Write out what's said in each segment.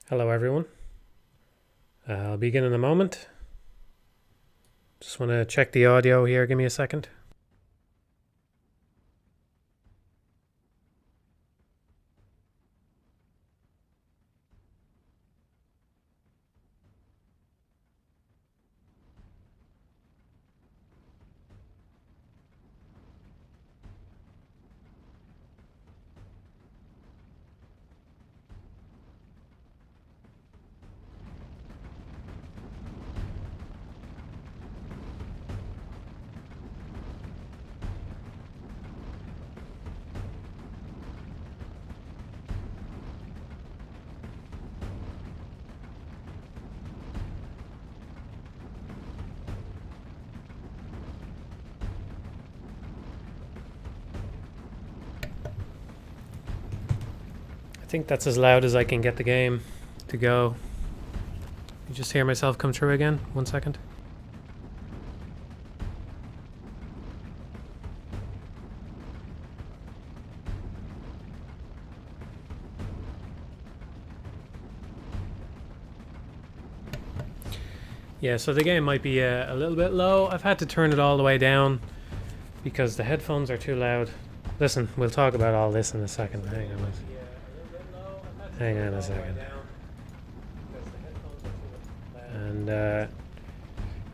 Hello everyone. I'll begin in a moment. Just want to check the audio here. Give me a second. I think that's as loud as I can get the game to go. You just hear myself come through again? 1 second. Yeah, so the game might be a little bit low. I've had to turn it all the way down because the headphones are too loud. Listen, we'll talk about all this in a second. Hang on a second. And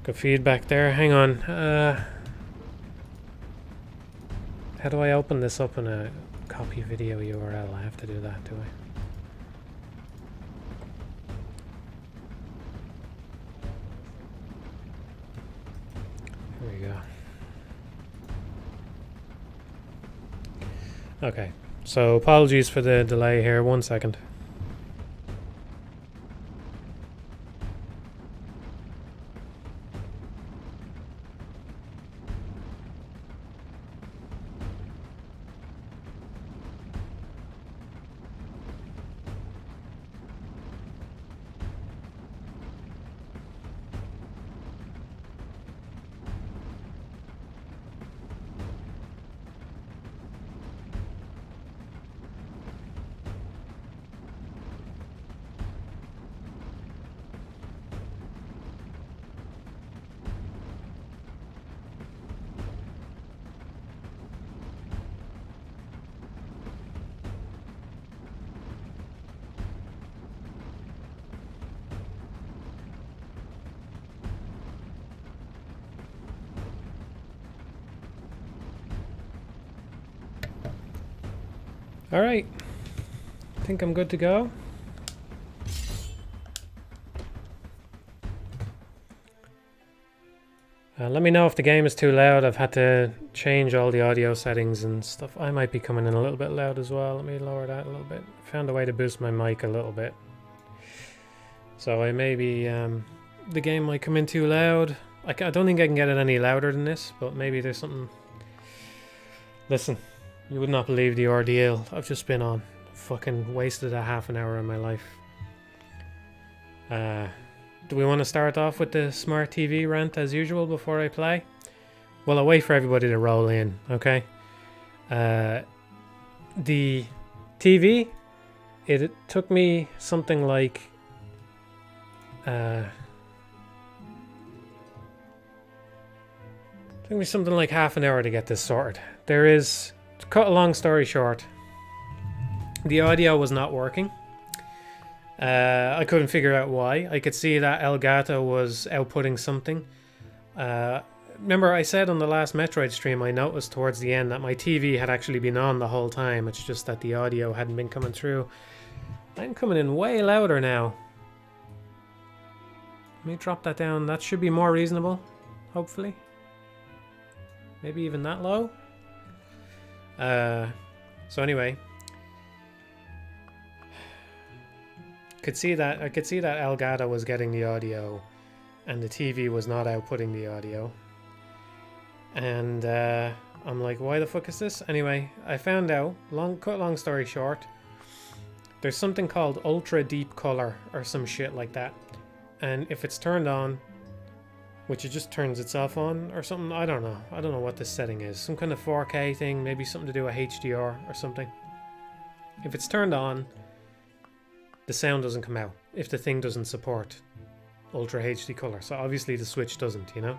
good feedback there. Hang on. How do I open this up in a copy video URL? I have to do that, do I? There we go. Okay, so apologies for the delay here. 1 second. All right, I think I'm good to go. Let me know if the game is too loud. I've had to change all the audio settings and stuff. I might be coming in a little bit loud as well. Let me lower that a little bit. Found a way to boost my mic a little bit. So I may be, the game might come in too loud. I don't think I can get it any louder than this, but maybe there's something. Listen. You would not believe the ordeal I've just been on. Fucking wasted a half an hour of my life. Do we want to start off with the smart TV rant as usual before I play? Well, I'll wait for everybody to roll in, okay? The TV, it took me something like... took me something like half an hour to get this sorted. There is... To cut a long story short, the audio was not working. I couldn't figure out why. I could see that Elgato was outputting something. Remember I said on the last Metroid stream I noticed towards the end that my TV had actually been on the whole time. It's just that the audio hadn't been coming through. I'm coming in way louder now. Let me drop that down. That should be more reasonable, hopefully. Maybe even that low. So anyway, I could see that Elgato was getting the audio and the TV was not outputting the audio. And I'm like, why the fuck is this? Anyway, I found out, cut long story short, there's something called ultra deep color or some shit like that. And if it's turned on, which it just turns itself on or something. I don't know what this setting is. Some kind of 4K thing, maybe something to do with HDR or something. If it's turned on, the sound doesn't come out. if the thing doesn't support Ultra HD color. So obviously the Switch doesn't, you know?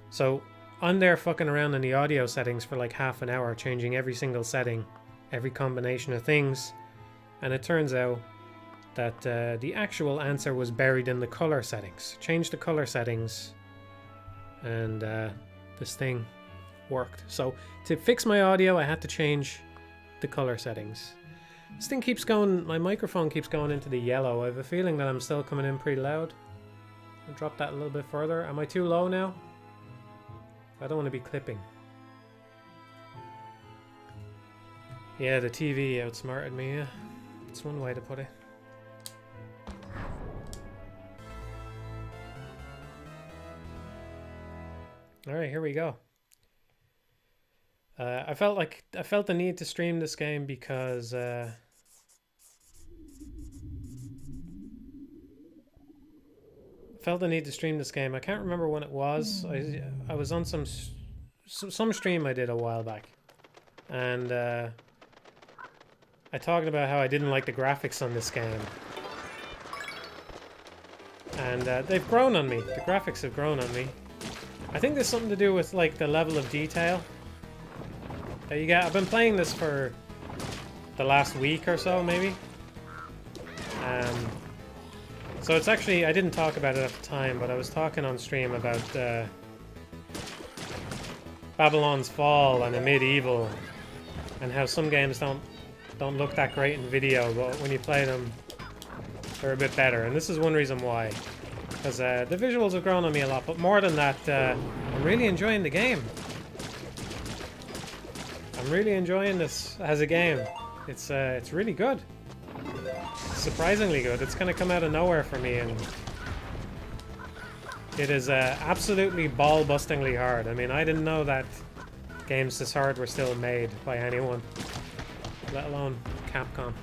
So I'm there fucking around in the audio settings for like half an hour, changing every single setting, every combination of things, and it turns out that the actual answer was buried in the color settings. Changed the color settings, and this thing worked. So to fix my audio, I had to change the color settings. This thing keeps going, my microphone keeps going into the yellow. I have a feeling that I'm still coming in pretty loud. I'll drop that a little bit further. Am I too low now? I don't want to be clipping. Yeah, the TV outsmarted me, yeah. That's one way to put it. Alright, here we go. I felt the need to stream this game because I can't remember when it was. I was on some stream I did a while back, and I talked about how I didn't like the graphics on this game, and they've grown on me. The graphics have grown on me. I think there's something to do with like the level of detail that you get. I've been playing this for the last week or so, maybe. So it's actually, I didn't talk about it at the time, but I was talking on stream about Babylon's Fall and a Medieval, and how some games don't look that great in video, but when you play them, they're a bit better. And this is one reason why, because the visuals have grown on me a lot. But more than that, I'm really enjoying the game. I'm really enjoying this as a game. It's really good. Surprisingly good. It's kind of come out of nowhere for me, and it is absolutely ball-bustingly hard. I mean, I didn't know that games this hard were still made by anyone, let alone Capcom.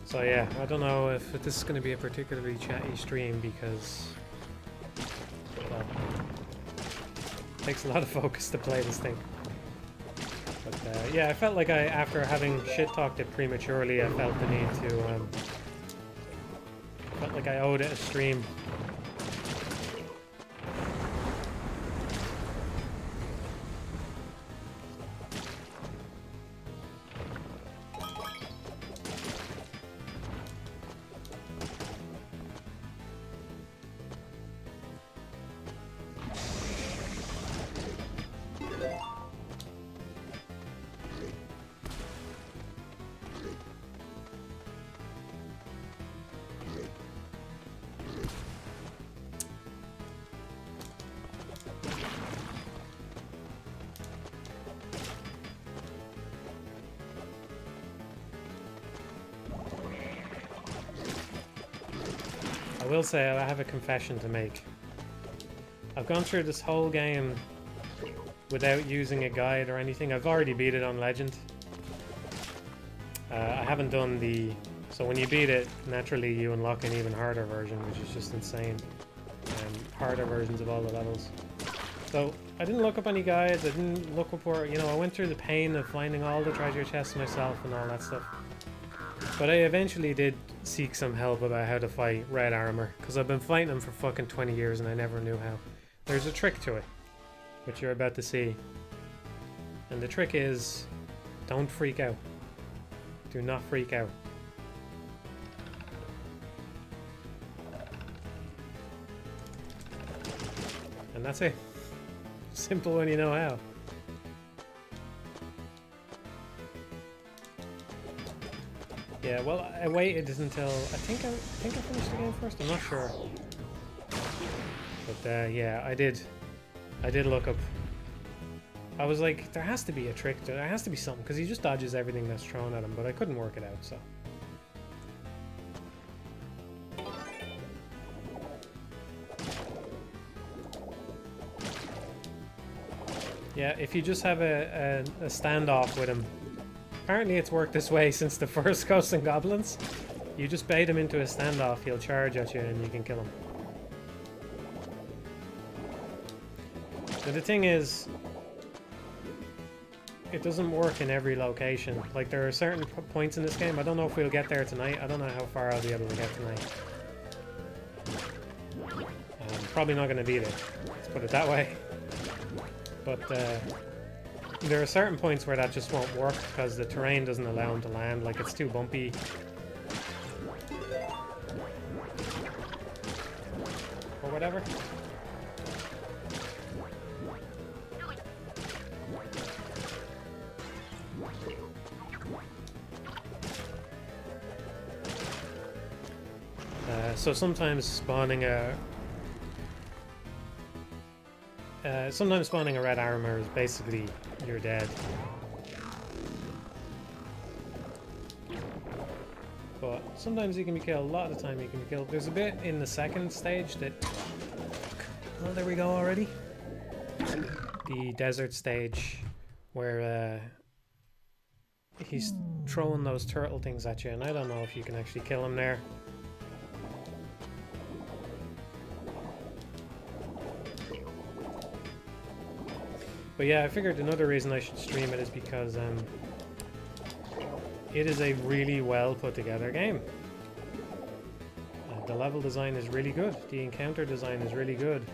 So yeah, I don't know if this is going to be a particularly chatty stream because, well, it takes a lot of focus to play this thing. But yeah, I felt like after having shit-talked it prematurely, I felt the need to, felt like I owed it a stream. I will say I have a confession to make. I've gone through this whole game without using a guide or anything. I've already beat it on Legend. I haven't done the... So when you beat it, naturally you unlock an even harder version, which is just insane. Harder versions of all the levels. So I didn't look up any guides, I didn't look up where... You know, I went through the pain of finding all the treasure chests myself and all that stuff. But I eventually did seek some help about how to fight Red Armor, because I've been fighting him for fucking 20 years and I never knew how. There's a trick to it, which you're about to see. And the trick is, don't freak out. Do not freak out. And that's it. Simple when you know how. Yeah, well, I waited until I think I finished the game first. I'm not sure, but yeah, I did look up. I was like, there has to be a trick. There has to be something, because he just dodges everything that's thrown at him. But I couldn't work it out. So Yeah, if you just have a standoff with him. Apparently it's worked this way since the first Ghosts and Goblins. You just bait him into a standoff, he'll charge at you and you can kill him. But the thing is, it doesn't work in every location. Like, there are certain points in this game, I don't know if we'll get there tonight. I don't know how far I'll be able to get tonight. Probably not going to beat it, let's put it that way. But there are certain points where that just won't work because the terrain doesn't allow him to land. Like, it's too bumpy. Or whatever. So sometimes spawning a red armor is basically you're dead. But sometimes you can be killed. A lot of the time you can be killed. There's a bit in the second stage that... Oh, there we go already. The desert stage where he's throwing those turtle things at you, and I don't know if you can actually kill him there. But yeah, I figured another reason I should stream it is because it is a really well put together game. The level design is really good. The encounter design is really good.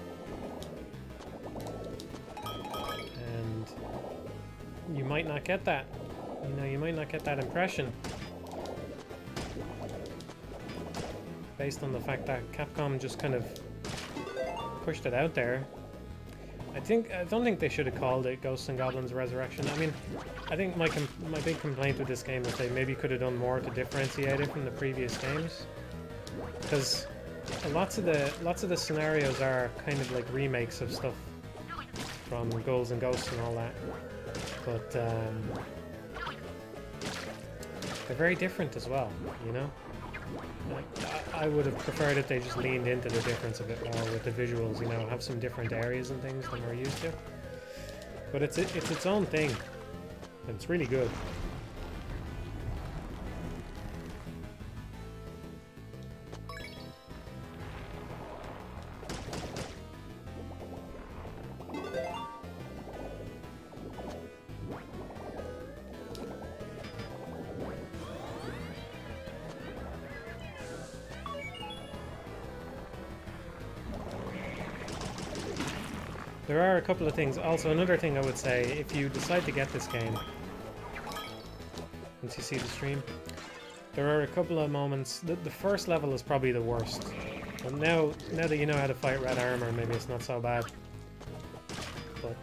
And you might not get that. You know, you might not get that impression. Based on the fact that Capcom just kind of pushed it out there. I don't think they should have called it Ghosts and Goblins Resurrection. I mean, I think my big complaint with this game is they maybe could have done more to differentiate it from the previous games, because lots of the scenarios are kind of like remakes of stuff from Ghouls and Ghosts and all that, but they're very different as well, you know. I would have preferred if they just leaned into the difference a bit more with the visuals, you know, have some different areas and things than we're used to. But it's its own thing, and it's really good. There are a couple of things. Also, another thing I would say, if you decide to get this game, once you see the stream, there are a couple of moments. The first level is probably the worst. But now that you know how to fight red armor, maybe it's not so bad. But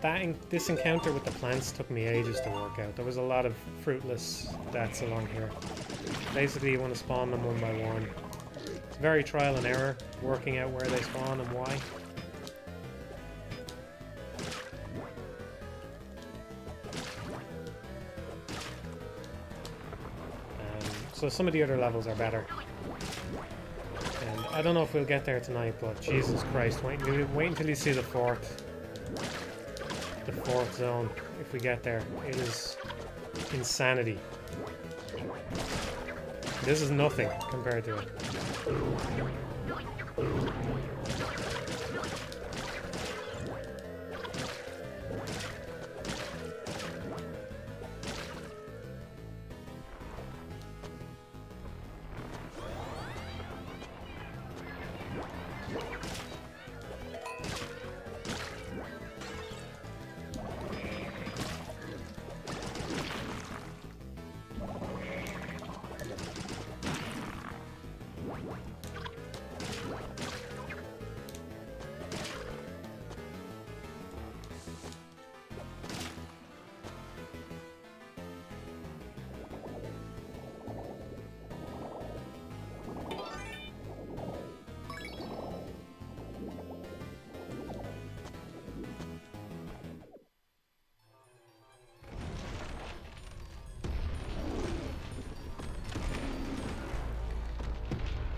this encounter with the plants took me ages to work out. There was a lot of fruitless deaths along here. Basically, you want to spawn them one by one. It's very trial and error, working out where they spawn and why. So some of the other levels are better. And I don't know if we'll get there tonight, but Jesus Christ, wait until you see the fourth zone. If we get there, it is insanity. This is nothing compared to it.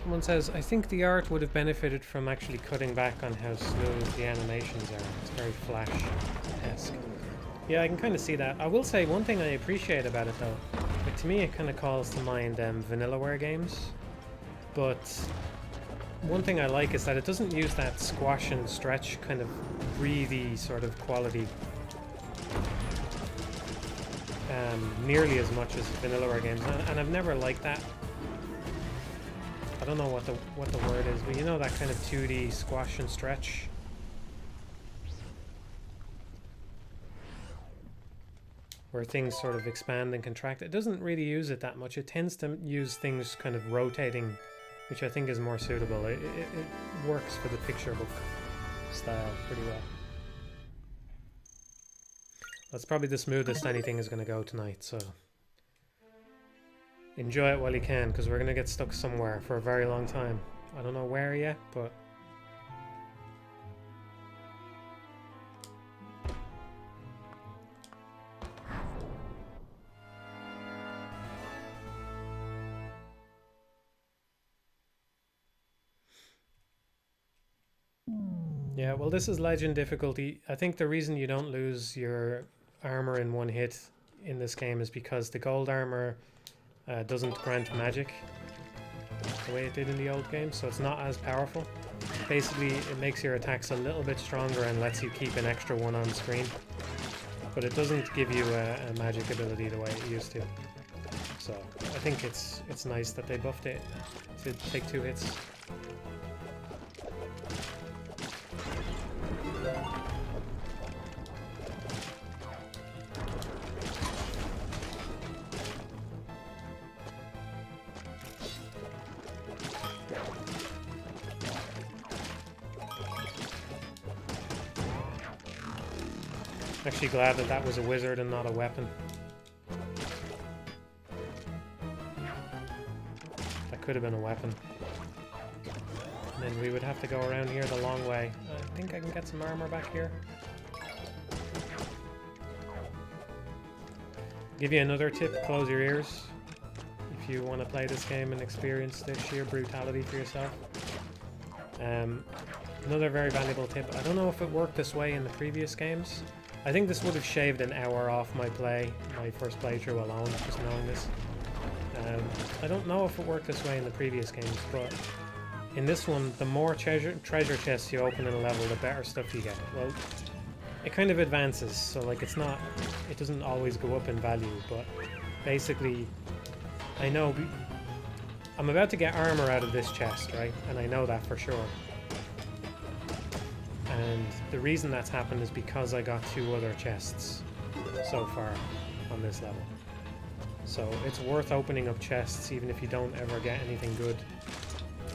Someone says, I think the art would have benefited from actually cutting back on how smooth the animations are. It's very Flash-esque. Yeah, I can kind of see that. I will say one thing I appreciate about it though. Like, to me, it kind of calls to mind Vanillaware games. But one thing I like is that it doesn't use that squash and stretch kind of breathy sort of quality nearly as much as Vanillaware games, and I've never liked that. I don't know what the word is, but you know, that kind of 2D squash and stretch. Where things sort of expand and contract. It doesn't really use it that much. It tends to use things kind of rotating, which I think is more suitable. It works for the picture book style pretty well. That's probably the smoothest anything is going to go tonight, so enjoy it while you can, because we're going to get stuck somewhere for a very long time. I don't know where yet, but yeah, well, this is Legend difficulty. I think the reason you don't lose your armor in one hit in this game is because the gold armor doesn't grant magic the way it did in the old game, so it's not as powerful. Basically, it makes your attacks a little bit stronger and lets you keep an extra one on screen, but it doesn't give you a magic ability the way it used to. So I think it's nice that they buffed it to take 2 hits. Actually glad that that was a wizard and not a weapon. That could have been a weapon. And then we would have to go around here the long way. I think I can get some armor back here. Give you another tip, close your ears if you want to play this game and experience the sheer brutality for yourself. Another very valuable tip, I don't know if it worked this way in the previous games. I think this would have shaved an hour off my first playthrough alone, just knowing this. I don't know if it worked this way in the previous games, but in this one, the more treasure chests you open in a level, the better stuff you get. Well, it kind of advances, so like it doesn't always go up in value, but basically, I know I'm about to get armor out of this chest, right? And I know that for sure. And the reason that's happened is because I got 2 other chests so far on this level. So it's worth opening up chests even if you don't ever get anything good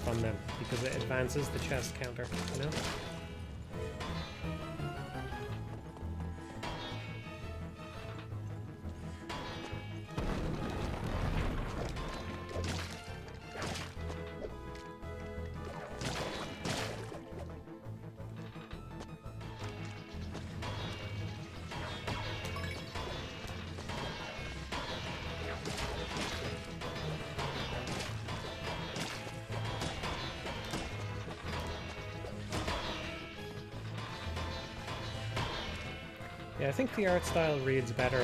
from them, because it advances the chest counter, you know? Yeah, I think the art style reads better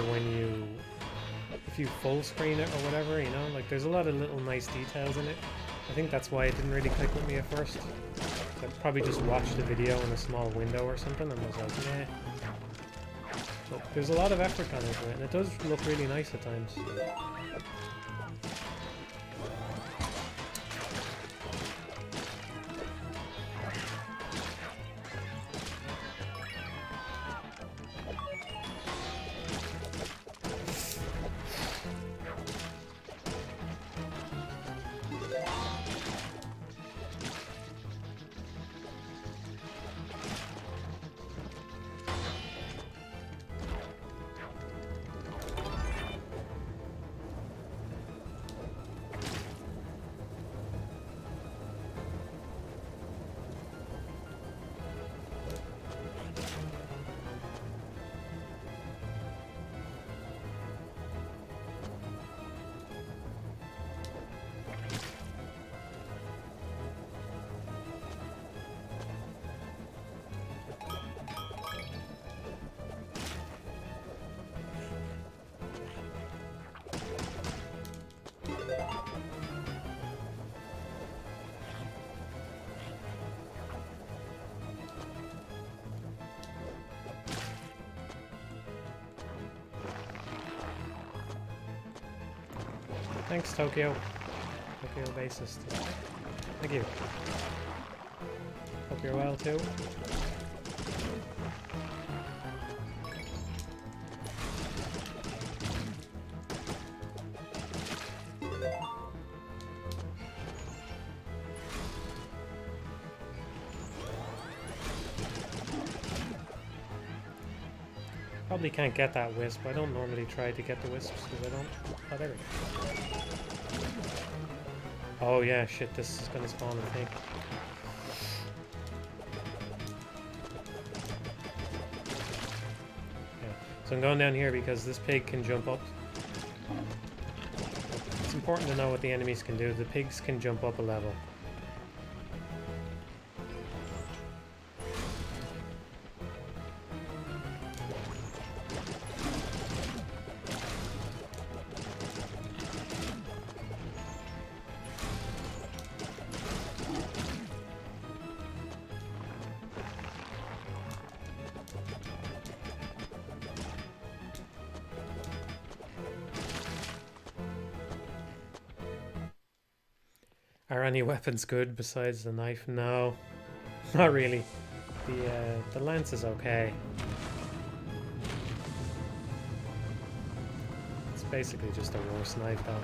if you full screen it or whatever, you know? Like, there's a lot of little nice details in it. I think that's why it didn't really click with me at first. I probably just watched the video in a small window or something and was like, nah. But there's a lot of effort gone into it, and it does look really nice at times. Thanks, Tokyo. Tokyo bassist. Thank you. Hope you're well too. Probably can't get that wisp. I don't normally try to get the wisps because I don't. Oh, there we go. Oh yeah, shit, this is gonna spawn a thing. Yeah. So I'm going down here because this pig can jump up. It's important to know what the enemies can do. The pigs can jump up a level. Are any weapons good besides the knife? No, not really. The lance is okay. It's basically just a worse knife though.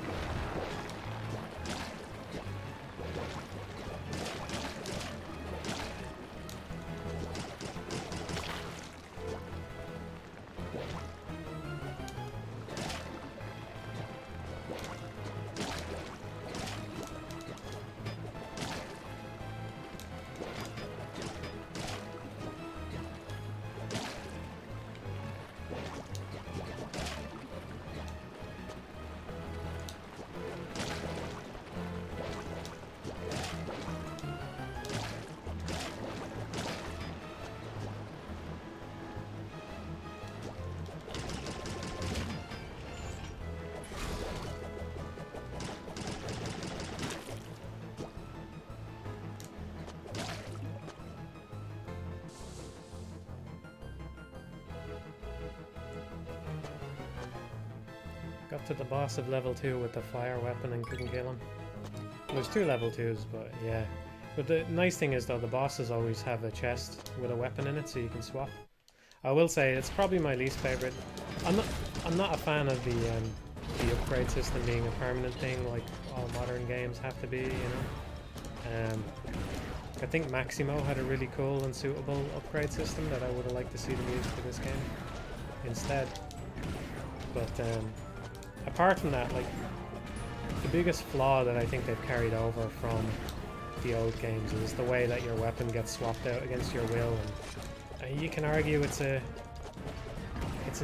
Got to the boss of level 2 with the fire weapon and couldn't kill him. There's 2 level 2s, but yeah. But the nice thing is though, the bosses always have a chest with a weapon in it, so you can swap. I will say it's probably my least favorite. I'm not a fan of the upgrade system being a permanent thing like all modern games have to be, you know. I think Maximo had a really cool and suitable upgrade system that I would have liked to see them use for this game instead. But apart from that, like, the biggest flaw that I think they've carried over from the old games is the way that your weapon gets swapped out against your will, and you can argue it's an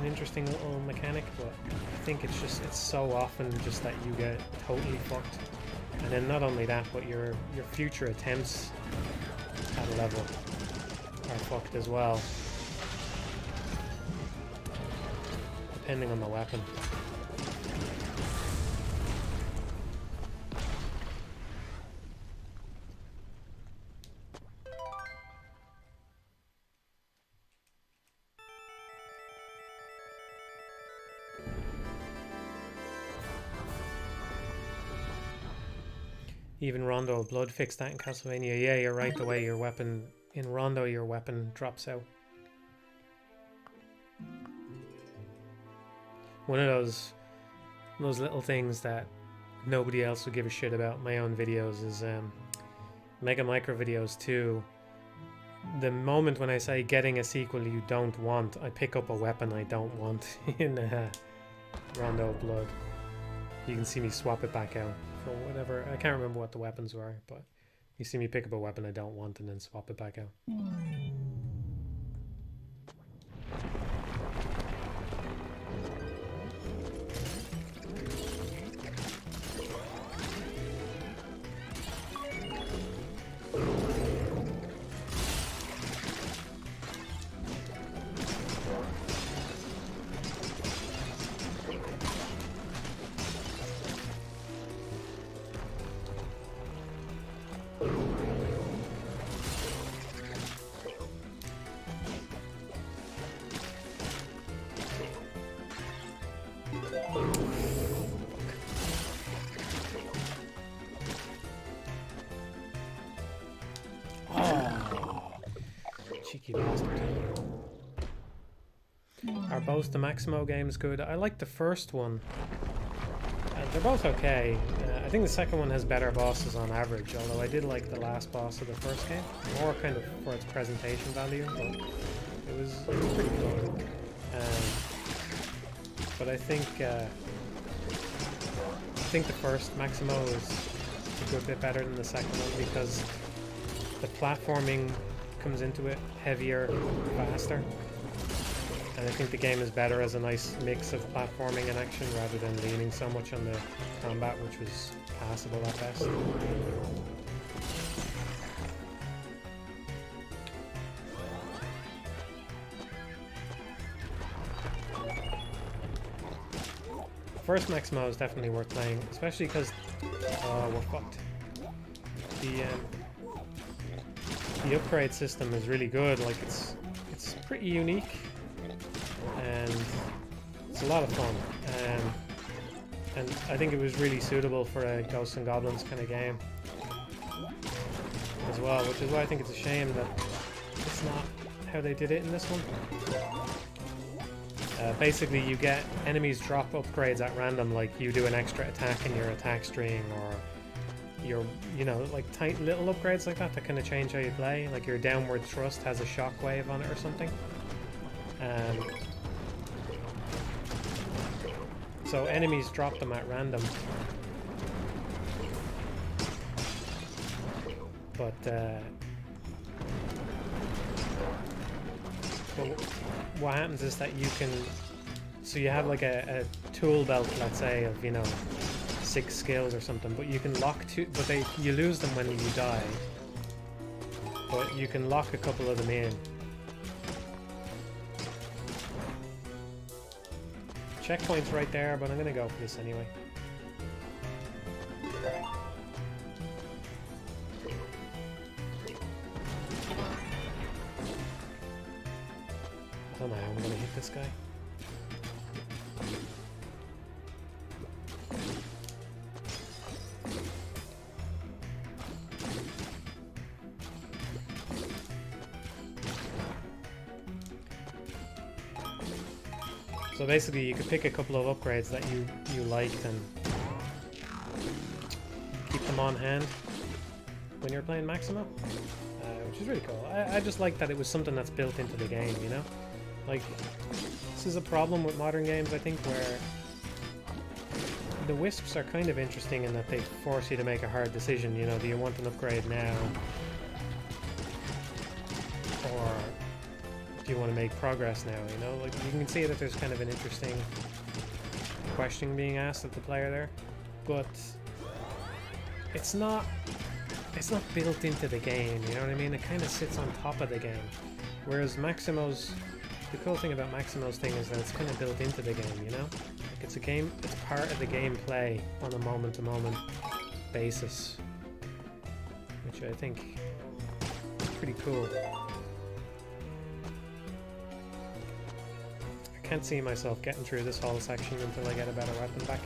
interesting little mechanic, but I think it's so often just that you get totally fucked, and then not only that, but your future attempts at a level are fucked as well, depending on the weapon. Even Rondo of Blood fixed that in Castlevania. Yeah, you're right, the way your weapon... In Rondo, your weapon drops out. One of those little things that nobody else would give a shit about in my own videos is Mega Micro Videos 2. The moment when I say getting a sequel you don't want, I pick up a weapon I don't want in Rondo of Blood. You can see me swap it back out for whatever. I can't remember what the weapons were, but you see me pick up a weapon I don't want and then swap it back out. Cheeky bastard. Are both the Maximo games good? I like the first one. They're both okay. I think the second one has better bosses on average, although I did like the last boss of the first game. More kind of for its presentation value, but it was pretty cool. But I think the first Maximo is a good bit better than the second one because the platforming comes into it heavier, faster. And I think the game is better as a nice mix of platforming and action rather than leaning so much on the combat, which was passable at best. First Maximo is definitely worth playing, especially because we're fucked. The upgrade system is really good. Like it's pretty unique, and it's a lot of fun. And I think it was really suitable for a Ghosts and Goblins kind of game as well, which is why I think it's a shame that it's not how they did it in this one. Basically, you get enemies drop upgrades at random, like you do an extra attack in your attack string, or your, you know, like tight little upgrades like that kind of change how you play. Like your downward thrust has a shockwave on it or something. So enemies drop them at random. But what happens is that you can, so you have like a tool belt, let's say, of, you know, 6 skills or something, but you can lock two, but you lose them when you die, but you can lock a couple of them in. Checkpoint's right there, but I'm gonna go for this anyway. I don't know how I'm gonna hit this guy. So basically you could pick a couple of upgrades that you liked and keep them on hand when you're playing Maximo, which is really cool. I just like that it was something that's built into the game, you know? Like, this is a problem with modern games, I think, where the wisps are kind of interesting in that they force you to make a hard decision, you know, do you want an upgrade now? Or do you want to make progress now, you know? Like, you can see that there's kind of an interesting question being asked of the player there, but it's not built into the game, you know what I mean? It kind of sits on top of the game. Whereas the cool thing about Maximo's thing is that it's kind of built into the game, you know? Like, it's part of the gameplay on a moment-to-moment basis, which I think is pretty cool. I can't see myself getting through this whole section until I get a better weapon back.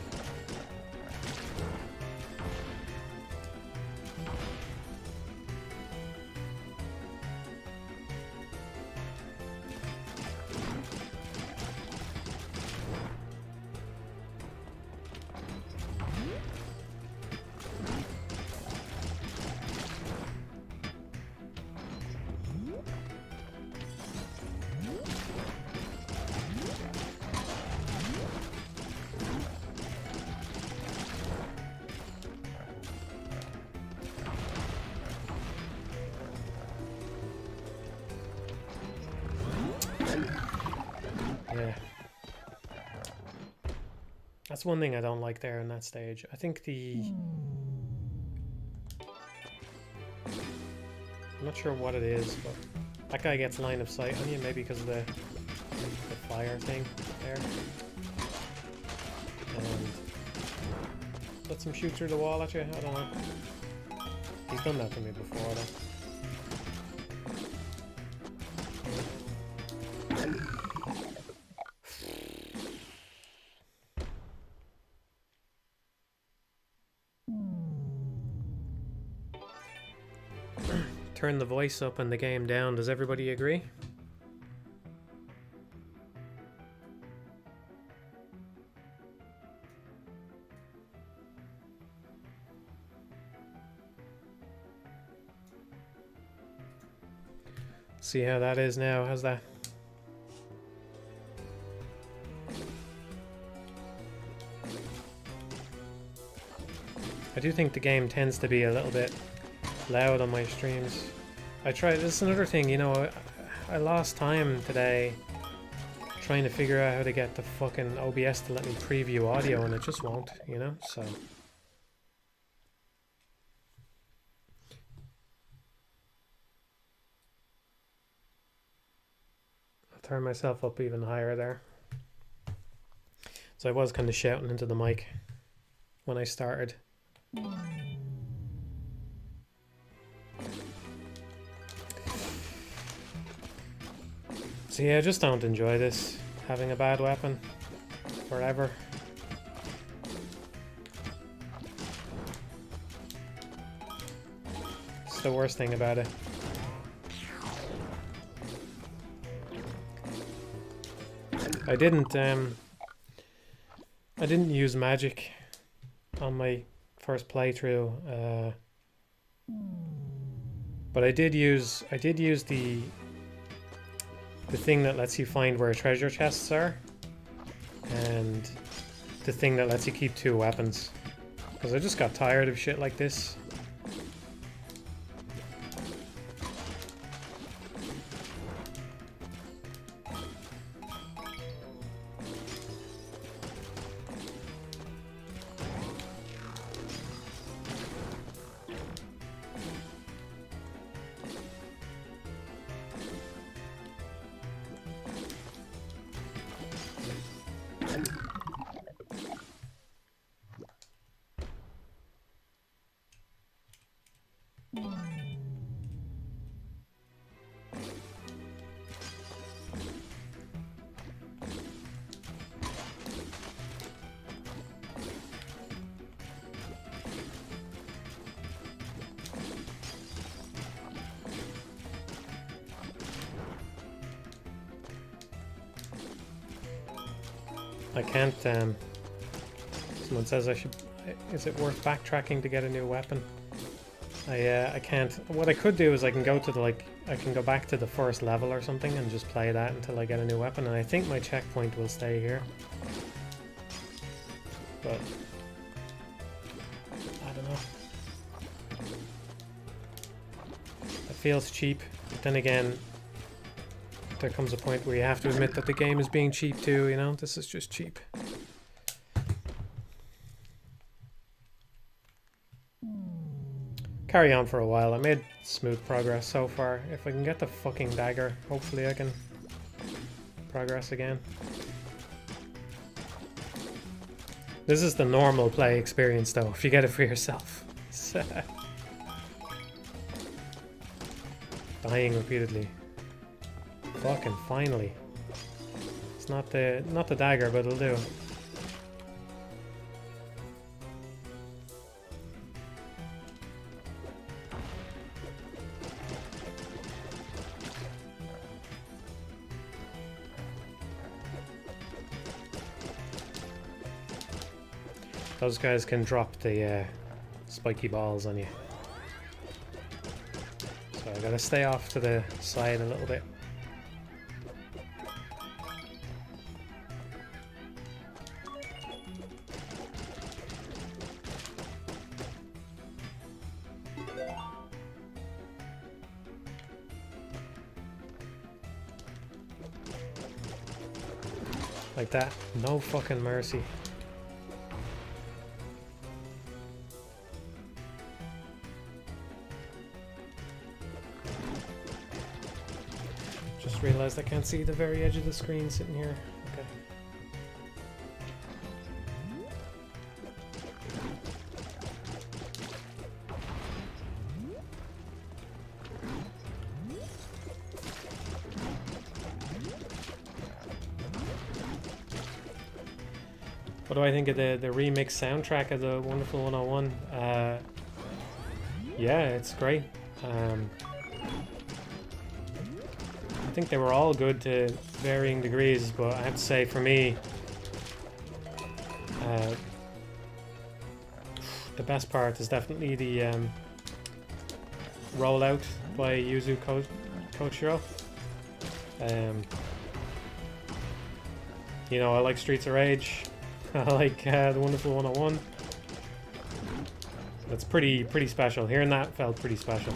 Yeah. That's one thing I don't like there in that stage. I think I'm not sure what it is, but that guy gets line of sight on you, maybe because of the fire thing there. And lets him shoot through the wall at you, I don't know. He's done that to me before though. turn the voice up and the game down. Does everybody agree? See how that is now. How's that? I do think the game tends to be a little bit loud on my streams. This is another thing, you know, I lost time today trying to figure out how to get the fucking OBS to let me preview audio, and it just won't, you know, so. I'll turn myself up even higher there. So I was kind of shouting into the mic when I started. So yeah, I just don't enjoy this, having a bad weapon forever. It's the worst thing about it. I didn't use magic on my first playthrough, but I did use the thing that lets you find where treasure chests are, and the thing that lets you keep 2 weapons, because I just got tired of shit like this. I can't, someone says I should, is it worth backtracking to get a new weapon? I can't. What I could do is I can go to the, I can go back to the first level or something and just play that until I get a new weapon, and I think my checkpoint will stay here. But I don't know. It feels cheap, but then again, there comes a point where you have to admit that the game is being cheap too, you know? This is just cheap. Carry on for a while. I made smooth progress so far. If I can get the fucking dagger, hopefully I can progress again. This is the normal play experience though, if you get it for yourself. Dying repeatedly. Fucking finally. It's not the dagger, but it'll do. Those guys can drop the spiky balls on you. So I gotta stay off to the side a little bit. Like that. No fucking mercy. Just realized I can't see the very edge of the screen sitting here. Okay. What do I think of the remix soundtrack of the Wonderful 101? Yeah, it's great. I think they were all good to varying degrees, but I have to say, for me, the best part is definitely the rollout by Yuzu Kochiro. You know, I like Streets of Rage. I like the Wonderful 101. That's pretty special. Hearing that felt pretty special.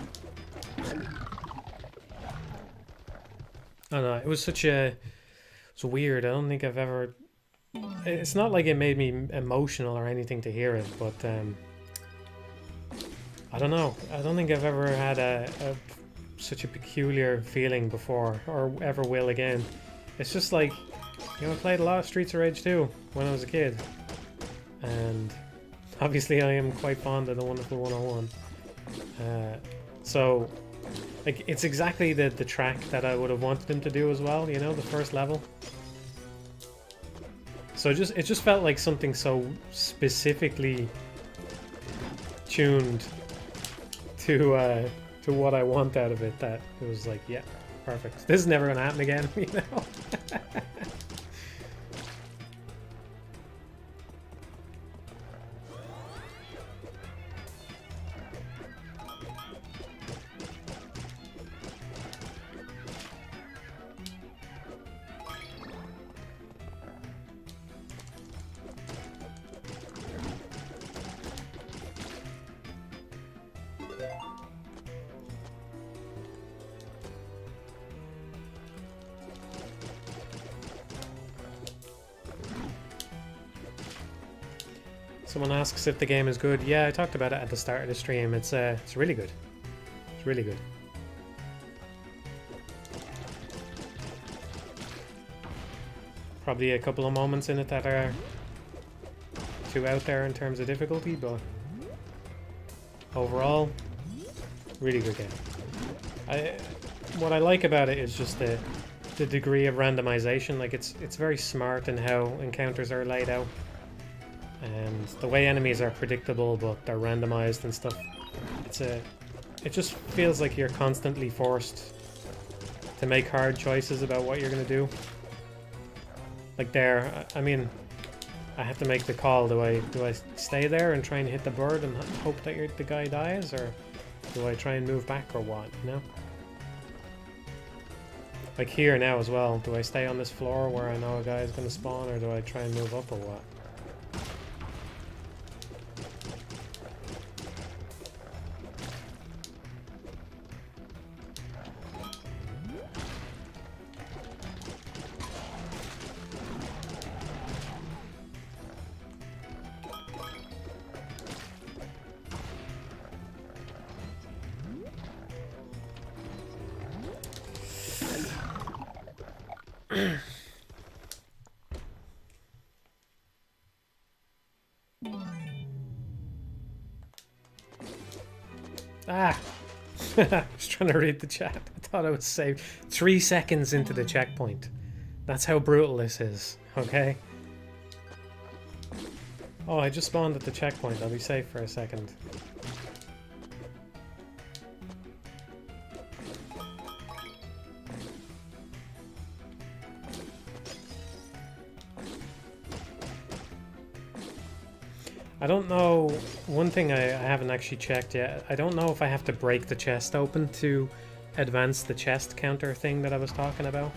I don't know, it was such a... It's weird. I don't think I've ever... It's not like it made me emotional or anything to hear it, but I don't know. I don't think I've ever had such a peculiar feeling before, or ever will again. It's just like, you know, I played a lot of Streets of Rage 2 when I was a kid, and obviously I am quite fond of the Wonderful 101. So, like, it's exactly the track that I would have wanted them to do as well, you know, the first level. So it just felt like something so specifically tuned to what I want out of it that it was like, yeah, perfect. This is never gonna happen again, you know. Someone asks if the game is good. Yeah, I talked about it at the start of the stream. It's really good. It's really good. Probably a couple of moments in it that are too out there in terms of difficulty, but overall, really good game. What I like about it is just the degree of randomization. Like, it's very smart in how encounters are laid out. And the way enemies are predictable, but they're randomized and stuff. It just feels like you're constantly forced to make hard choices about what you're gonna do. Like there, I mean, I have to make the call. Do I stay there and try and hit the bird and hope that the guy dies, or do I try and move back, or what? You know? Like here now as well. Do I stay on this floor where I know a guy is gonna spawn, or do I try and move up, or what? Ah! I was trying to read the chat. I thought I was saved. 3 seconds into the checkpoint. That's how brutal this is, okay? Oh, I just spawned at the checkpoint. I'll be safe for a second. I don't know, one thing I haven't actually checked yet, I don't know if I have to break the chest open to advance the chest counter thing that I was talking about.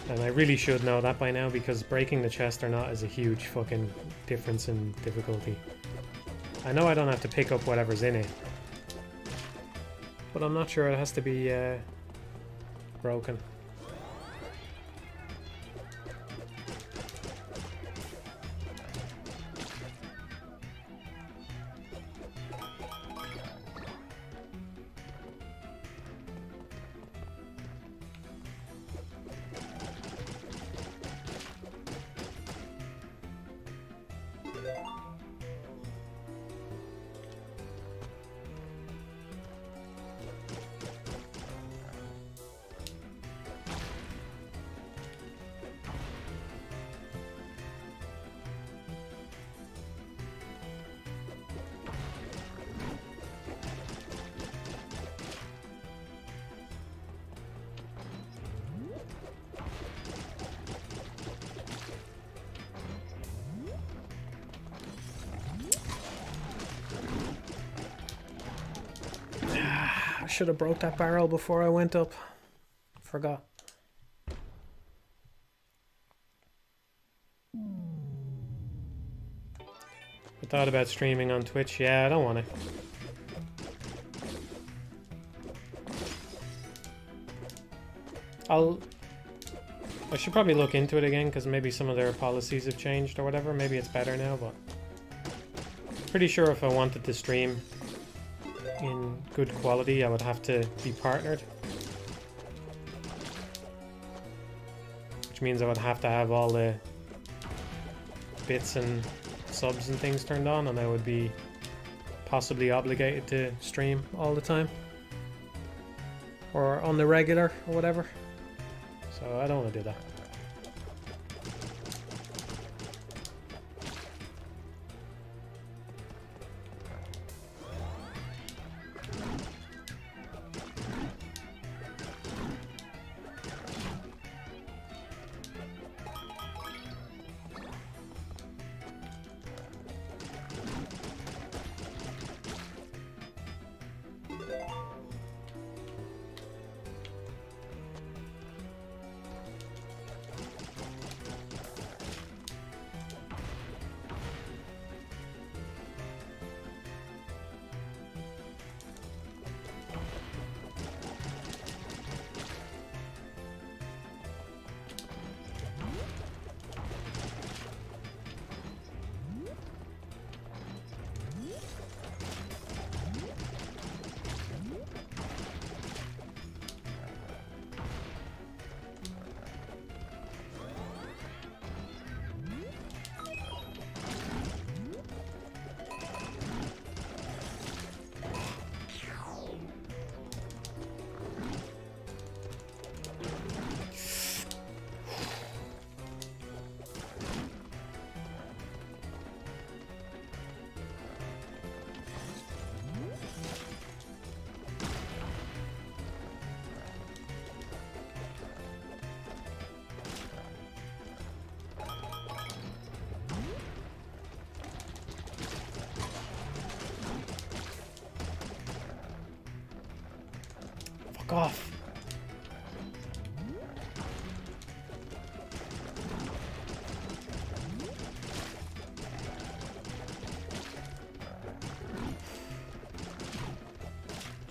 And I really should know that by now, because breaking the chest or not is a huge fucking difference in difficulty. I know I don't have to pick up whatever's in it, but I'm not sure it has to be broken. should have broke that barrel before I went up. Forgot. I thought about streaming on Twitch. Yeah, I don't want to. I should probably look into it again, because maybe some of their policies have changed or whatever. Maybe it's better now, but pretty sure if I wanted to stream in good quality, I would have to be partnered. Which means I would have to have all the bits and subs and things turned on, and I would be possibly obligated to stream all the time. Or on the regular, or whatever. So I don't want to do that. Off.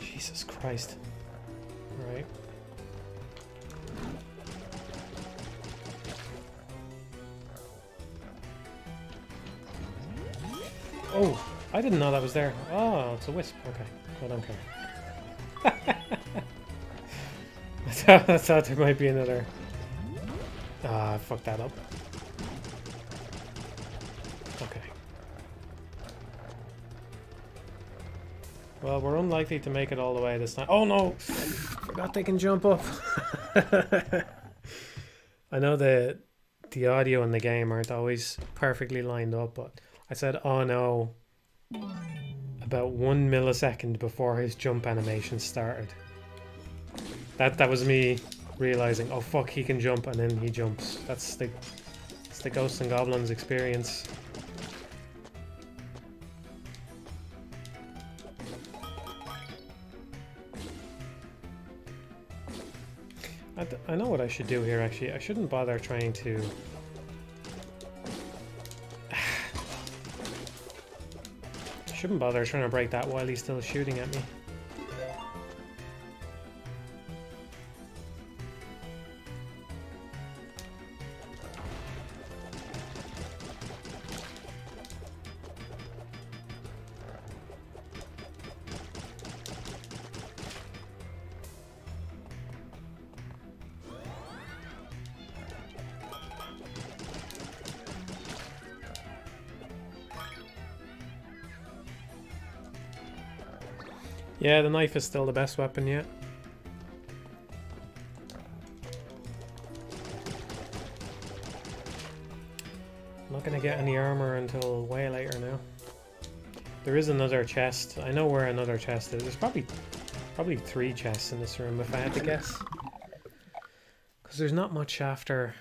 Jesus Christ. All right. Oh, I didn't know that was there. Oh, it's a wisp. Okay, I don't care. I thought there might be another. Ah, I fucked that up. Okay. Well, we're unlikely to make it all the way this time. Oh no! Forgot they can jump up. I know the audio in the game aren't always perfectly lined up, but I said, oh no, about 1 millisecond before his jump animation started. That was me realizing, oh fuck, he can jump, and then he jumps. It's the Ghosts and Goblins experience. I know what I should do here, actually. I shouldn't bother trying to... I shouldn't bother trying to break that while he's still shooting at me. Yeah, the knife is still the best weapon yet. I'm not gonna get any armor until way later now. There is another chest. I know where another chest is. There's probably 3 chests in this room if I had to guess. Because there's not much after.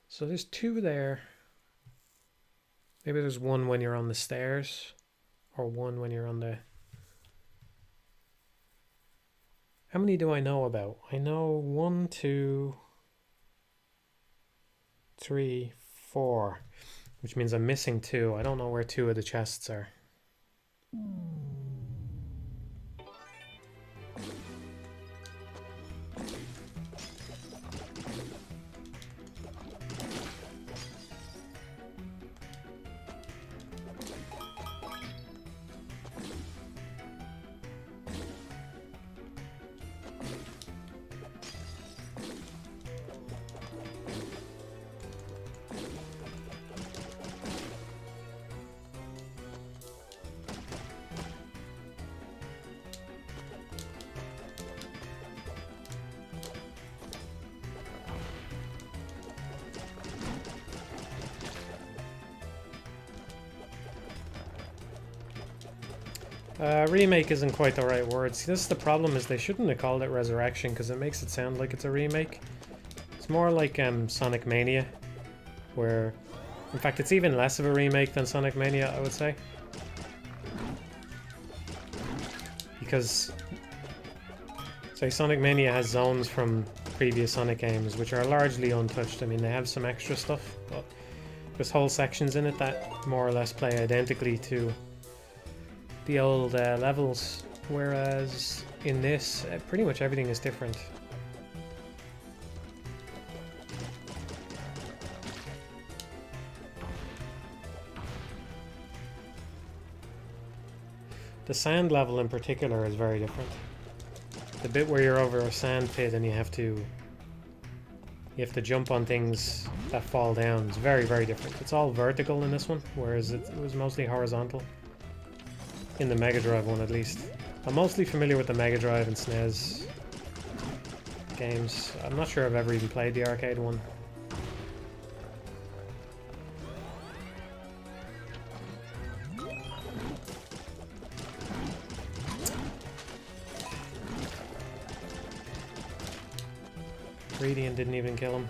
So there's 2 there. Maybe there's 1 when you're on the stairs. Or 1 when you're on the... How many do I know about? I know 1, 2, 3, 4, which means I'm missing 2. I don't know where 2 of the chests are. Remake isn't quite the right word. See, this is the problem, is they shouldn't have called it Resurrection because it makes it sound like it's a remake. It's more like Sonic Mania, where, in fact, it's even less of a remake than Sonic Mania, I would say. Because, say, Sonic Mania has zones from previous Sonic games, which are largely untouched. I mean, they have some extra stuff, but there's whole sections in it that more or less play identically to the old levels, whereas in this, pretty much everything is different. The sand level in particular is very different. The bit where you're over a sand pit and you have to jump on things that fall down is very, very different. It's all vertical in this one, whereas it was mostly horizontal. In the Mega Drive one, at least. I'm mostly familiar with the Mega Drive and SNES games. I'm not sure I've ever even played the arcade one. Radiant didn't even kill him.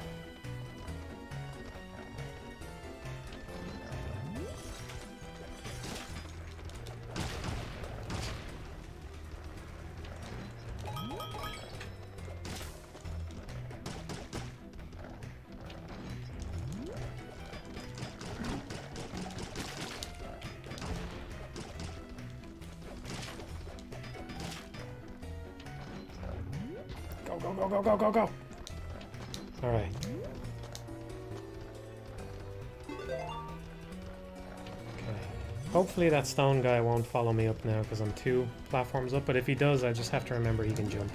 Go. Alright. Okay. Hopefully that stone guy won't follow me up now because I'm 2 platforms up, but if he does, I just have to remember he can jump.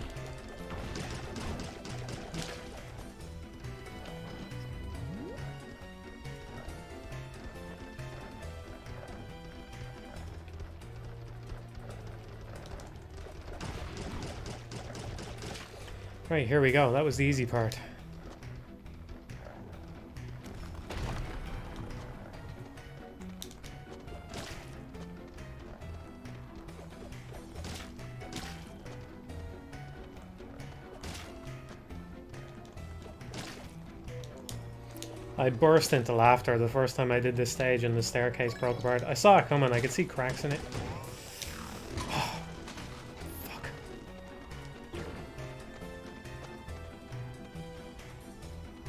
Right, here we go. That was the easy part. I burst into laughter the first time I did this stage and the staircase broke apart. I saw it coming. I could see cracks in it.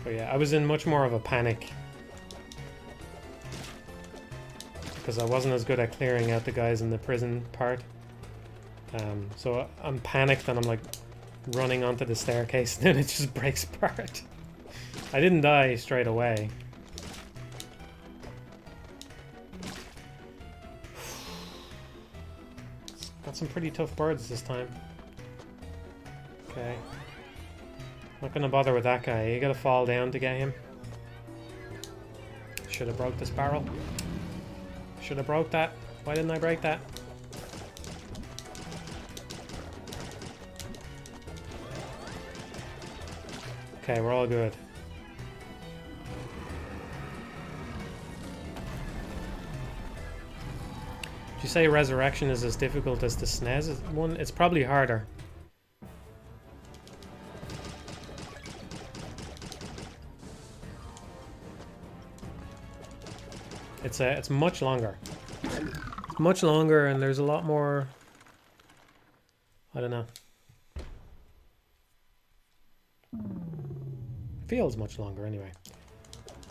But yeah, I was in much more of a panic because I wasn't as good at clearing out the guys in the prison part. So I'm panicked and I'm like running onto the staircase and then it just breaks apart. I didn't die straight away. Got some pretty tough birds this time. Okay. Not gonna bother with that guy. You gotta fall down to get him. Should have broke this barrel. Should have broke that. Why didn't I break that? Okay, we're all good. Did you say Resurrection is as difficult as the SNES one? It's probably harder. It's much longer. It's much longer and there's a lot more... I don't know. Feels much longer anyway.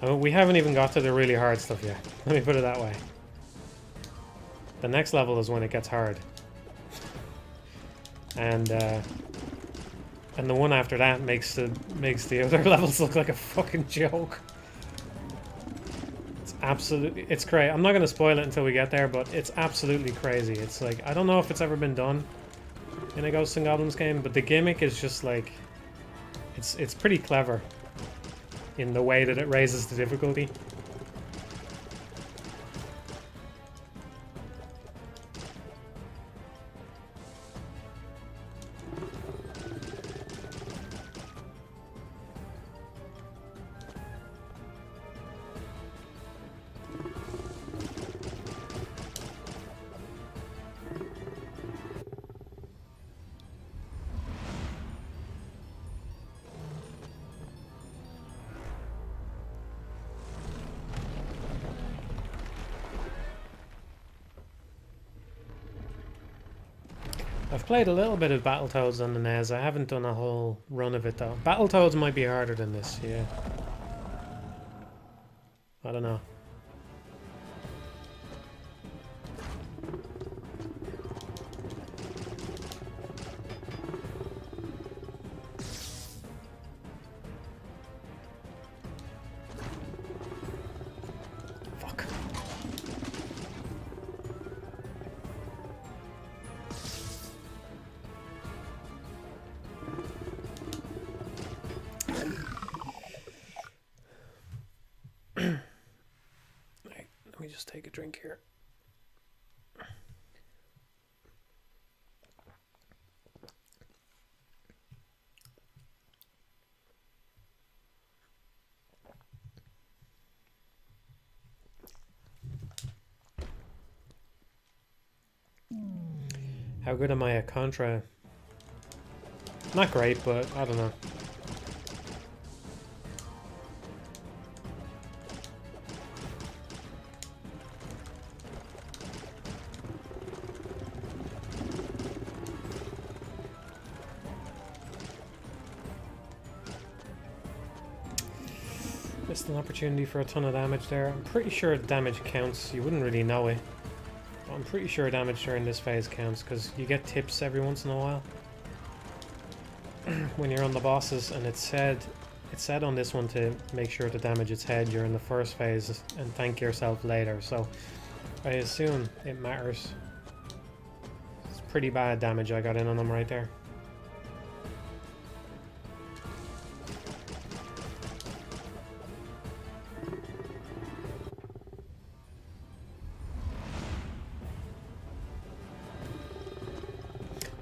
I mean, we haven't even got to the really hard stuff yet. Let me put it that way. The next level is when it gets hard. And the one after that makes the other levels look like a fucking joke. It's absolutely, it's crazy. I'm not going to spoil it until we get there, but it's absolutely crazy. It's like, I don't know if it's ever been done in a Ghosts and Goblins game, but the gimmick is just like, it's pretty clever in the way that it raises the difficulty. I've played a little bit of Battletoads on the NES. I haven't done a whole run of it though. Battletoads might be harder than this, yeah. I don't know. Fuck. Let me just take a drink here. How good am I at Contra? Not great, but I don't know. Missed an opportunity for a ton of damage there. I'm pretty sure damage counts. You wouldn't really know it. But I'm pretty sure damage during this phase counts because you get tips every once in a while when you're on the bosses, and it said on this one to make sure to damage its head during the first phase and thank yourself later. So I assume it matters. It's pretty bad damage I got in on them right there.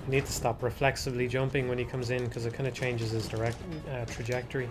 Need to stop reflexively jumping when he comes in because it kind of changes his direct trajectory.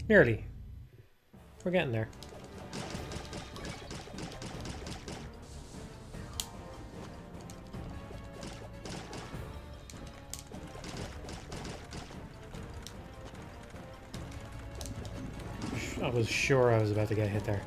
Nearly. We're getting there. I was sure I was about to get hit there.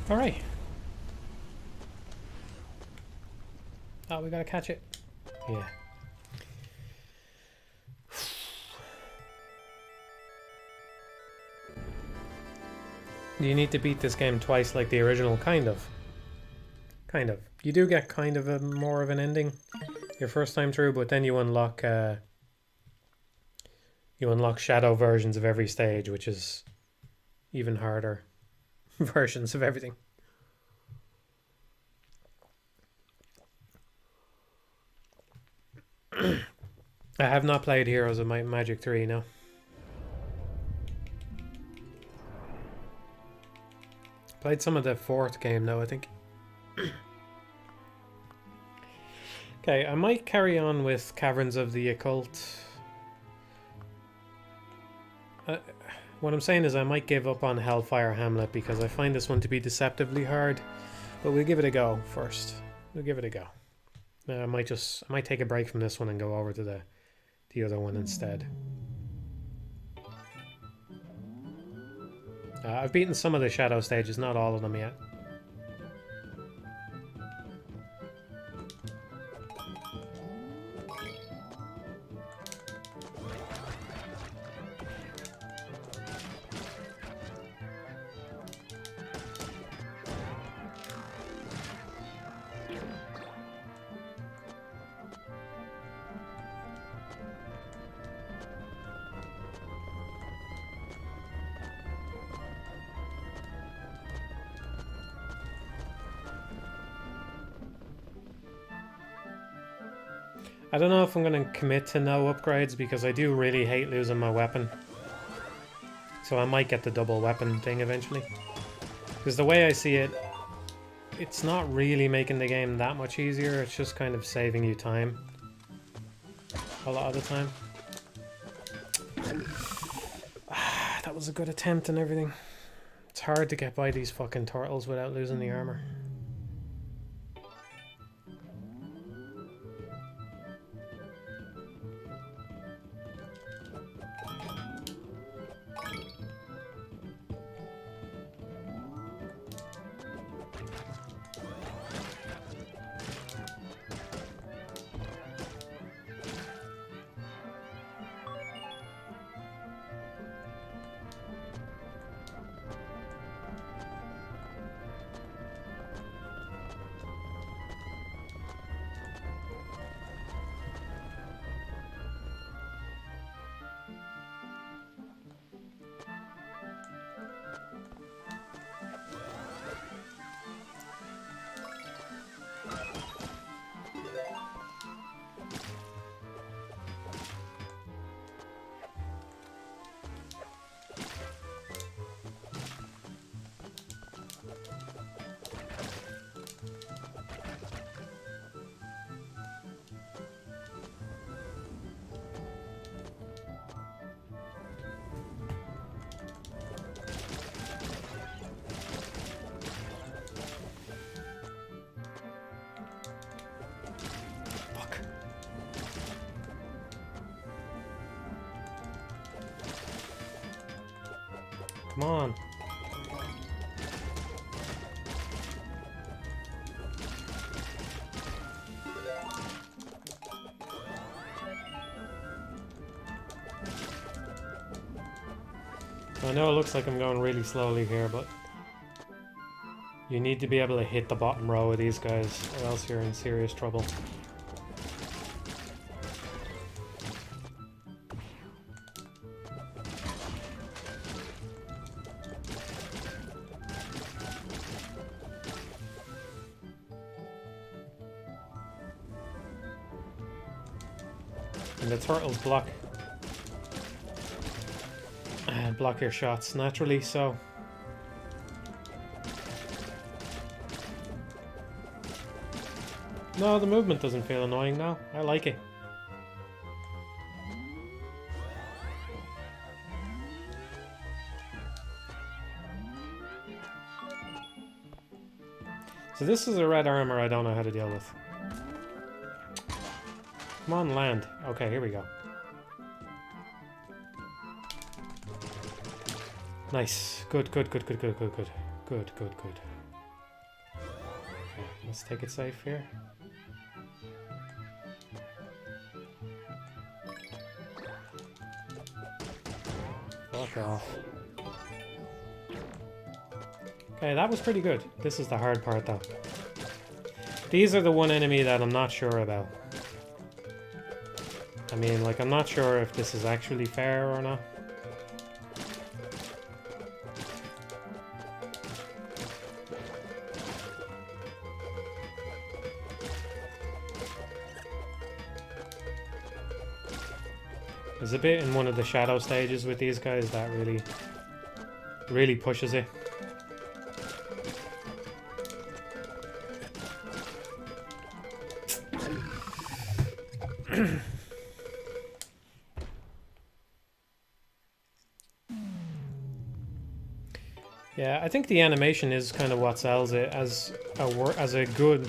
Alright. Oh, we gotta catch it. Yeah. You need to beat this game twice like the original, kind of. Kind of. You do get kind of a more of an ending your first time through, but then you unlock shadow versions of every stage, which is even harder versions of everything. I have not played Heroes of Might and Magic 3, no. Played some of the fourth game though, I think. Okay, I might carry on with Caverns of the Occult. What I'm saying is I might give up on Hellfire Hamlet because I find this one to be deceptively hard. But we'll give it a go first. We'll give it a go. I might take a break from this one and go over to the other one instead. I've beaten some of the shadow stages, not all of them yet. I don't know if I'm going to commit to no upgrades because I do really hate losing my weapon. So I might get the double weapon thing eventually. Because the way I see it, it's not really making the game that much easier, it's just kind of saving you time. A lot of the time. That was a good attempt and everything. It's hard to get by these fucking turtles without losing the armor. Come on. I know it looks like I'm going really slowly here, but you need to be able to hit the bottom row of these guys, or else you're in serious trouble. And the turtles block your shots naturally, so no, the movement doesn't feel annoying now. I like it. So this is a red armor I don't know how to deal with. Come on, land. Okay, here we go. Nice. Good, good, good, good, good, good, good. Good, good, good. Let's take it safe here. Fuck off. Okay, that was pretty good. This is the hard part though. These are the one enemy that I'm not sure about. I mean, like, I'm not sure if this is actually fair or not. There's a bit in one of the shadow stages with these guys that really pushes it. Yeah, I think the animation is kind of what sells it as a good,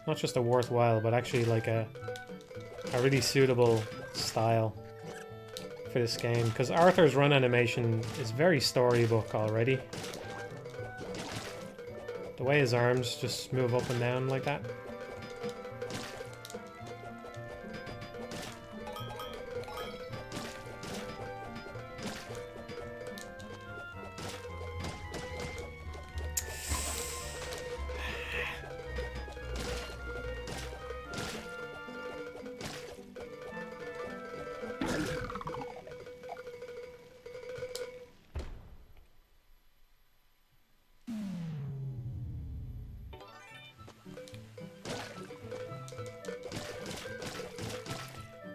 not just a worthwhile, but actually like a really suitable style for this game. Because Arthur's run animation is very storybook already. The way his arms just move up and down like that.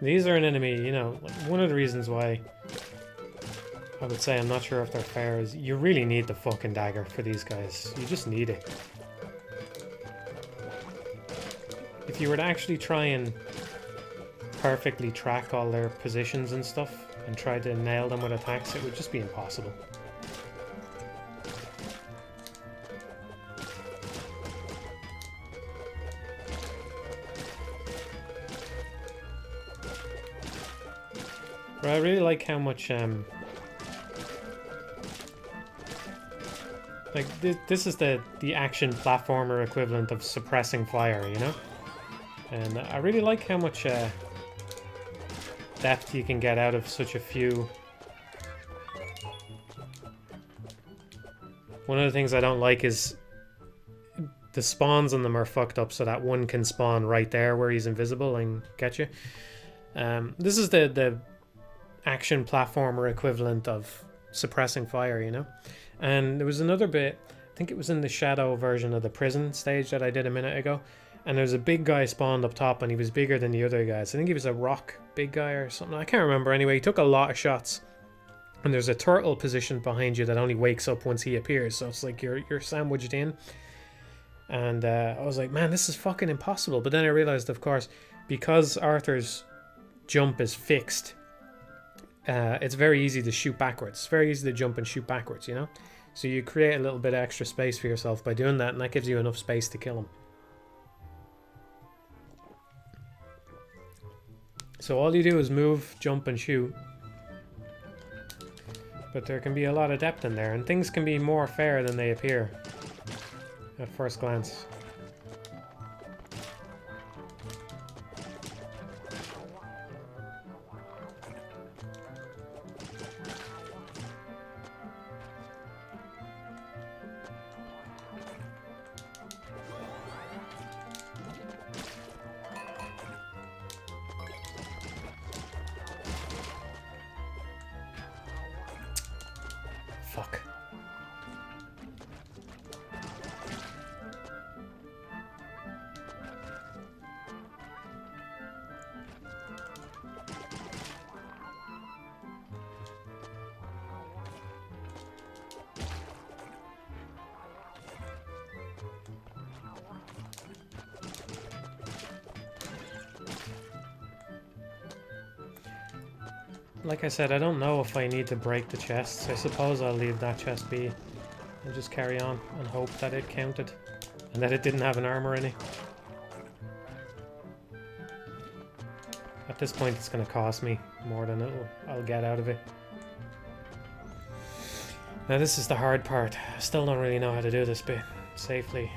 These are an enemy, you know, like one of the reasons why I would say I'm not sure if they're fair is you really need the fucking dagger for these guys. You just need it. If you were to actually try and perfectly track all their positions and stuff and try to nail them with attacks, it would just be impossible. But I really like how much, like, this is the action platformer equivalent of suppressing fire, you know? And I really like how much depth you can get out of such a few. One of the things I don't like is the spawns on them are fucked up so that one can spawn right there where he's invisible and get you. This is the action platformer equivalent of suppressing fire, you know? And there was another bit, I think it was in the shadow version of the prison stage that I did a minute ago, and there's a big guy spawned up top and he was bigger than the other guys. I think he was a rock big guy or something, I can't remember. Anyway, he took a lot of shots, and there's a turtle positioned behind you that only wakes up once he appears, so it's like you're sandwiched in. And I was like, man, this is fucking impossible. But then I realized, of course, because Arthur's jump is fixed, it's very easy to shoot backwards. It's very easy to jump and shoot backwards, you know? So you create a little bit of extra space for yourself by doing that, and that gives you enough space to kill him. So all you do is move, jump, and shoot. But there can be a lot of depth in there, and things can be more fair than they appear at first glance. Fuck. Like I said, I don't know if I need to break the chests. I suppose I'll leave that chest be and just carry on and hope that it counted and that it didn't have an armor in it. At this point, it's going to cost me more than I'll get out of it. Now this is the hard part. I still don't really know how to do this bit safely.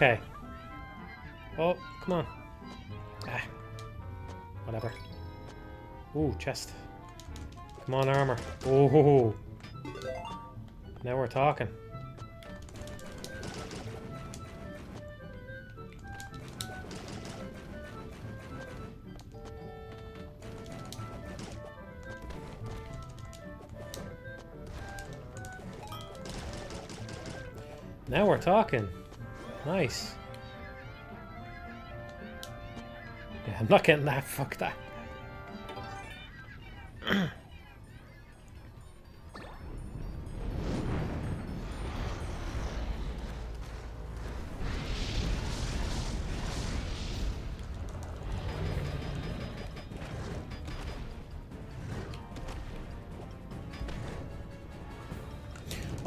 Okay. Oh, come on. Ah. Whatever. Ooh, chest. Come on, armor. Ooh. Now we're talking. Now we're talking. Nice. Yeah, I'm not getting that. Fuck that.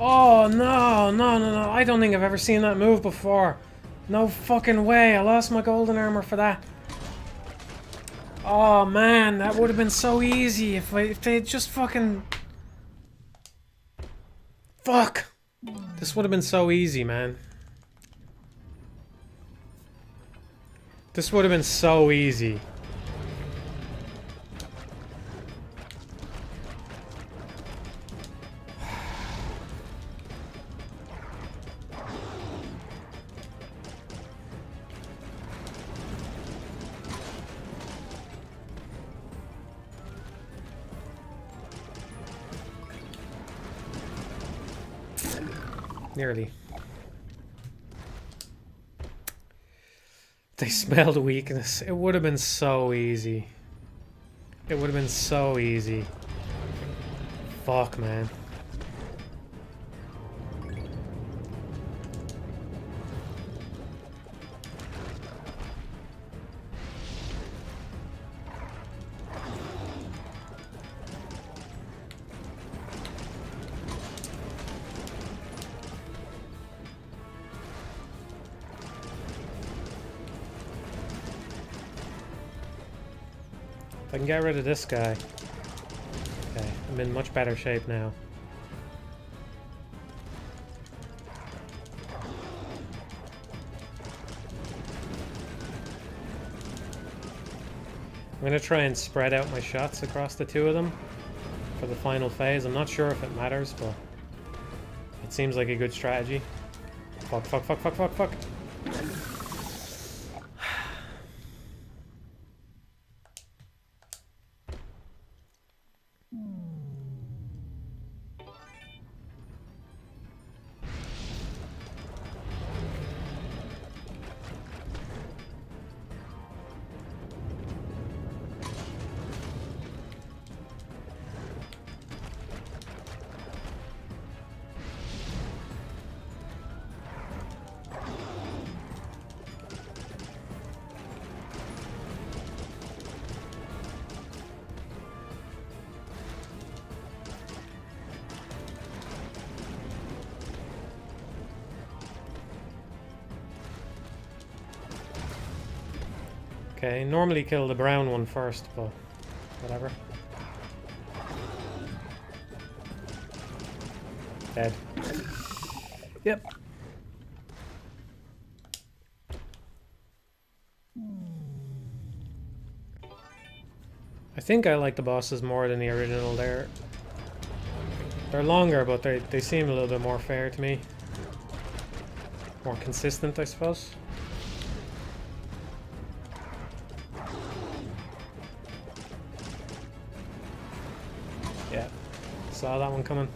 Oh, no. I don't think I've ever seen that move before. No fucking way. I lost my golden armor for that. Oh, man. That would have been so easy if they had just fucking... Fuck. This would have been so easy, man. This would have been so easy. Nearly. They smelled weakness. It would have been so easy. It would have been so easy. Fuck, man. If I can get rid of this guy. Okay, I'm in much better shape now. I'm gonna try and spread out my shots across the two of them for the final phase. I'm not sure if it matters, but it seems like a good strategy. Fuck. Okay, normally kill the brown one first, but whatever. Dead. Yep. I think I like the bosses more than the original. They're longer, but they seem a little bit more fair to me. More consistent, I suppose. Yeah, saw that one coming.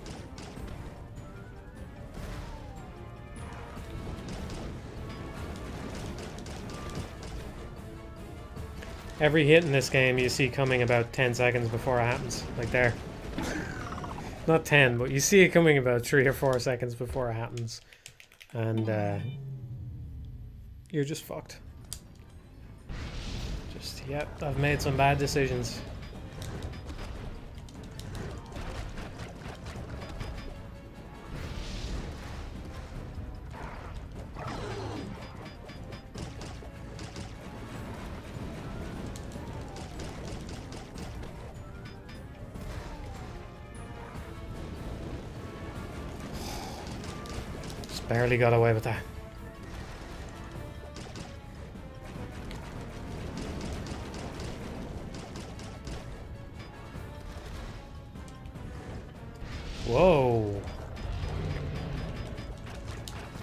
Every hit in this game you see coming about 10 seconds before it happens. Like there. Not 10, but you see it coming about 3 or 4 seconds before it happens. And you're just fucked. Yep, I've made some bad decisions. Barely got away with that.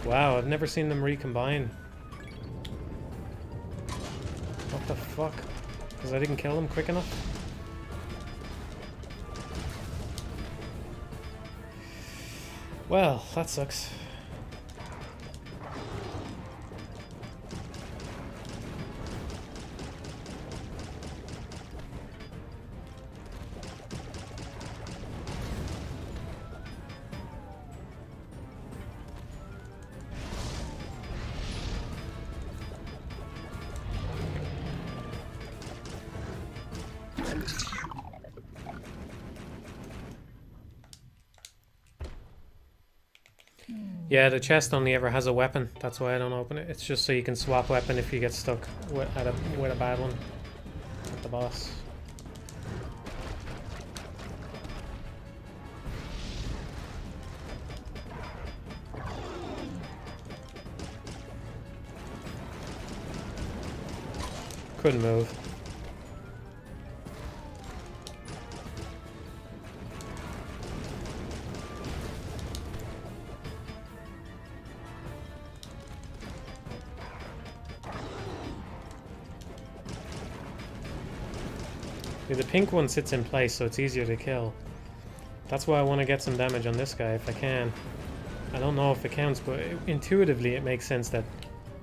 Wow, I've never seen them recombine. What the fuck? Because I didn't kill them quick enough? Well, that sucks. Yeah, the chest only ever has a weapon. That's why I don't open it. It's just so you can swap weapon if you get stuck with a bad one at the boss. Couldn't move. The pink one sits in place, so it's easier to kill. That's why I want to get some damage on this guy if I can. I don't know if it counts, but intuitively it makes sense that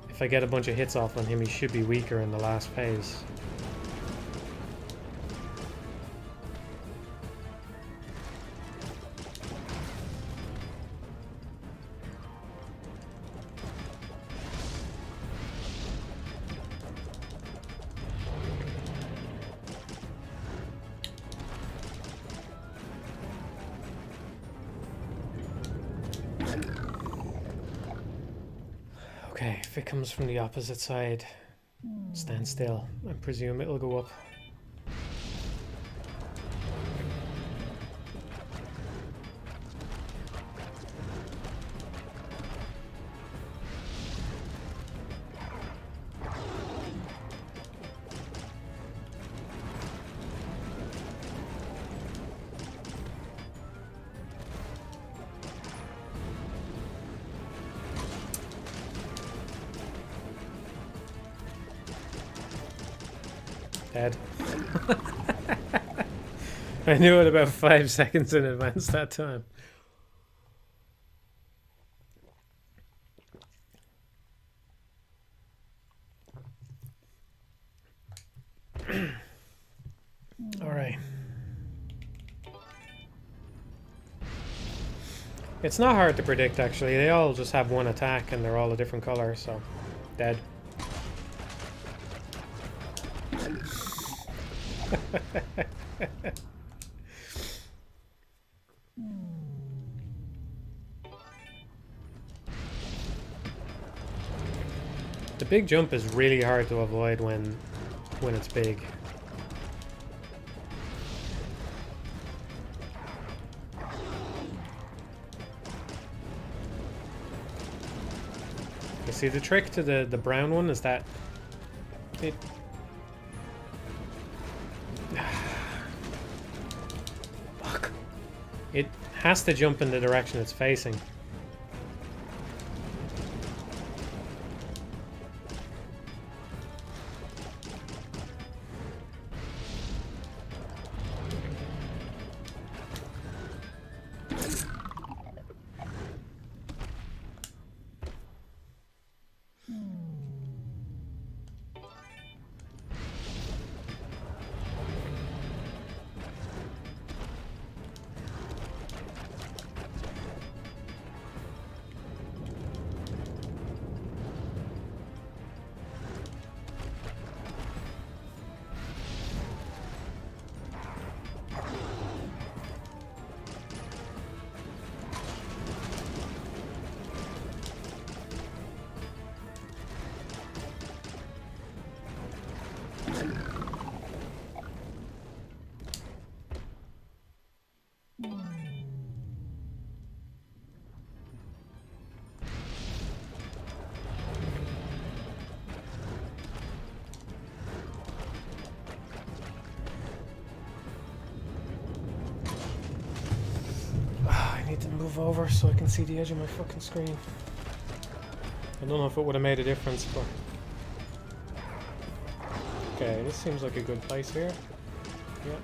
if I get a bunch of hits off on him, he should be weaker in the last phase. Okay, if it comes from the opposite side, stand still. I presume it'll go up. Dead. I knew it about 5 seconds in advance that time. All right. It's not hard to predict, actually. They all just have one attack and they're all a different color, so dead. The big jump is really hard to avoid when it's big. You see, the trick to the brown one is that it It has to jump in the direction it's facing. I need to move over so I can see the edge of my fucking screen. I don't know if it would have made a difference, but... Okay, this seems like a good place here. Yep.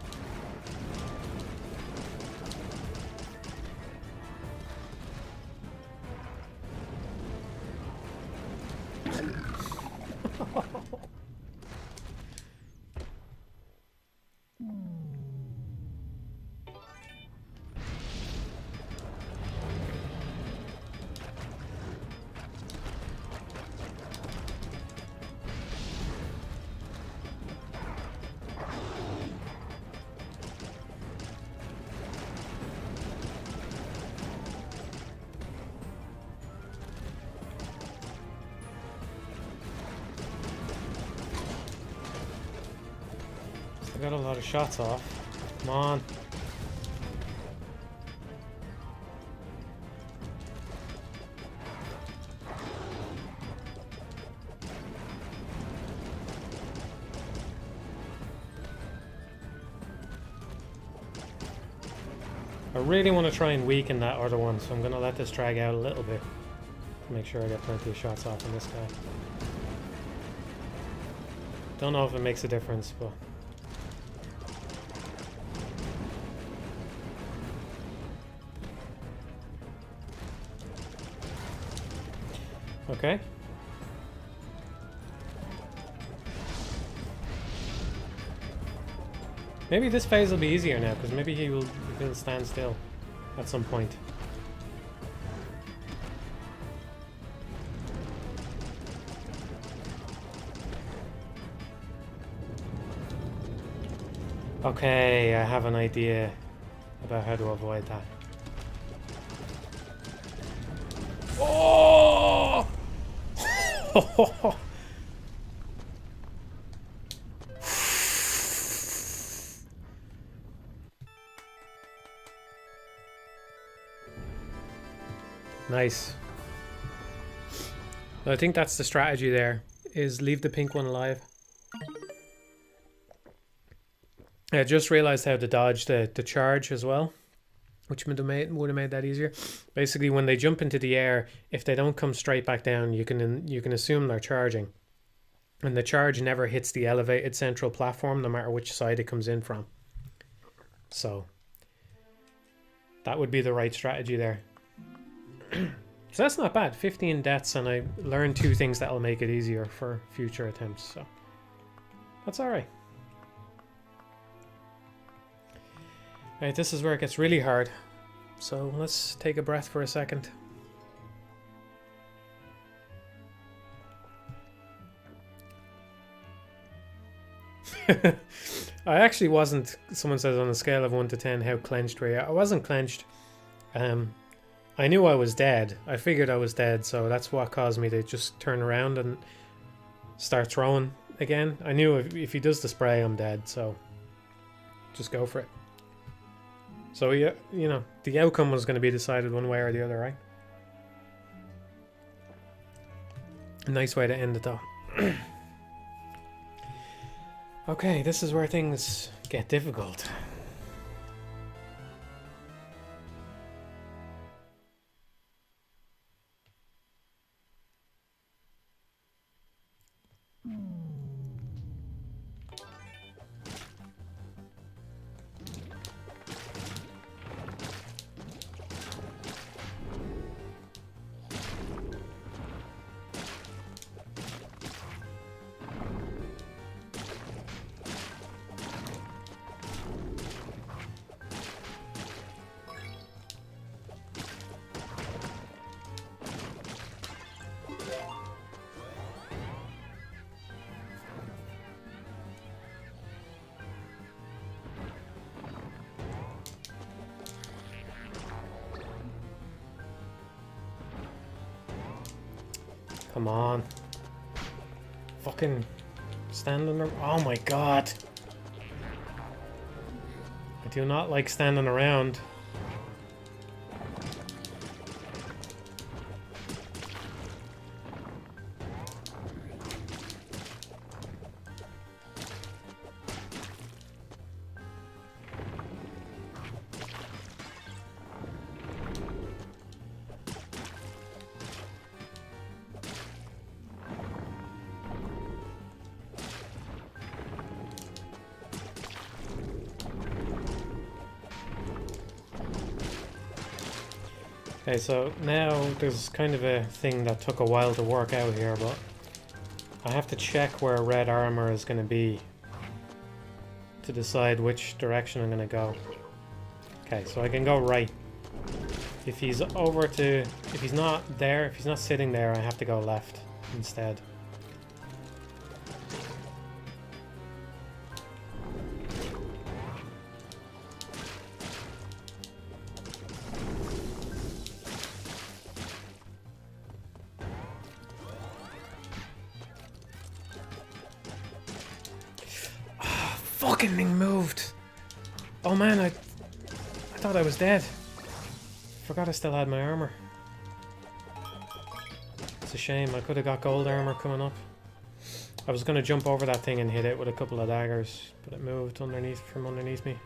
I got a lot of shots off. Come on. I really want to try and weaken that other one, so I'm going to let this drag out a little bit to make sure I get plenty of shots off on this guy. Don't know if it makes a difference, but... Okay. Maybe this phase will be easier now, because maybe he'll stand still at some point. Okay, I have an idea about how to avoid that. Oh! Nice. I think that's the strategy there, is leave the pink one alive. I just realized how to dodge the charge as well, which would have made that easier. Basically, when they jump into the air, if they don't come straight back down, you can assume they're charging. And the charge never hits the elevated central platform, no matter which side it comes in from. So that would be the right strategy there. So that's not bad. 15 deaths, and I learned 2 things that'll make it easier for future attempts. So that's all right. All right, this is where it gets really hard. So let's take a breath for a second. I actually wasn't, someone says on a scale of 1 to 10, how clenched were you? I wasn't clenched. I knew I was dead. I figured I was dead, so that's what caused me to just turn around and start throwing again. I knew if he does the spray, I'm dead, so just go for it. So yeah, you know, the outcome was going to be decided one way or the other, right? A nice way to end it, though. Okay, this is where things get difficult. Come on. Fucking standing around. Oh my god. I do not like standing around. Okay, so now there's kind of a thing that took a while to work out here, but I have to check where red armor is going to be to decide which direction I'm going to go. Okay, so I can go right. If he's if he's not there, if he's not sitting there, I have to go left instead. Fucking thing moved. Oh man, I thought I was dead. Forgot I still had my armor. It's a shame. I could have got gold armor coming up. I was gonna jump over that thing and hit it with a couple of daggers, but it moved underneath from underneath me.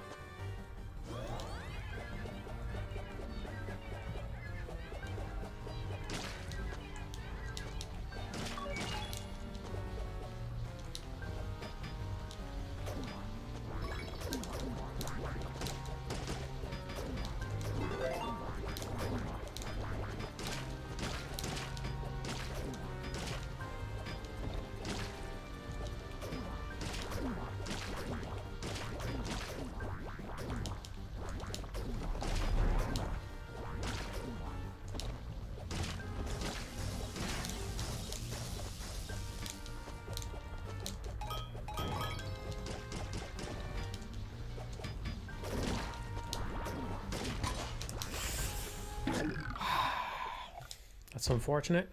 That's unfortunate.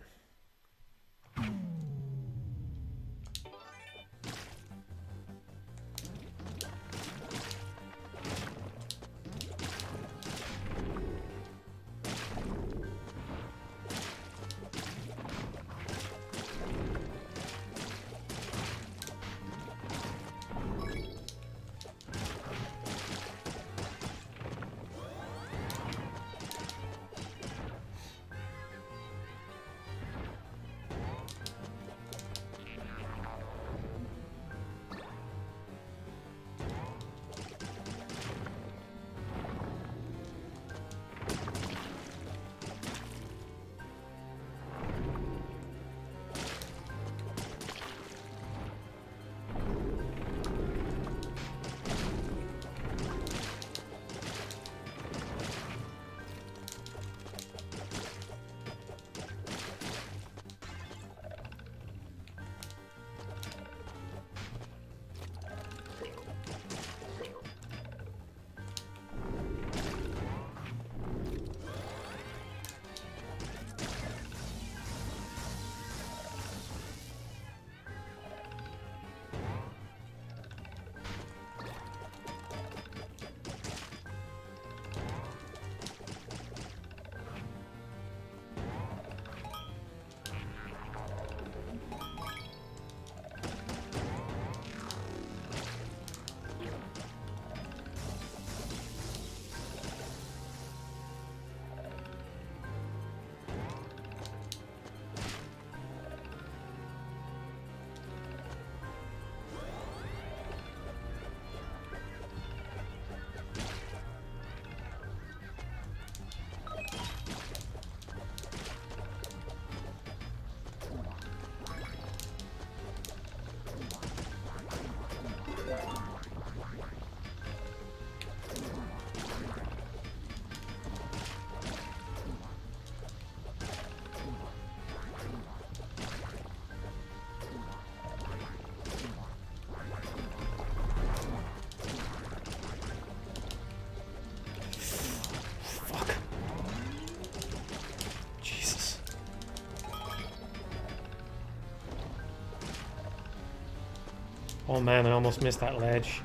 Oh man, I almost missed that ledge.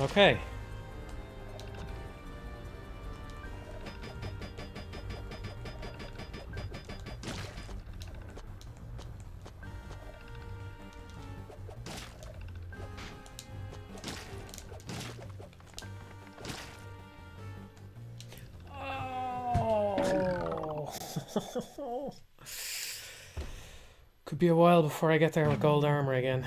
Okay. Could be a while before I get there with gold armor again.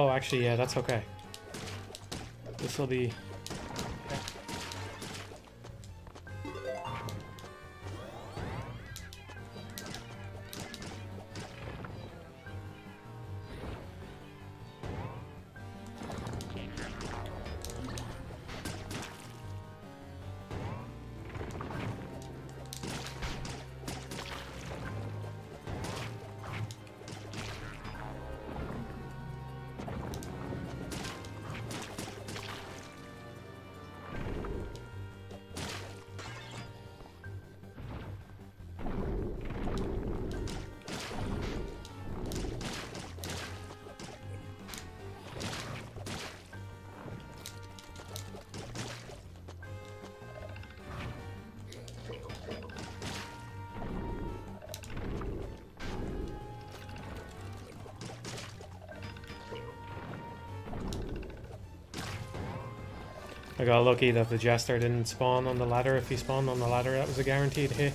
Oh, actually, yeah, that's okay. This will be... I got lucky that the Jester didn't spawn on the ladder. If he spawned on the ladder, that was a guaranteed hit.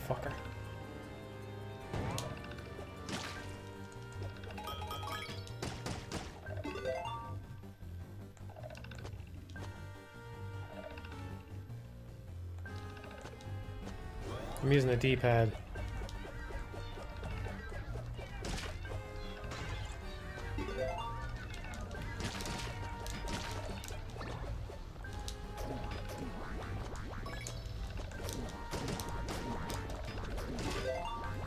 Fucker. I'm using a D-pad.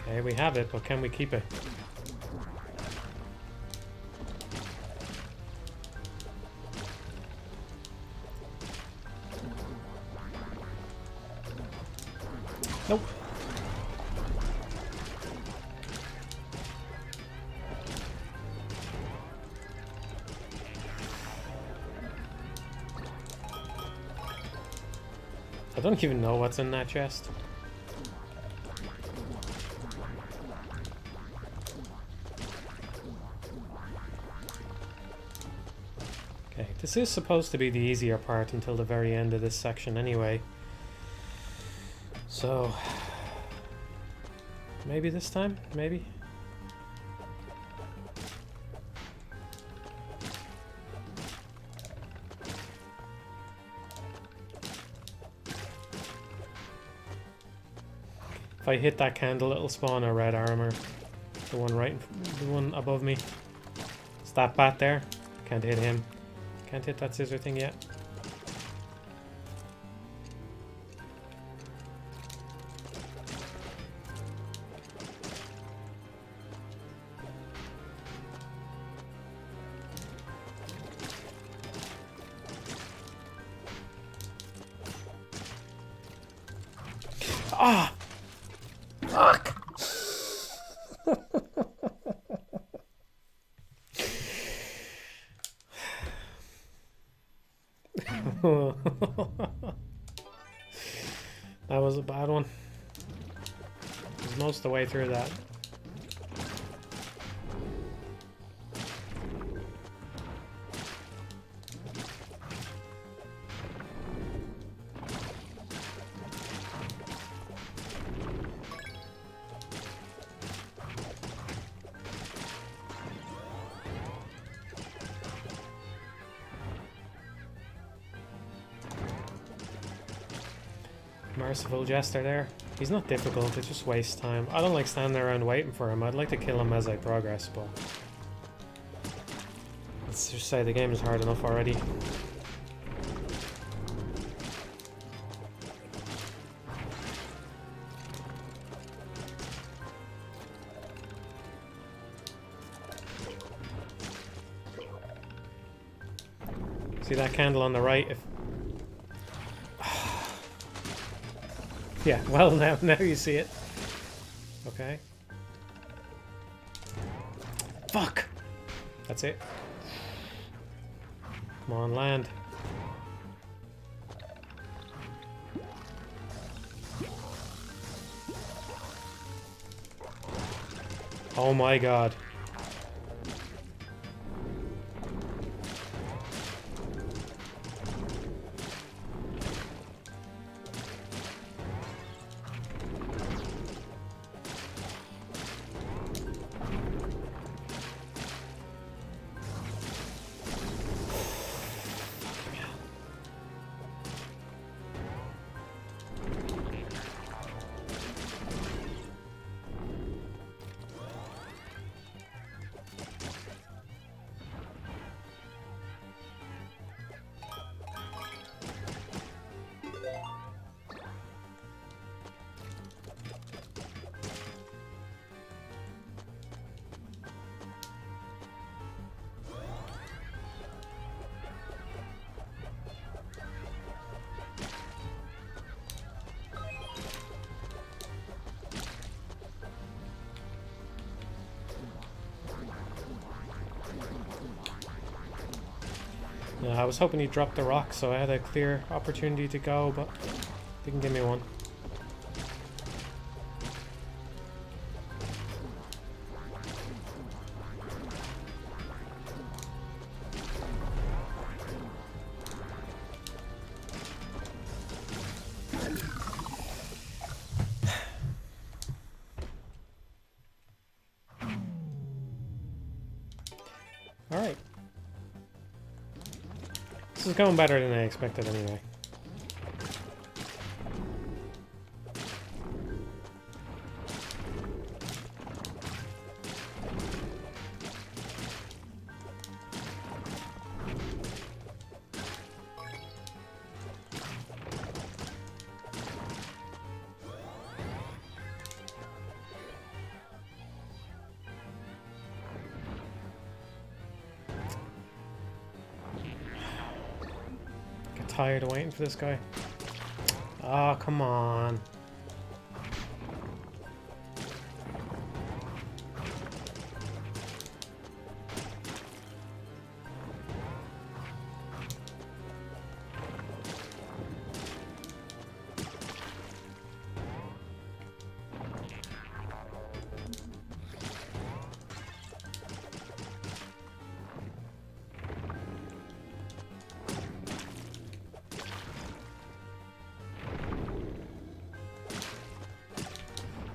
Okay, we have it, but can we keep it? Nope. I don't even know what's in that chest. Okay, this is supposed to be the easier part until the very end of this section anyway. So, maybe this time? Maybe? If I hit that candle, it'll spawn a red armor. The one above me. It's that bat there. Can't hit him. Can't hit that scissor thing yet. Ah! Fuck! That was a bad one. It was most of the way through that. Merciful Jester there. He's not difficult, it just wastes time. I don't like standing around waiting for him. I'd like to kill him as I progress, but let's just say the game is hard enough already. See that candle on the right? If yeah, well now you see it. Okay. Fuck! That's it. Come on, land. Oh my god. Yeah, I was hoping he'd drop the rock so I had a clear opportunity to go, but didn't give me one. Alright. This is going better than I expected anyway. Tired of waiting for this guy. Oh, come on.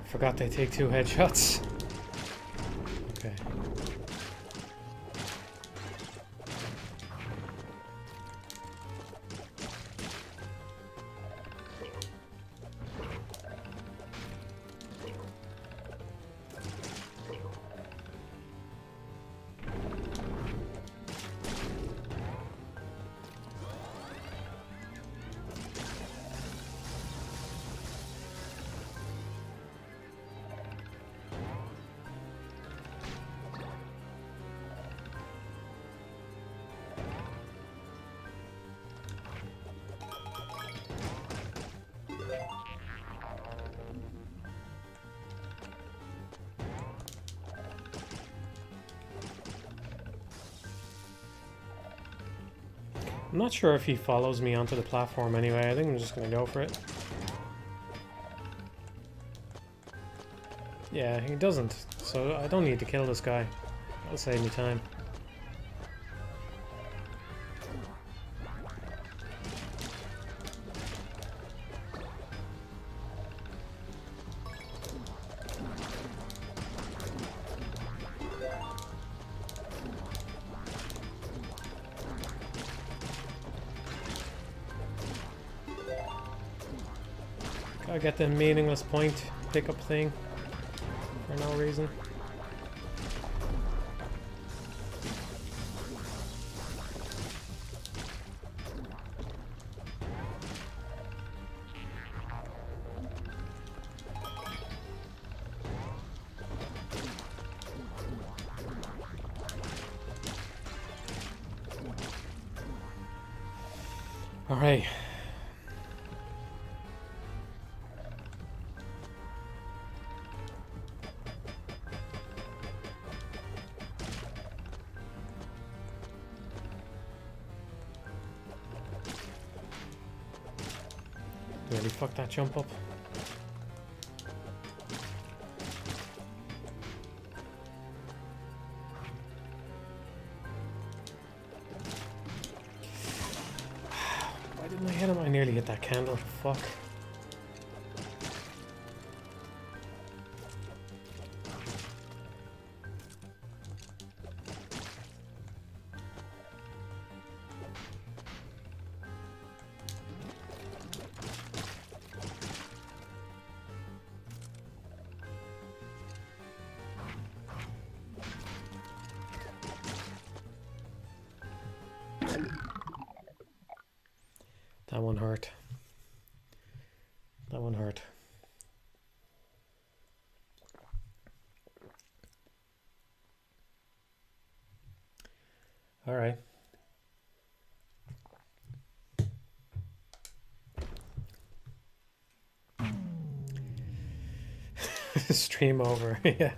Forgot they take 2 headshots. Okay. I'm not sure if he follows me onto the platform anyway. I think I'm just gonna go for it. Yeah, he doesn't. So I don't need to kill this guy. That'll save me time. I get the meaningless point pickup thing for no reason. All right. Really fucked that jump up. nearly hit that candle. Fuck. That one hurt. That one hurt. All right. Stream over. Yeah.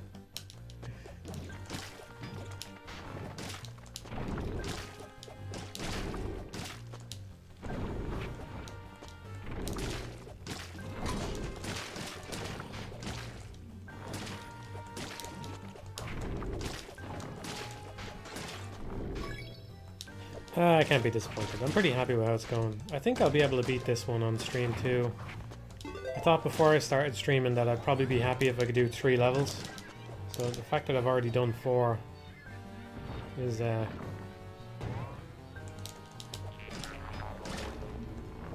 I can't be disappointed. I'm pretty happy with how it's going. I think I'll be able to beat this one on stream too. I thought before I started streaming that I'd probably be happy if I could do 3 levels. So the fact that I've already done 4 is it's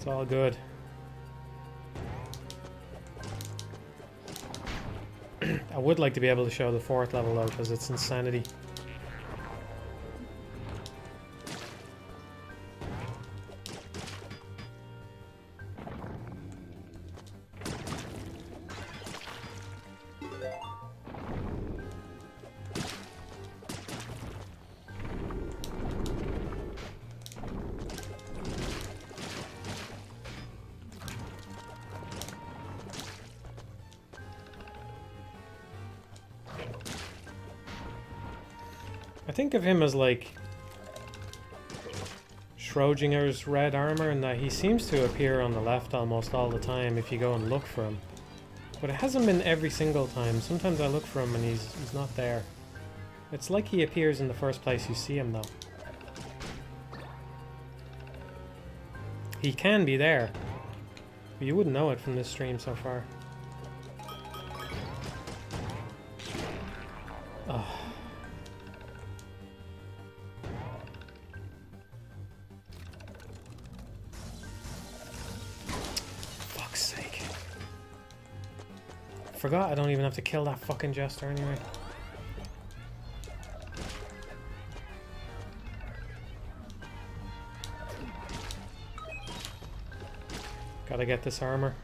all good. I would like to be able to show the 4th level though, because it's insanity. I think of him as like Schrodinger's red armor, and that he seems to appear on the left almost all the time if you go and look for him. But it hasn't been every single time. Sometimes I look for him and he's not there. It's like he appears in the first place you see him though. He can be there, but you wouldn't know it from this stream so far. Oh. Forgot I don't even have to kill that fucking Jester anyway. Gotta get this armor.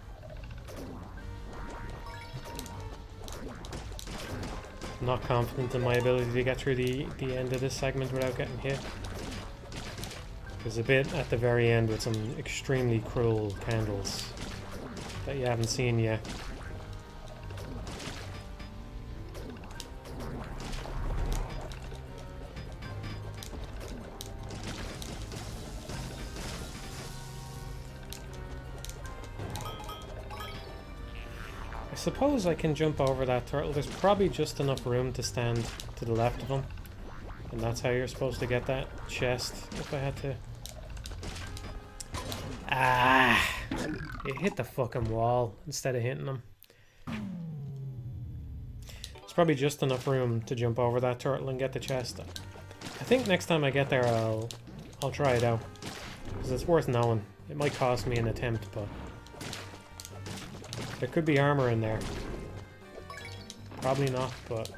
I'm not confident in my ability to get through the end of this segment without getting hit. There's a bit at the very end with some extremely cruel candles that you haven't seen yet. I suppose I can jump over that turtle. There's probably just enough room to stand to the left of him. And that's how you're supposed to get that chest, if I had to. Ah! It hit the fucking wall instead of hitting him. There's probably just enough room to jump over that turtle and get the chest. I think next time I get there I'll try it out. Because it's worth knowing. It might cost me an attempt, but there could be armor in there. Probably not, but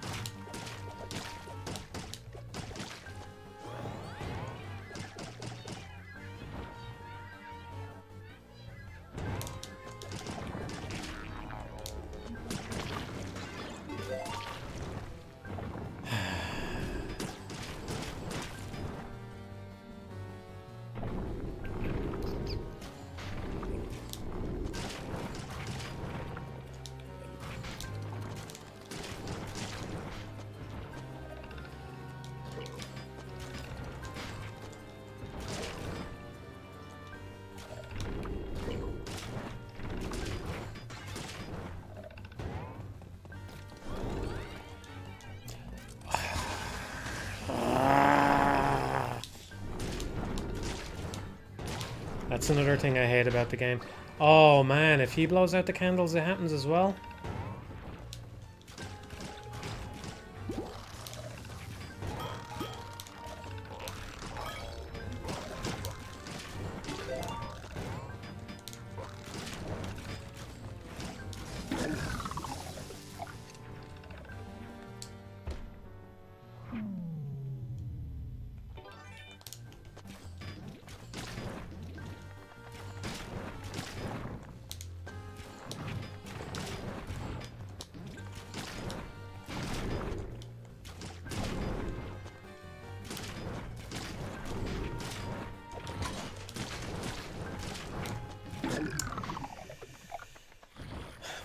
That's another thing I hate about the game. Oh man, if he blows out the candles, it happens as well.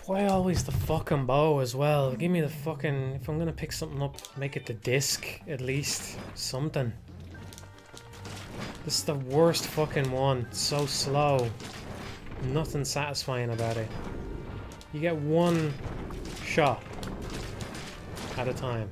Why always the fucking bow as well? Give me the fucking... If I'm gonna pick something up, make it the disc, at least. Something. This is the worst fucking one. It's so slow. Nothing satisfying about it. You get one shot at a time.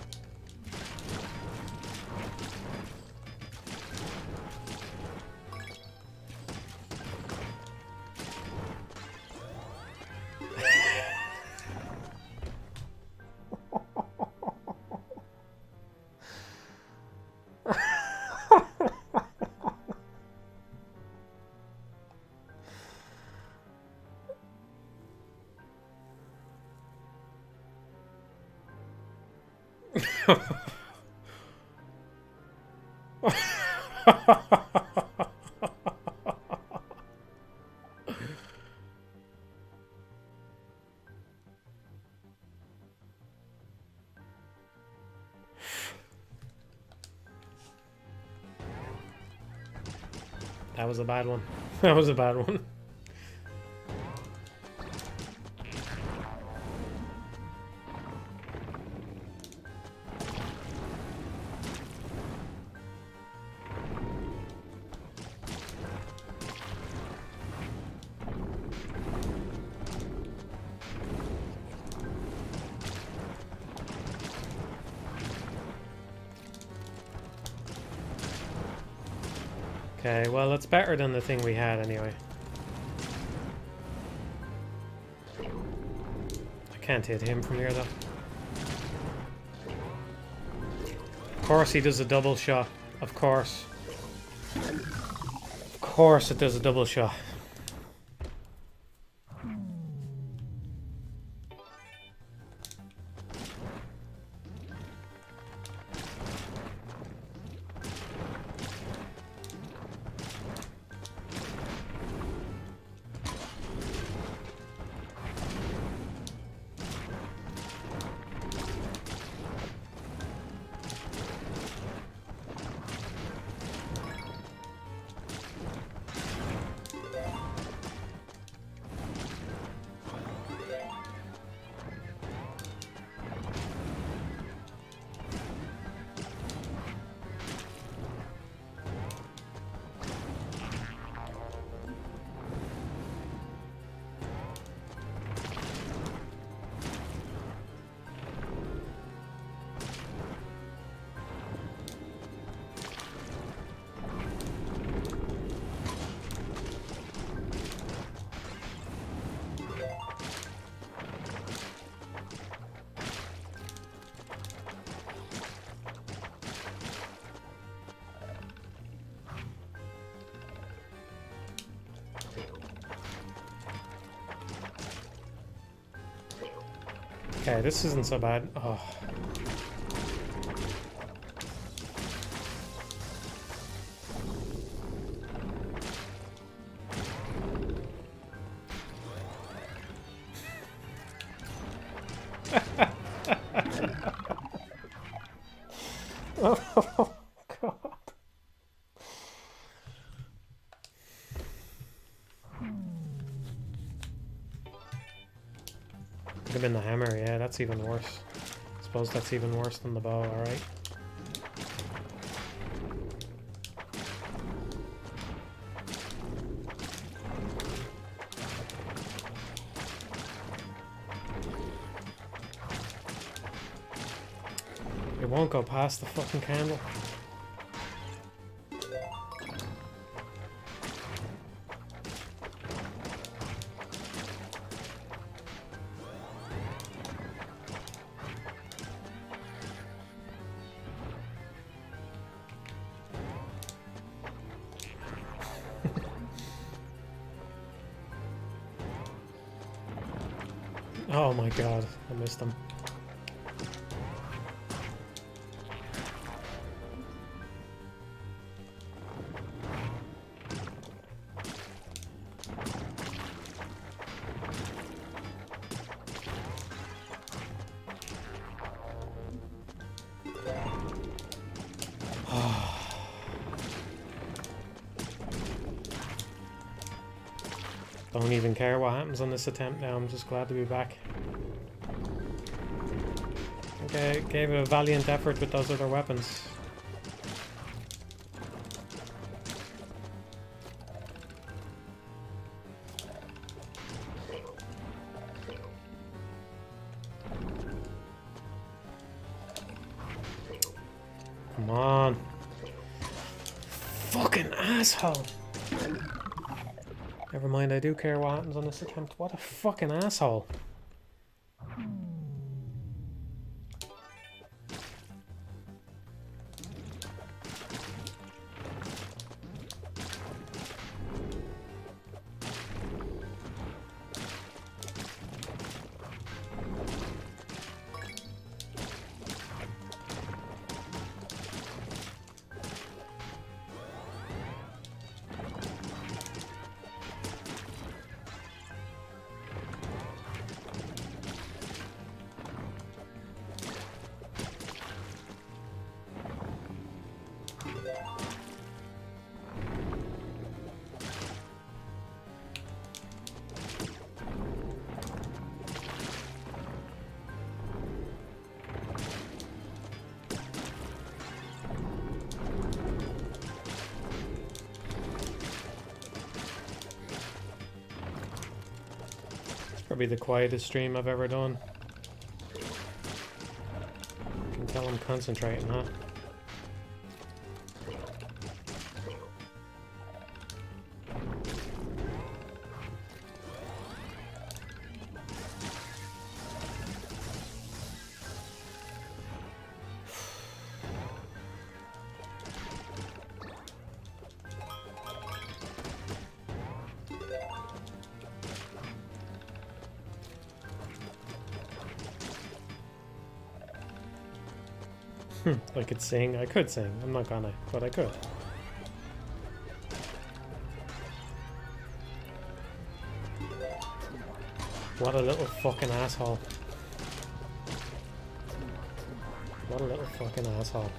That was a bad one. That was a bad one. Okay, well, it's better than the thing we had anyway. I can't hit him from here, though. Of course he does a double shot. Of course. Of course it does a double shot. Okay, this isn't so bad. Oh. Oh, God. Could have been the hammer, yeah, that's even worse. I suppose that's even worse than the bow, alright. It won't go past the fucking candle. Oh my god, I missed him. Don't even care what happens on this attempt now, I'm just glad to be back. Okay, gave it a valiant effort with those other weapons. Come on. Fucking asshole. Never mind, I do care what happens on this attempt. What a fucking asshole. Probably the quietest stream I've ever done. You can tell I'm concentrating, huh? I could sing. I could sing. I'm not gonna, but I could. What a little fucking asshole. What a little fucking asshole.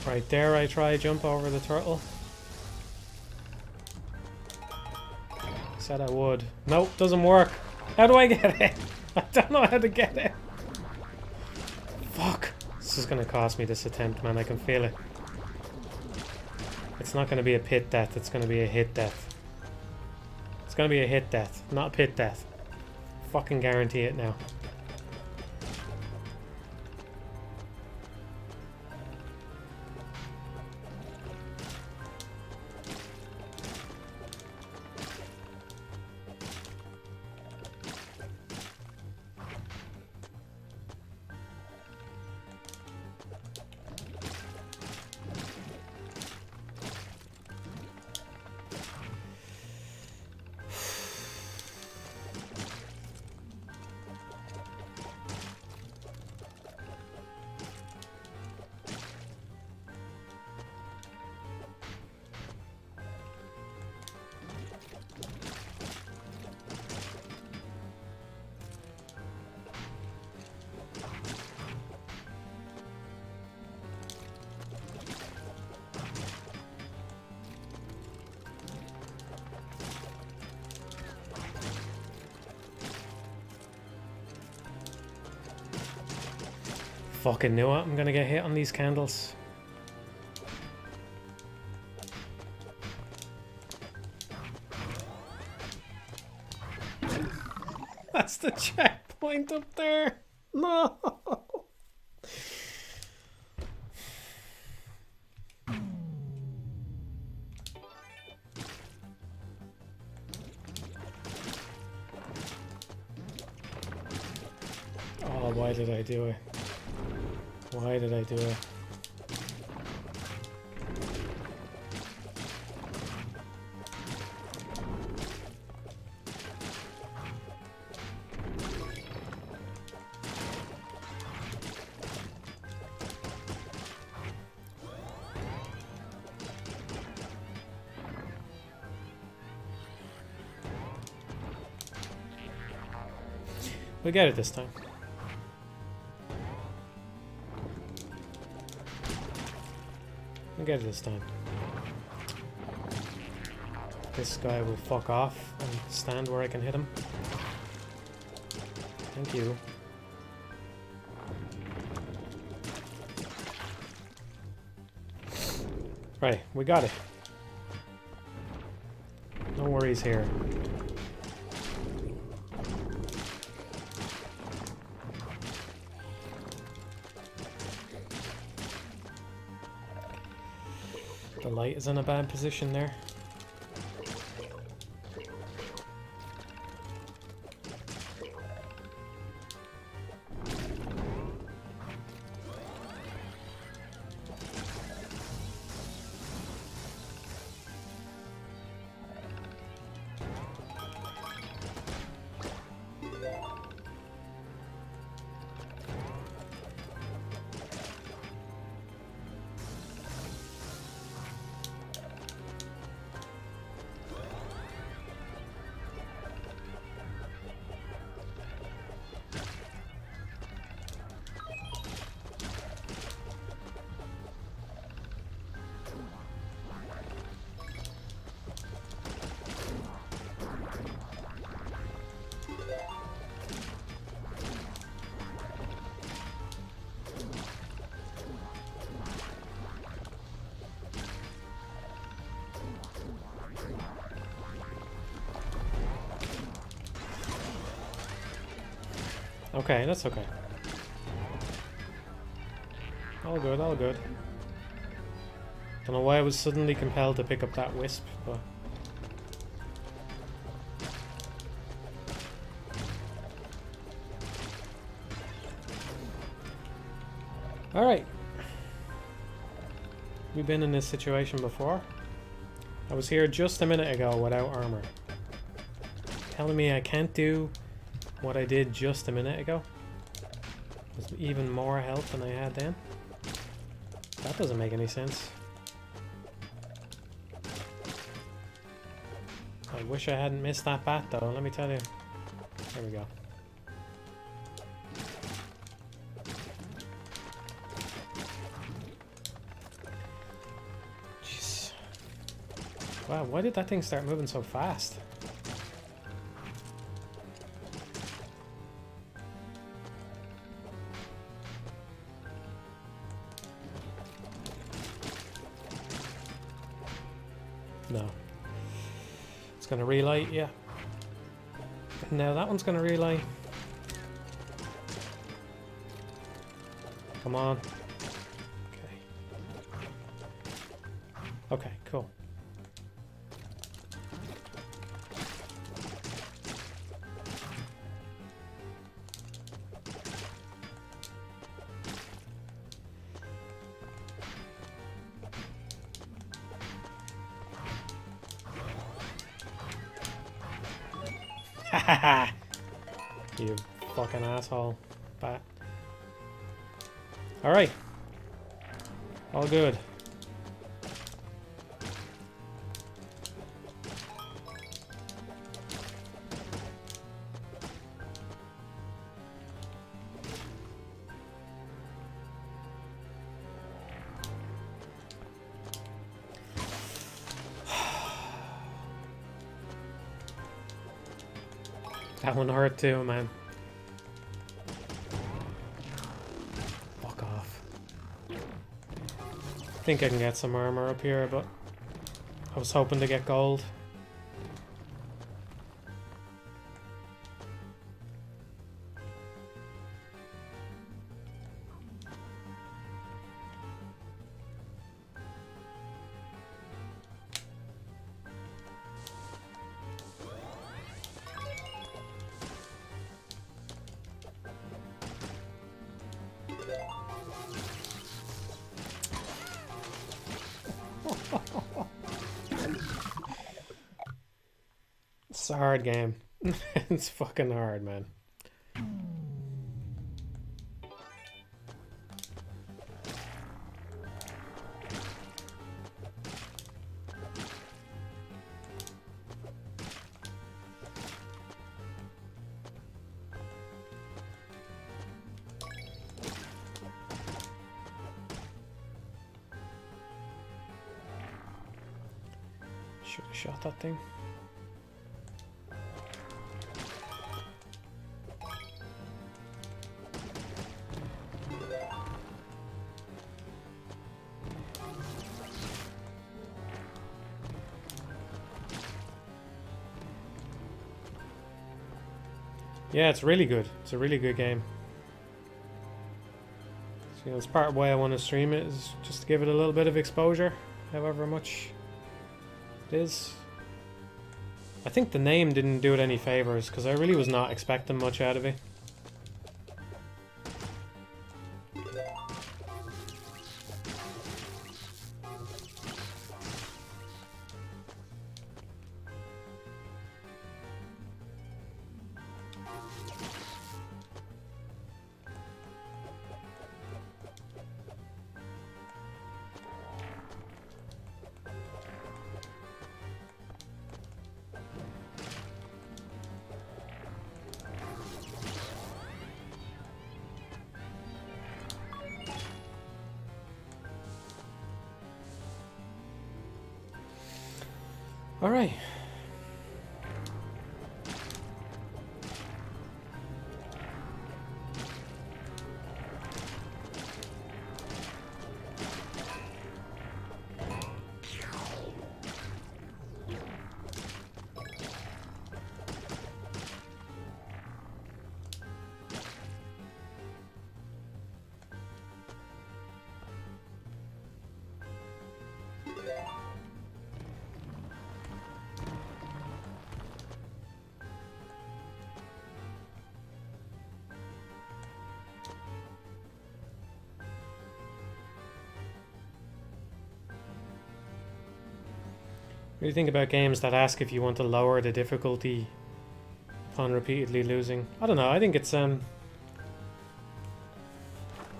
Right there, I try jump over the turtle. Said I would. Nope, doesn't work. How do I get it? I don't know how to get it. Fuck. This is gonna cost me this attempt, man. I can feel it. It's not gonna be a pit death. It's gonna be a hit death. It's gonna be a hit death, not a pit death. Fucking guarantee it now. Fucking knew it. I'm gonna get hit on these candles. That's the checkpoint up there. No. Oh, why did I do it? Why did I do it? We get it this time. We get it this time. This guy will fuck off and stand where I can hit him. Thank you. Right, we got it. No worries here. The light is in a bad position there. Okay, that's okay. All good, all good. Don't know why I was suddenly compelled to pick up that wisp, but... Alright. We've been in this situation before. I was here just a minute ago without armor. Telling me I can't do what I did just a minute ago? With even more health than I had then? That doesn't make any sense. I wish I hadn't missed that bat though, let me tell you. There we go. Jeez. Wow, why did that thing start moving so fast? No. It's gonna relight, yeah. Now that one's gonna relight. Come on. Okay. Okay, cool. You fucking asshole. Bat. Alright. All good. That one hurt too, man. Fuck off. I think I can get some armor up here, but I was hoping to get gold. It's a hard game. It's fucking hard, man. Should have shot that thing. Yeah, it's really good. It's a really good game. So, you know, it's part of why I want to stream it, is just to give it a little bit of exposure, however much it is. I think the name didn't do it any favors, because I really was not expecting much out of it. All right. What do you think about games that ask if you want to lower the difficulty upon repeatedly losing? I don't know, I think it's it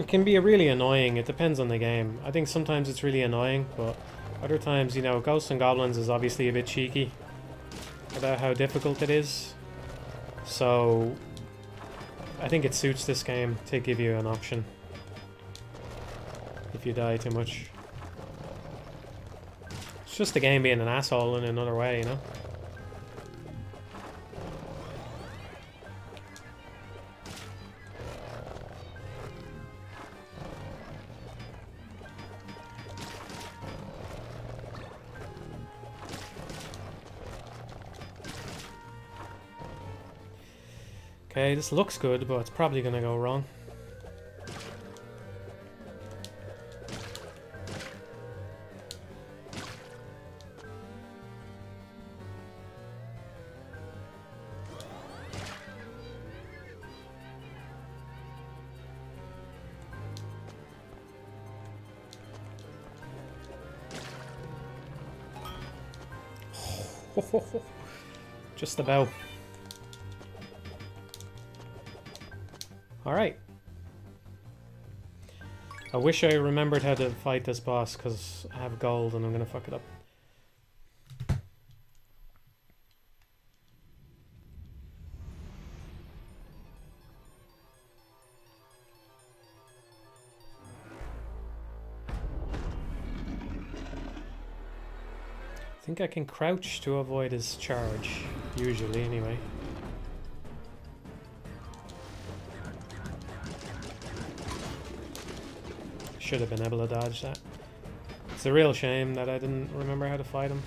can be really annoying. It depends on the game. I think sometimes it's really annoying, but other times, you know, Ghosts and Goblins is obviously a bit cheeky about how difficult it is. So I think it suits this game to give you an option if you die too much. It's just the game being an asshole in another way, you know? Okay, this looks good, but it's probably gonna go wrong. Just about. Alright. I wish I remembered how to fight this boss, because I have gold and I'm gonna fuck it up. I think I can crouch to avoid his charge, usually anyway. Should have been able to dodge that. It's a real shame that I didn't remember how to fight him.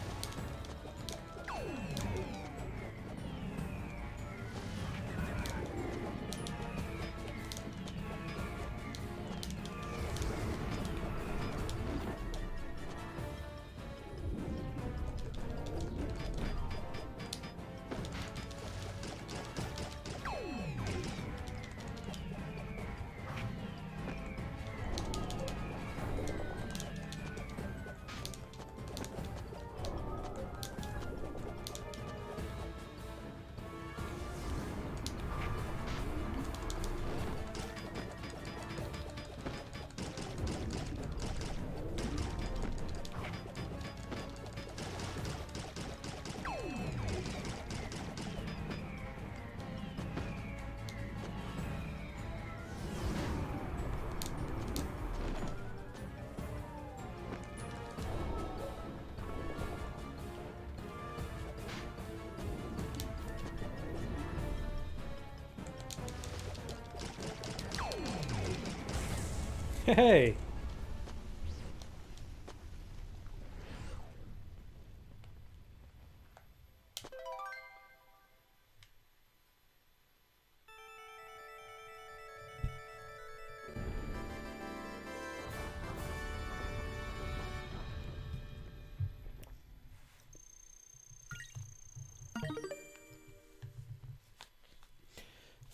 Hey!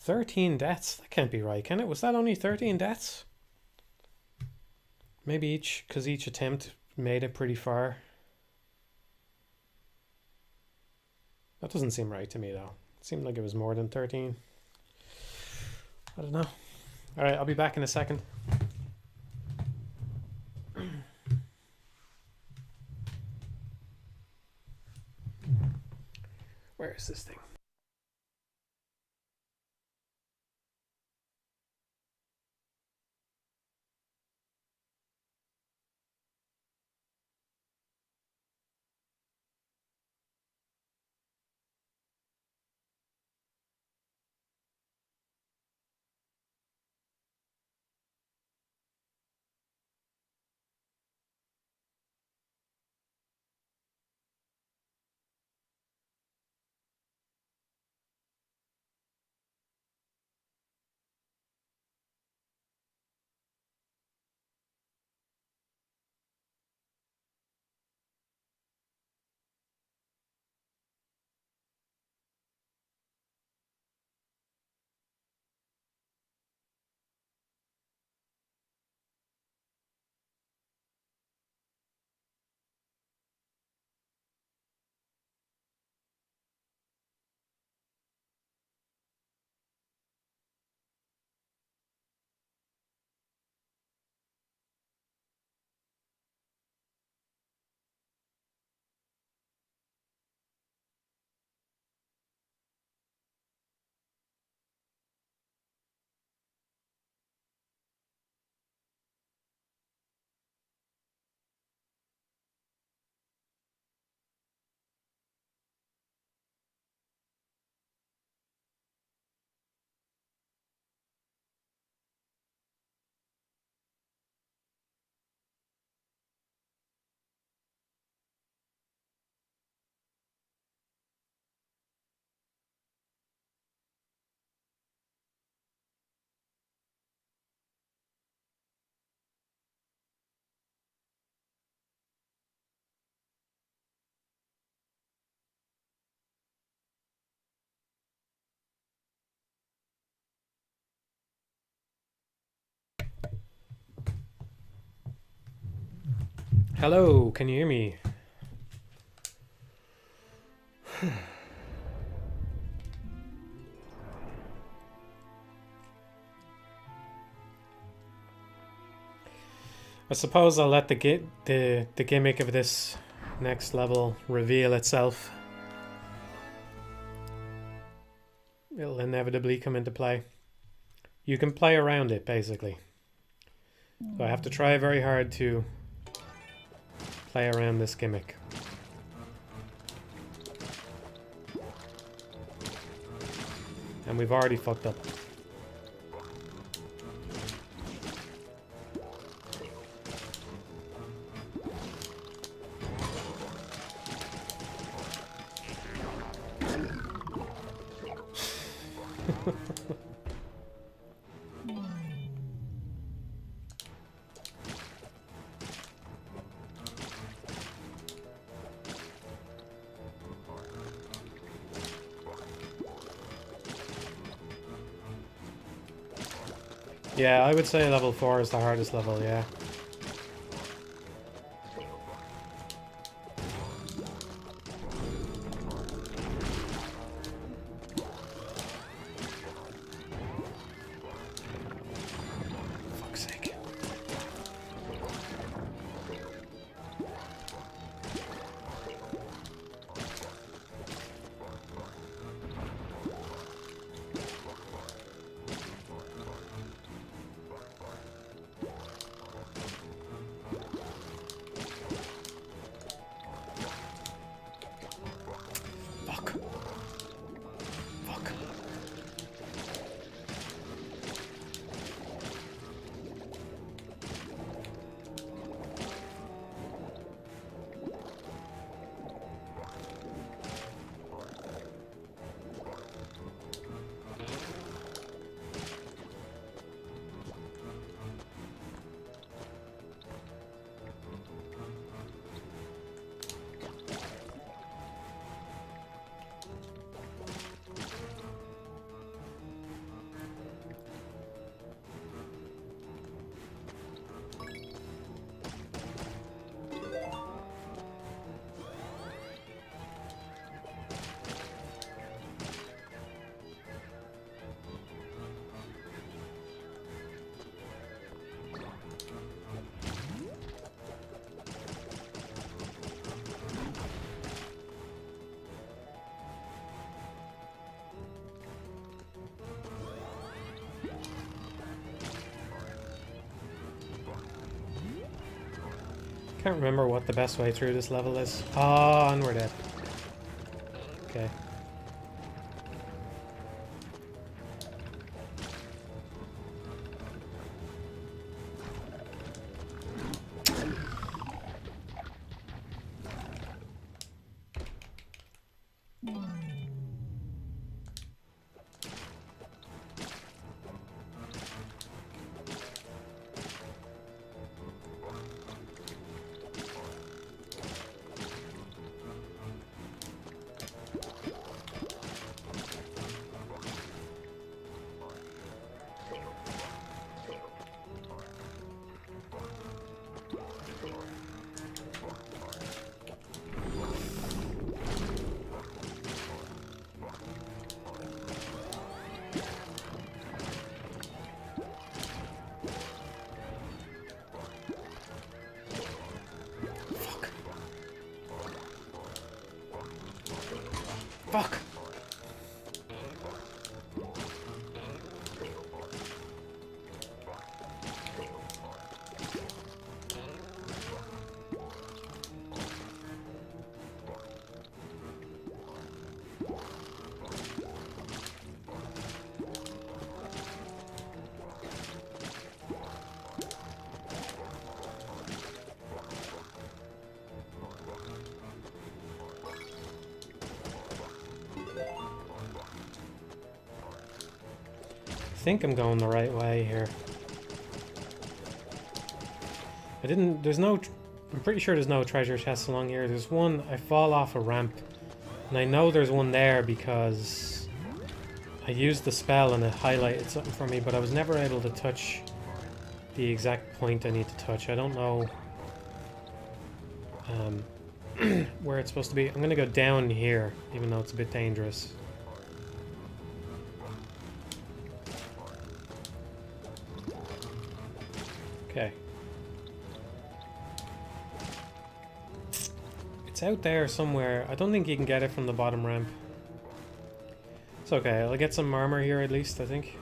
"13 deaths? That can't be right, can it? Was that only 13 deaths? Maybe each, because each attempt made it pretty far. That doesn't seem right to me, though. It seemed like it was more than 13. I don't know. Alright, I'll be back in a second. Where is this thing? Hello, can you hear me? I suppose I'll let the gimmick of this next level reveal itself. It'll inevitably come into play. You can play around it, basically. So I have to try very hard to play around this gimmick. And we've already fucked up. Yeah, I would say level 4 is the hardest level, yeah. Fuck's sake. Can't remember what the best way through this level is. Oh, and we're dead. Okay. Fuck! I think I'm going the right way here. I'm pretty sure there's no treasure chest along here. There's one, I fall off a ramp, and I know there's one there because I used the spell and it highlighted something for me, but I was never able to touch the exact point I need to touch. I don't know where it's supposed to be. I'm gonna go down here, even though it's a bit dangerous. Okay. It's out there somewhere. I don't think you can get it from the bottom ramp. It's okay, I'll get some armor here at least, I think.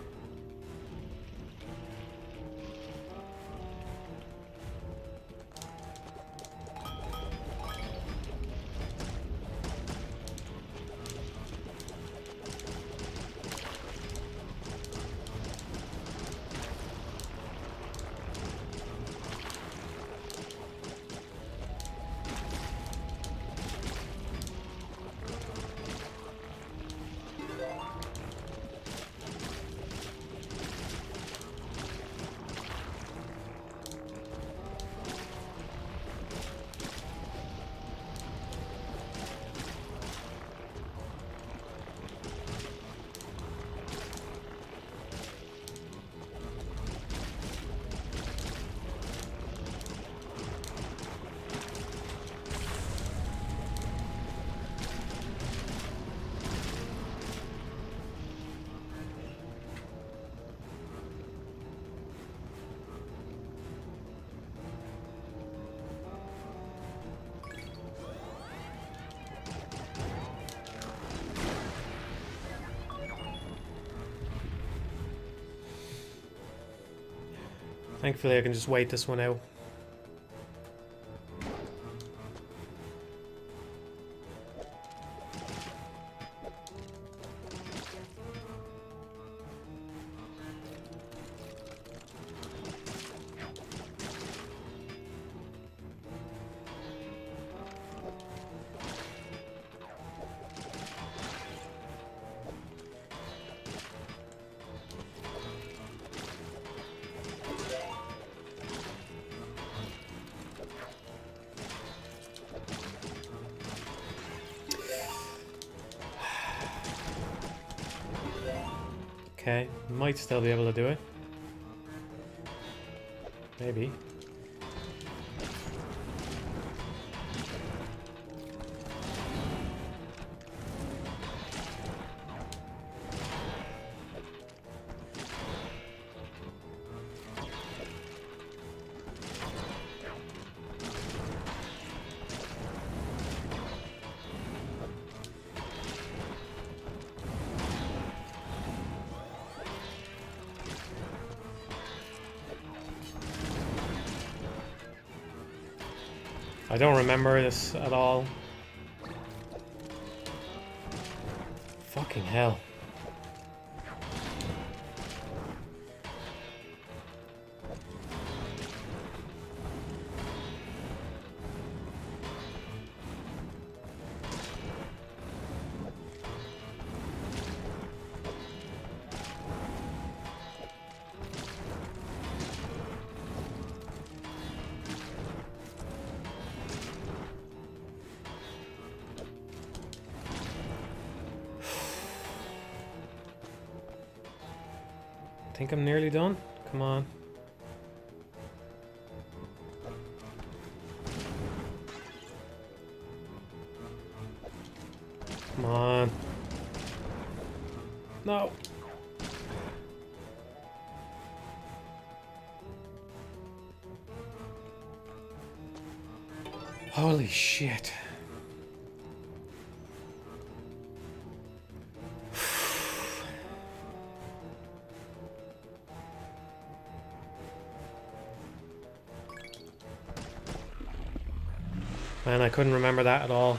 Thankfully I can just wait this one out. Okay, might still be able to do it. Maybe. I don't remember this at all. Fucking hell. I think I'm nearly done. Come on. Come on. No. Holy shit. Man, I couldn't remember that at all.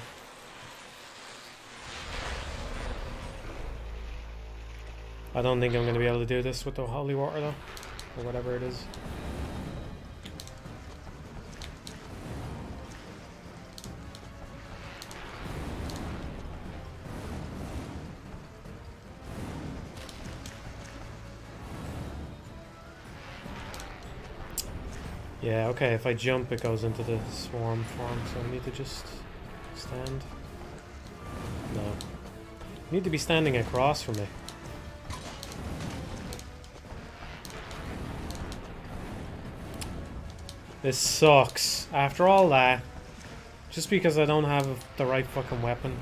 I don't think I'm going to be able to do this with the holy water though, or whatever it is. Yeah, okay, if I jump it goes into the swarm form, so I need to just stand. No. I need to be standing across from me. This sucks. After all that, just because I don't have the right fucking weapon.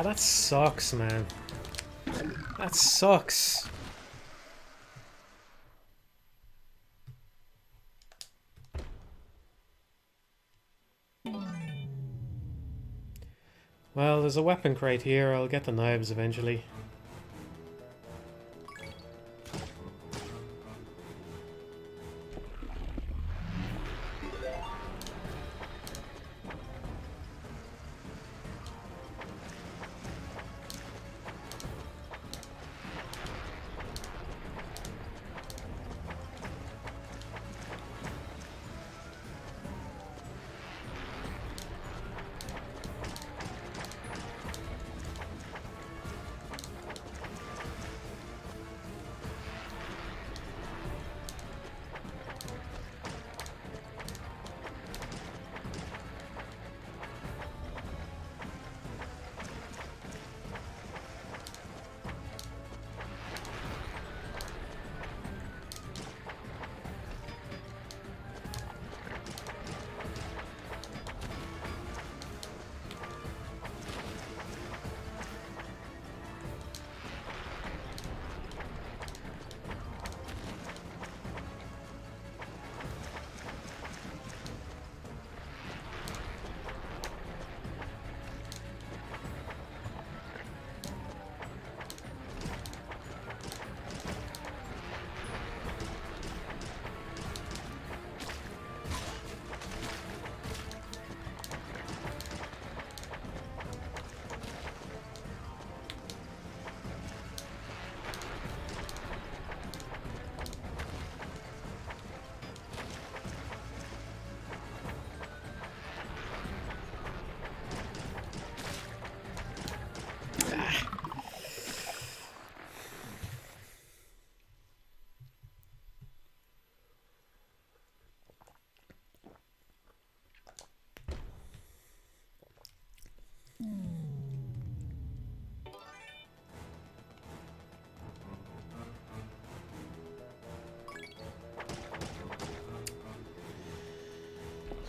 That sucks, man. That sucks. Well, there's a weapon crate here. I'll get the knives eventually.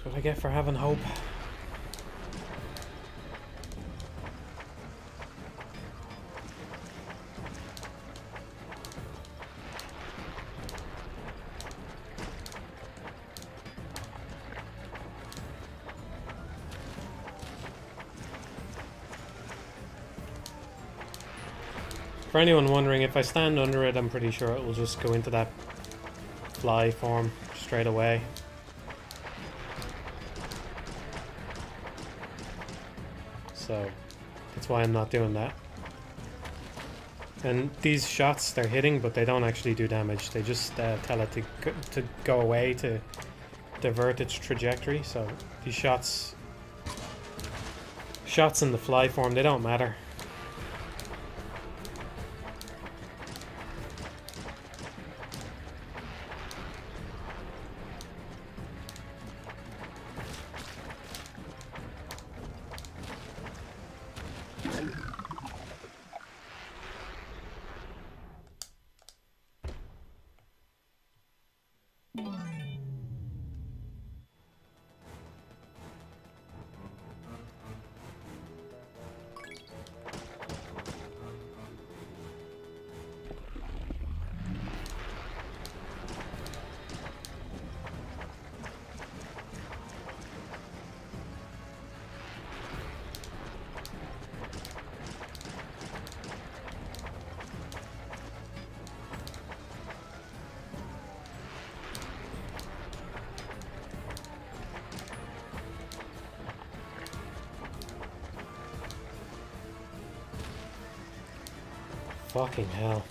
That's what I get for having hope. For anyone wondering, if I stand under it, I'm pretty sure it will just go into that fly form straight away. So that's why I'm not doing that. And these shots, they're hitting, but they don't actually do damage. They just tell it to go away, to divert its trajectory. So these shots in the fly form, they don't matter. Fucking hell.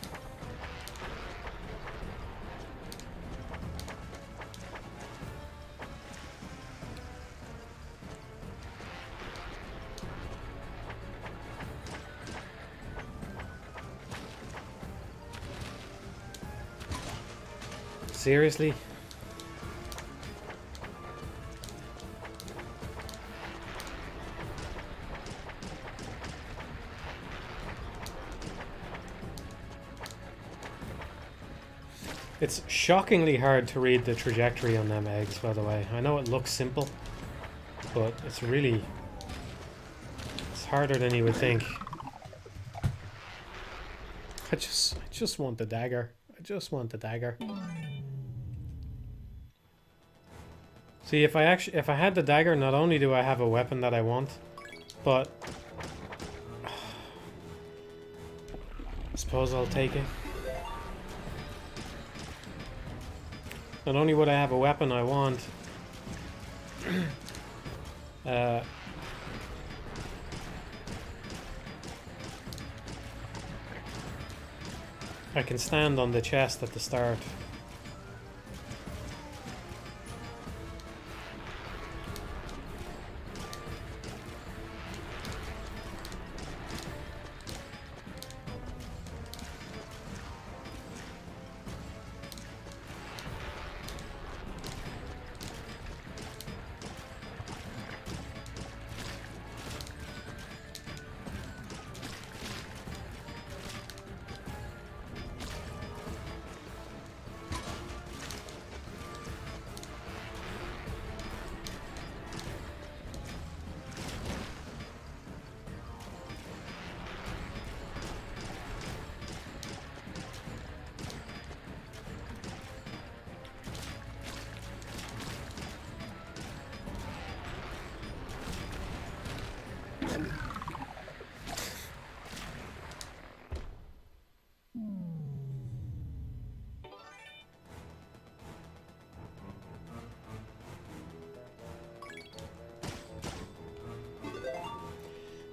Seriously? It's shockingly hard to read the trajectory on them eggs, by the way. I know it looks simple, but it's harder than you would think. I just want the dagger. I just want the dagger. See, if I had the dagger, not only do I have a weapon that I want, but I suppose I'll take it. Not only would I have a weapon I want, I can stand on the chest at the start.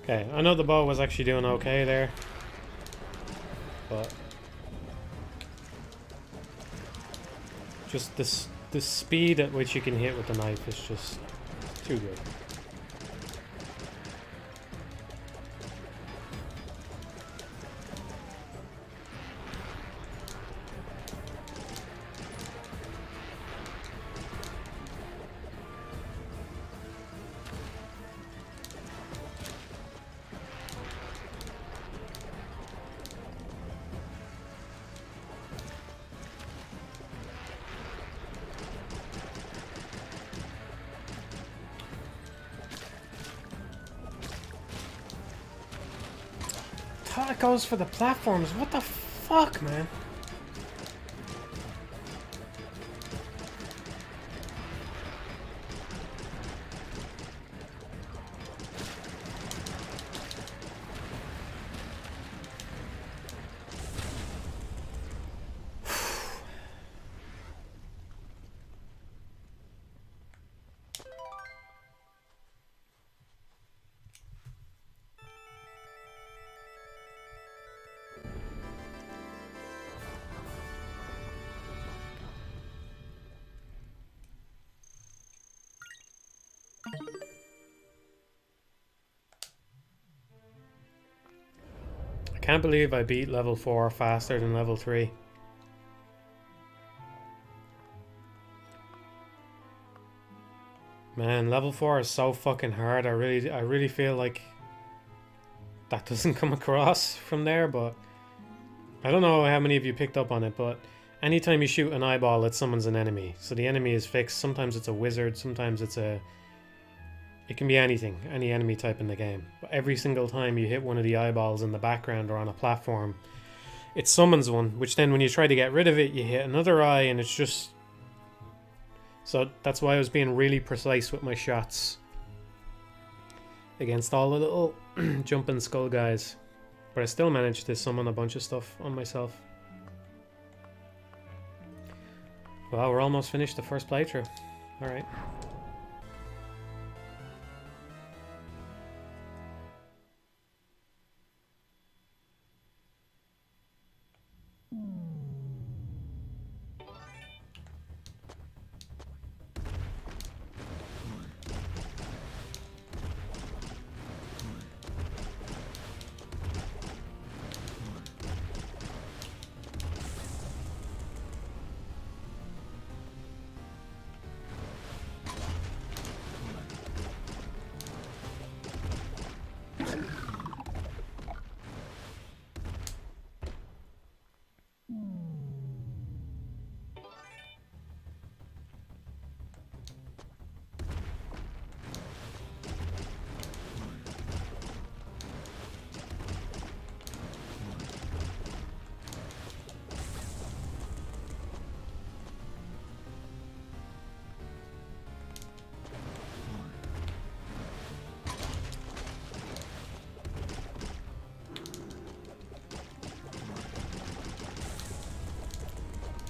Okay, I know the bow was actually doing okay there, but just the speed at which you can hit with the knife is just too good. That goes for the platforms. What the fuck, man? can't believe I beat level 4 faster than level 3. Man, level 4 is so fucking hard. I really feel like that doesn't come across from there, but I don't know how many of you picked up on it, but anytime you shoot an eyeball, it summons an enemy. So the enemy is fixed. Sometimes it's a wizard, sometimes it's a... It can be anything, any enemy type in the game. But every single time you hit one of the eyeballs in the background or on a platform, it summons one, which then when you try to get rid of it, you hit another eye, and it's just... So that's why I was being really precise with my shots against all the little jumping skull guys. But I still managed to summon a bunch of stuff on myself. Well, we're almost finished the first playthrough. Alright.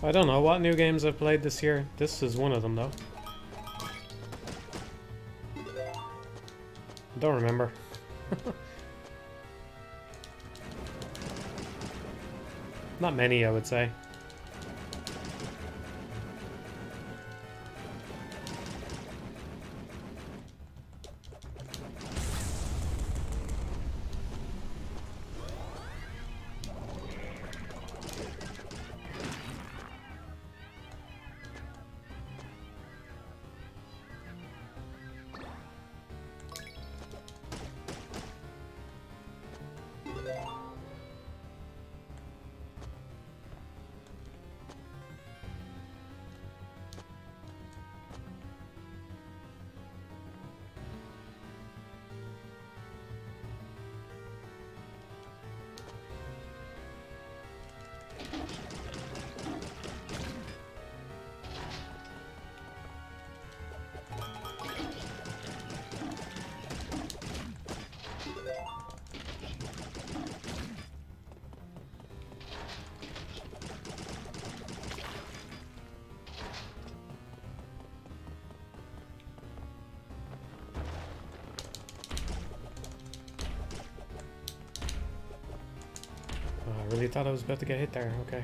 I don't know what new games I've played this year. This is one of them, though. I don't remember. Not many, I would say. I really thought I was about to get hit there. Okay.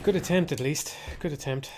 Good attempt, at least. Good attempt.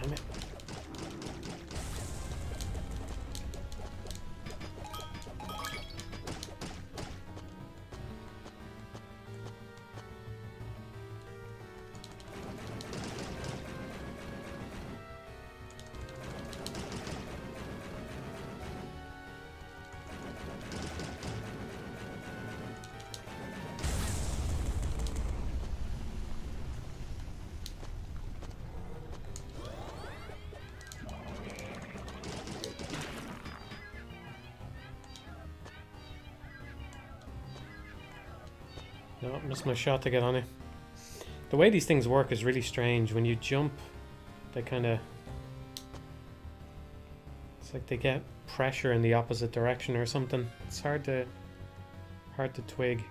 Damn it. No, missed my shot to get on it. The way these things work is really strange. When you jump, they kind of... It's like they get pressure in the opposite direction or something. It's hard to twig.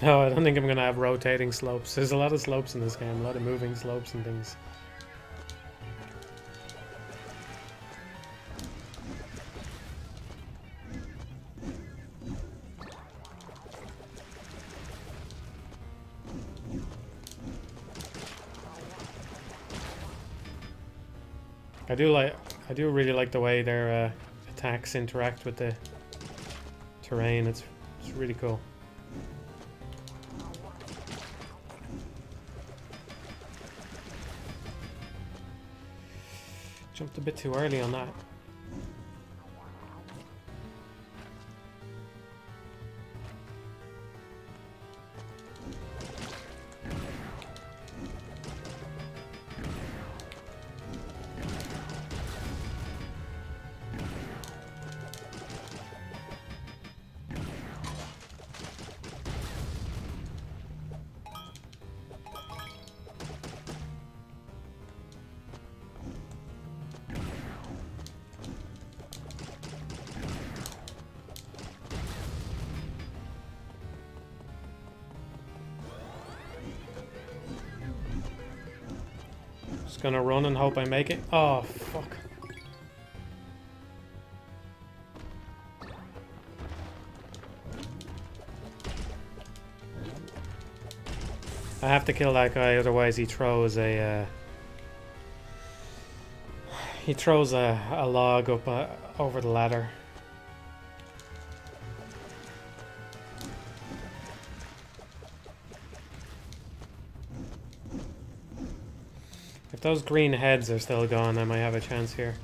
No, I don't think I'm gonna have rotating slopes. There's a lot of slopes in this game, a lot of moving slopes and things. I do really like the way their attacks interact with the terrain. It's really cool. Jumped a bit too early on that. Just gonna run and hope I make it. Oh, fuck. I have to kill that guy, otherwise he throws a log up over the ladder. If those green heads are still gone, I might have a chance here.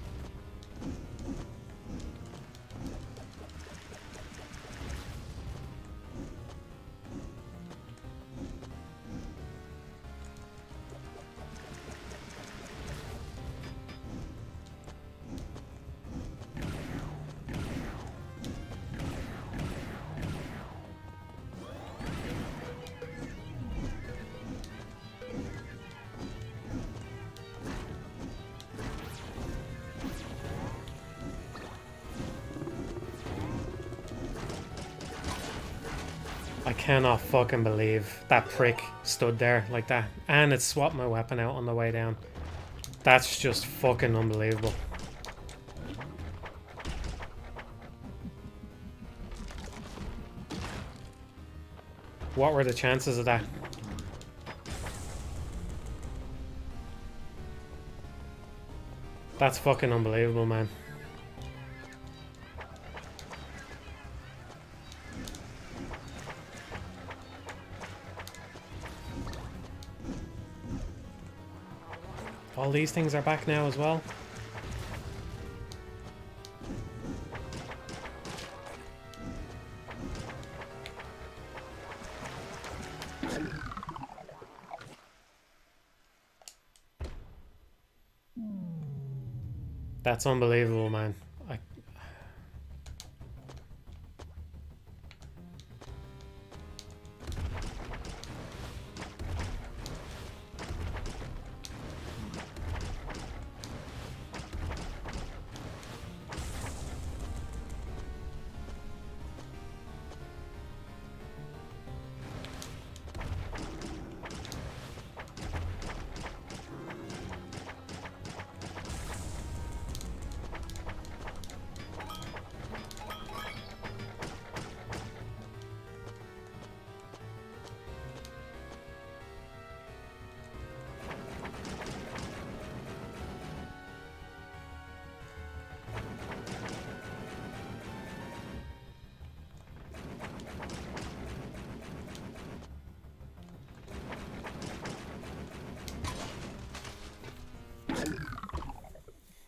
I cannot fucking believe that prick stood there like that. And it swapped my weapon out on the way down. That's just fucking unbelievable. What were the chances of that? That's fucking unbelievable, man. All these things are back now as well. That's unbelievable, man.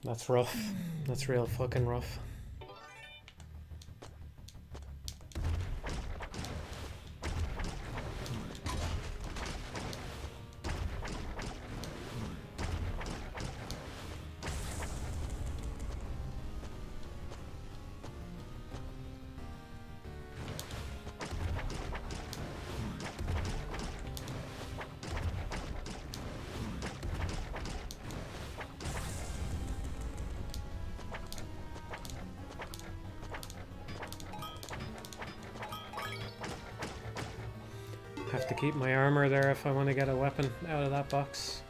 That's rough. That's real fucking rough. Have to keep my armor there if I want to get a weapon out of that box.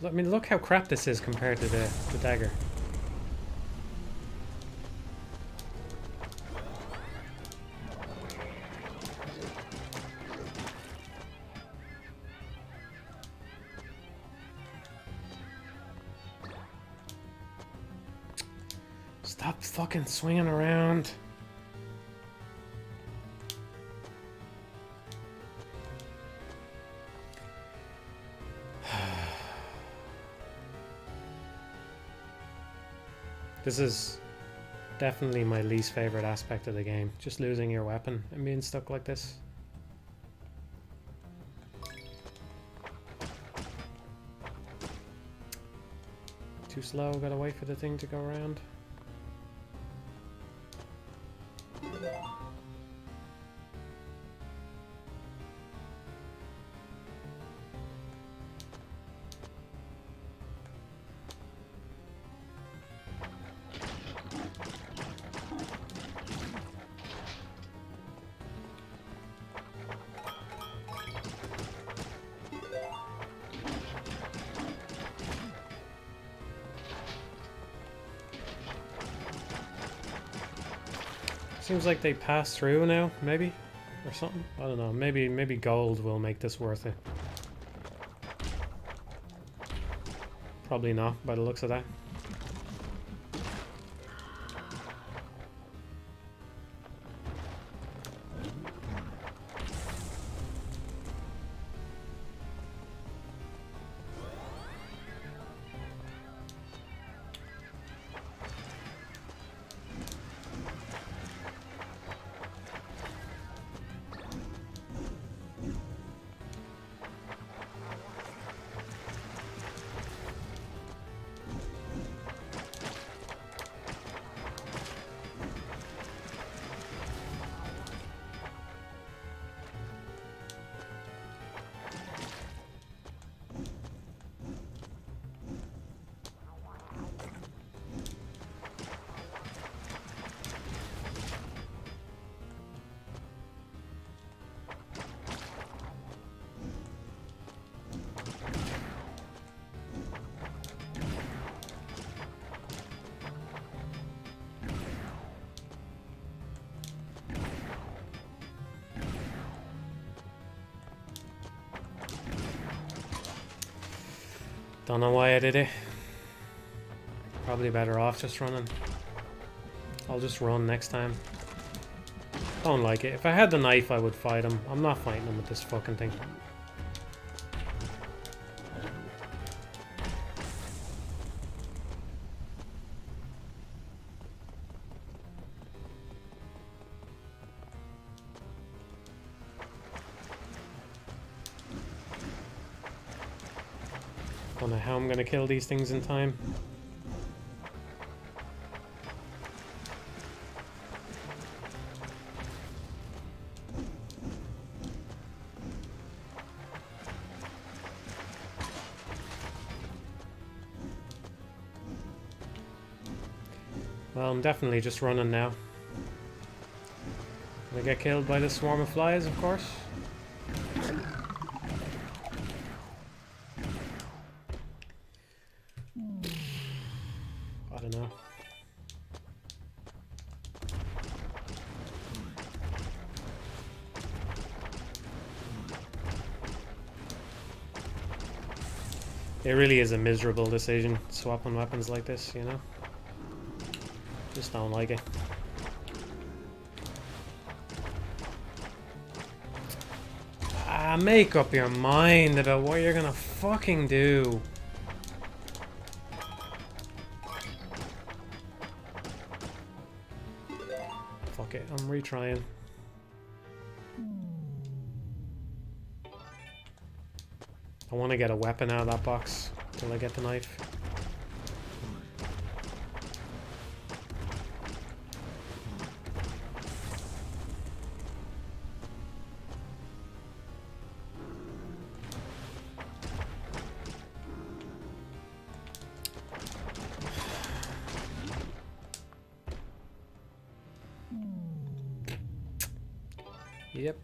I mean, look how crap this is compared to the dagger. Stop fucking swinging around. This is definitely my least favorite aspect of the game. Just losing your weapon and being stuck like this. Too slow, gotta wait for the thing to go around. Seems like they pass through now, maybe? Or something? I don't know. Maybe gold will make this worth it. Probably not, by the looks of that. Don't know why I did it. Probably better off just running. I'll just run next time. Don't like it. If I had the knife, I would fight him. I'm not fighting him with this fucking thing. Don't know how I'm gonna kill these things in time. Well, I'm definitely just running now. Gonna get killed by this swarm of flies, of course. I don't know. It really is a miserable decision, swapping weapons like this, you know? Just don't like it. Make up your mind about what you're gonna fucking do. Fuck it, I'm retrying. I want to get a weapon out of that box till I get the knife. Yep.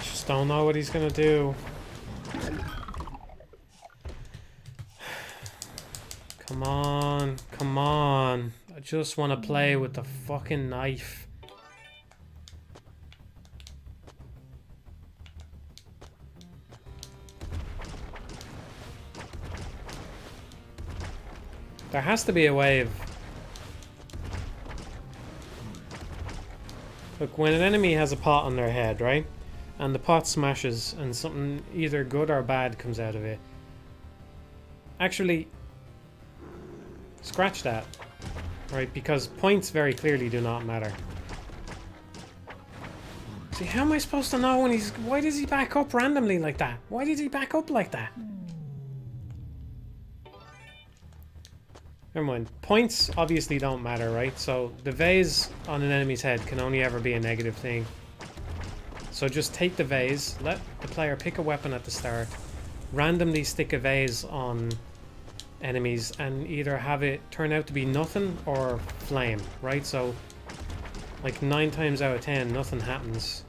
Just don't know what he's gonna do. Come on, come on. I just want to play with the fucking knife. There has to be a way of... Look, when an enemy has a pot on their head, right? And the pot smashes and something either good or bad comes out of it. Actually, scratch that. Right, because points very clearly do not matter. See, how am I supposed to know when he's... Why does he back up randomly like that? Why did he back up like that? Never mind. Points obviously don't matter, right? So the vase on an enemy's head can only ever be a negative thing. So just take the vase, let the player pick a weapon at the start, randomly stick a vase on enemies and either have it turn out to be nothing or flame, right? So like 9 times out of 10 nothing happens.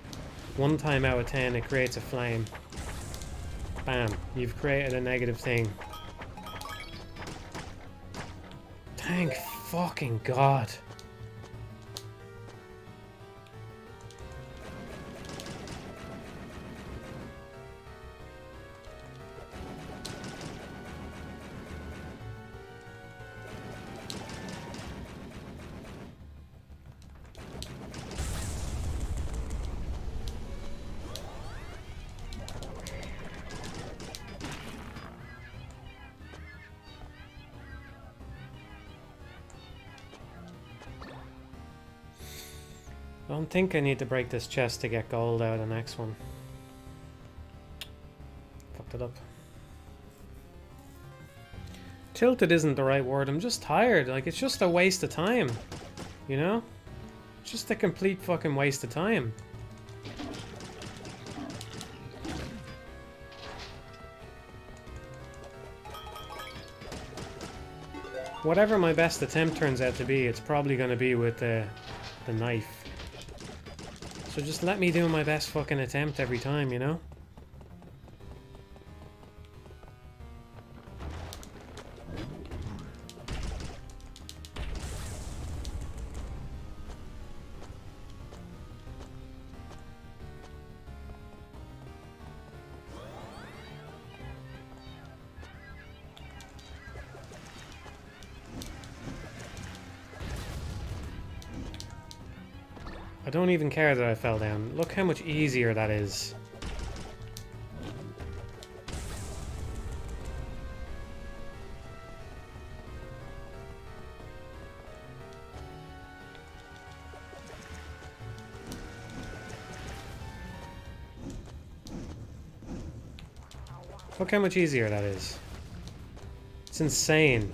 1 time out of 10 it creates a flame. Bam, you've created a negative thing. Thank fucking God. I don't think I need to break this chest to get gold out of the next one. Fucked it up. Tilted isn't the right word, I'm just tired. Like, it's just a waste of time. You know? It's just a complete fucking waste of time. Whatever my best attempt turns out to be, it's probably going to be with the knife. So just let me do my best fucking attempt every time, you know? I don't even care that I fell down. Look how much easier that is. Look how much easier that is. It's insane.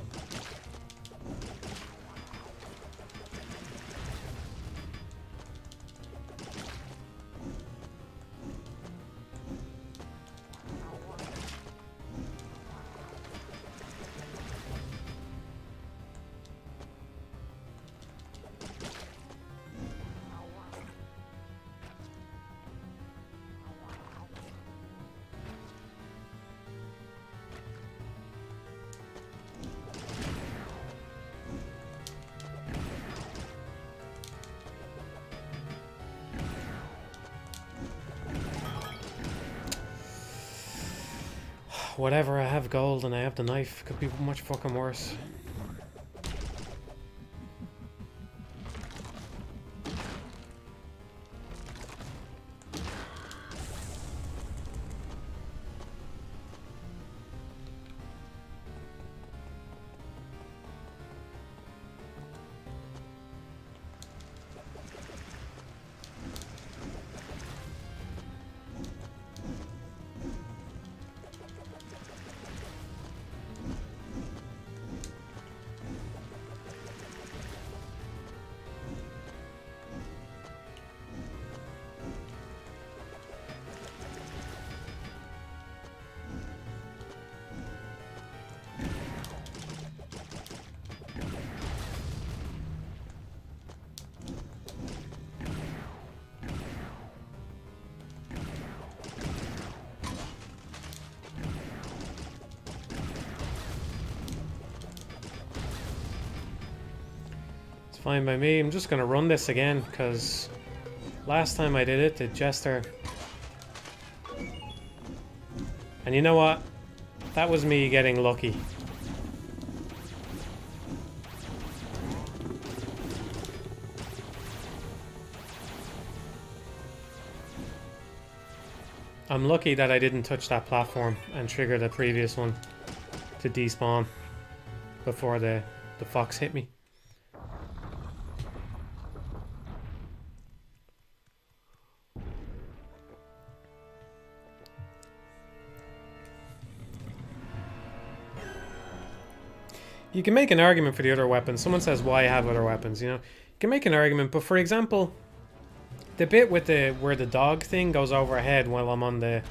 Whatever, I have gold and I have the knife. Could be much fucking worse. Fine by me. I'm just gonna run this again because last time I did it, the Jester. And you know what? That was me getting lucky. I'm lucky that I didn't touch that platform and trigger the previous one to despawn before the fox hit me. You can make an argument for the other weapons. Someone says, why have other weapons, you know? You can make an argument, but for example, the bit with where the dog thing goes overhead while I'm on the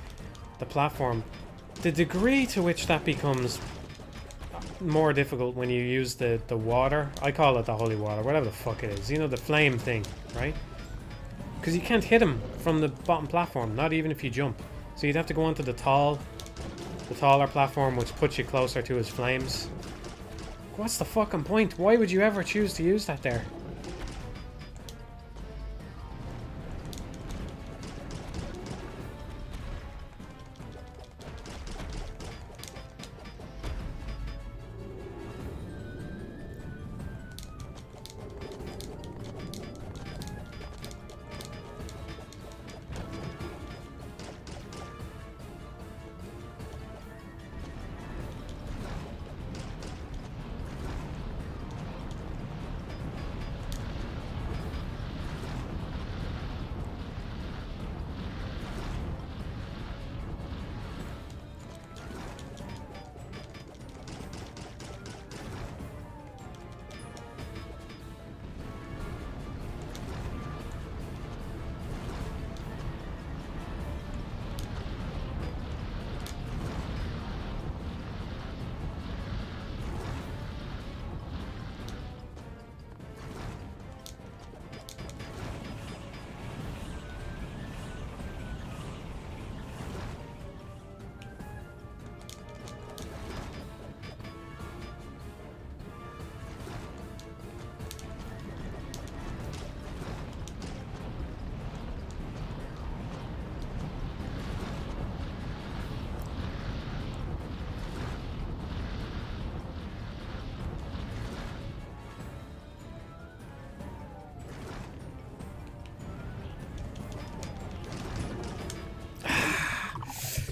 platform, the degree to which that becomes more difficult when you use the water. I call it the holy water, whatever the fuck it is. You know, the flame thing, right? Because you can't hit him from the bottom platform, not even if you jump. So you'd have to go onto the taller platform, which puts you closer to his flames. What's the fucking point? Why would you ever choose to use that there?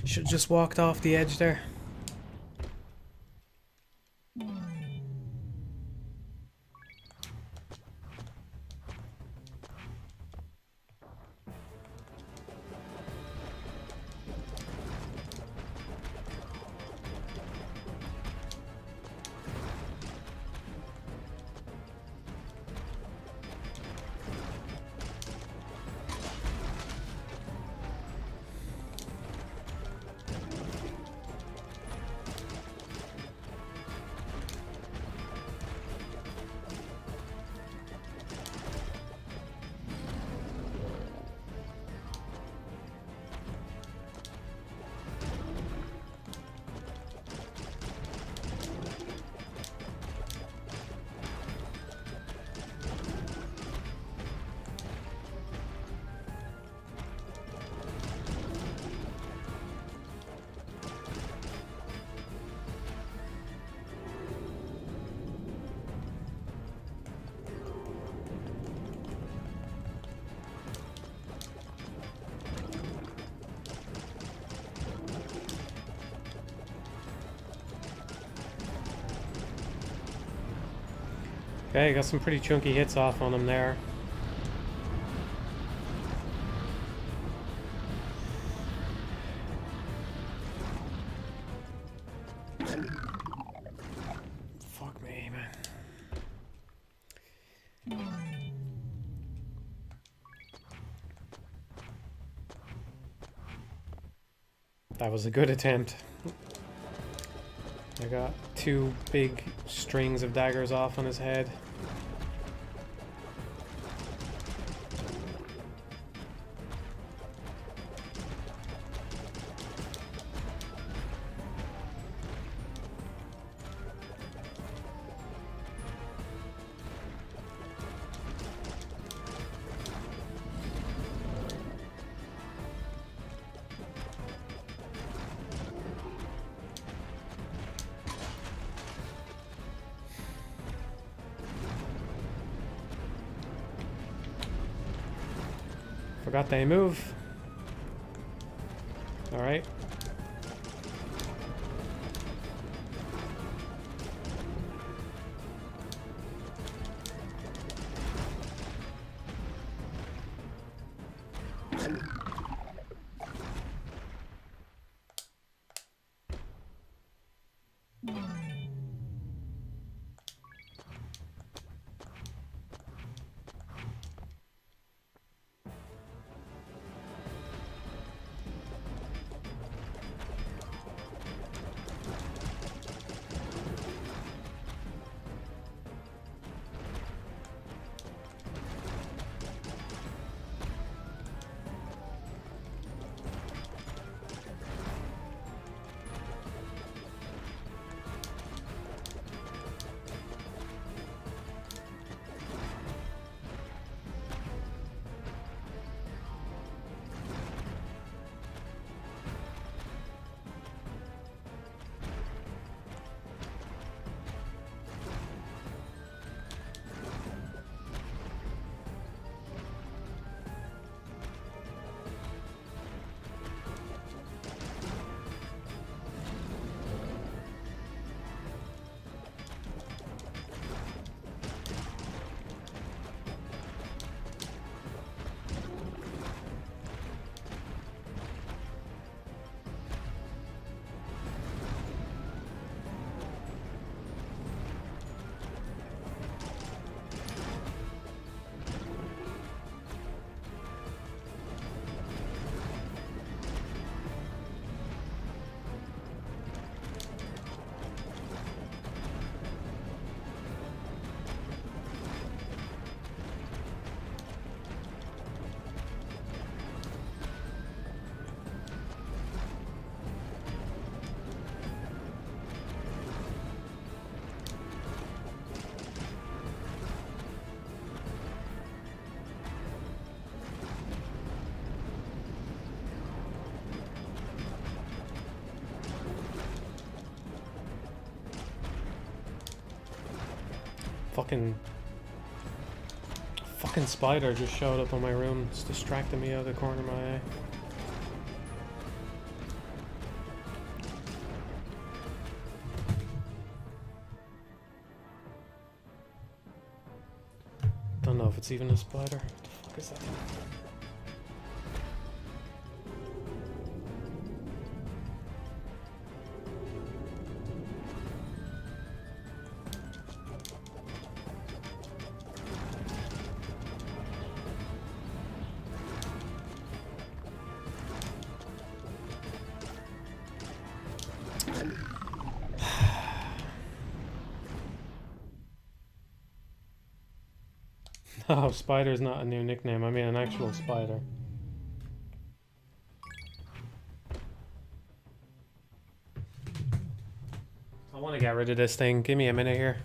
Should have just walked off the edge there. Okay, got some pretty chunky hits off on him there. Fuck me, man. That was a good attempt. I got 2 big strings of daggers off on his head. Forgot they move. Alright. Fucking spider just showed up on my room. It's distracting me out of the corner of my eye. Don't know if it's even a spider. What the fuck is that thing? Oh, spider's not a new nickname. I mean an actual spider. I want to get rid of this thing. Give me a minute here.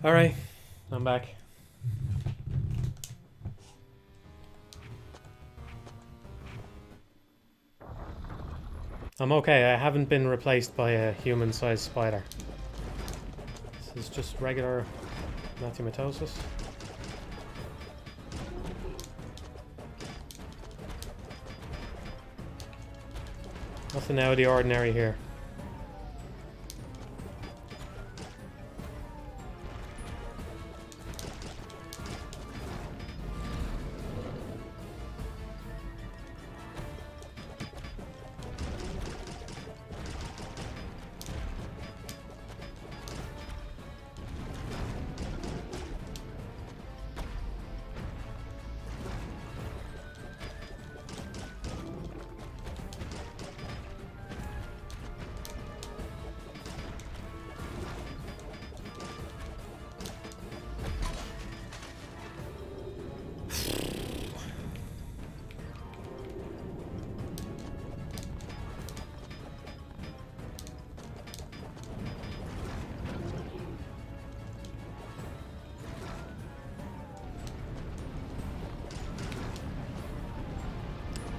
Alright, I'm back. I'm okay, I haven't been replaced by a human-sized spider. This is just regular mathematosis. Nothing out of the ordinary here.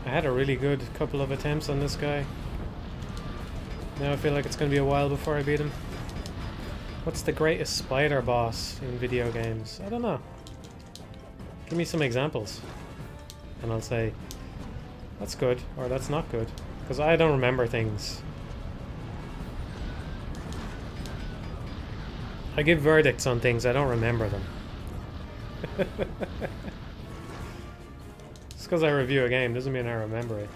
I had a really good couple of attempts on this guy. Now I feel like it's going to be a while before I beat him. What's the greatest spider boss in video games? I don't know. Give me some examples. And I'll say, that's good, or that's not good. Because I don't remember things. I give verdicts on things, I don't remember them. Just because I review a game doesn't mean I remember it.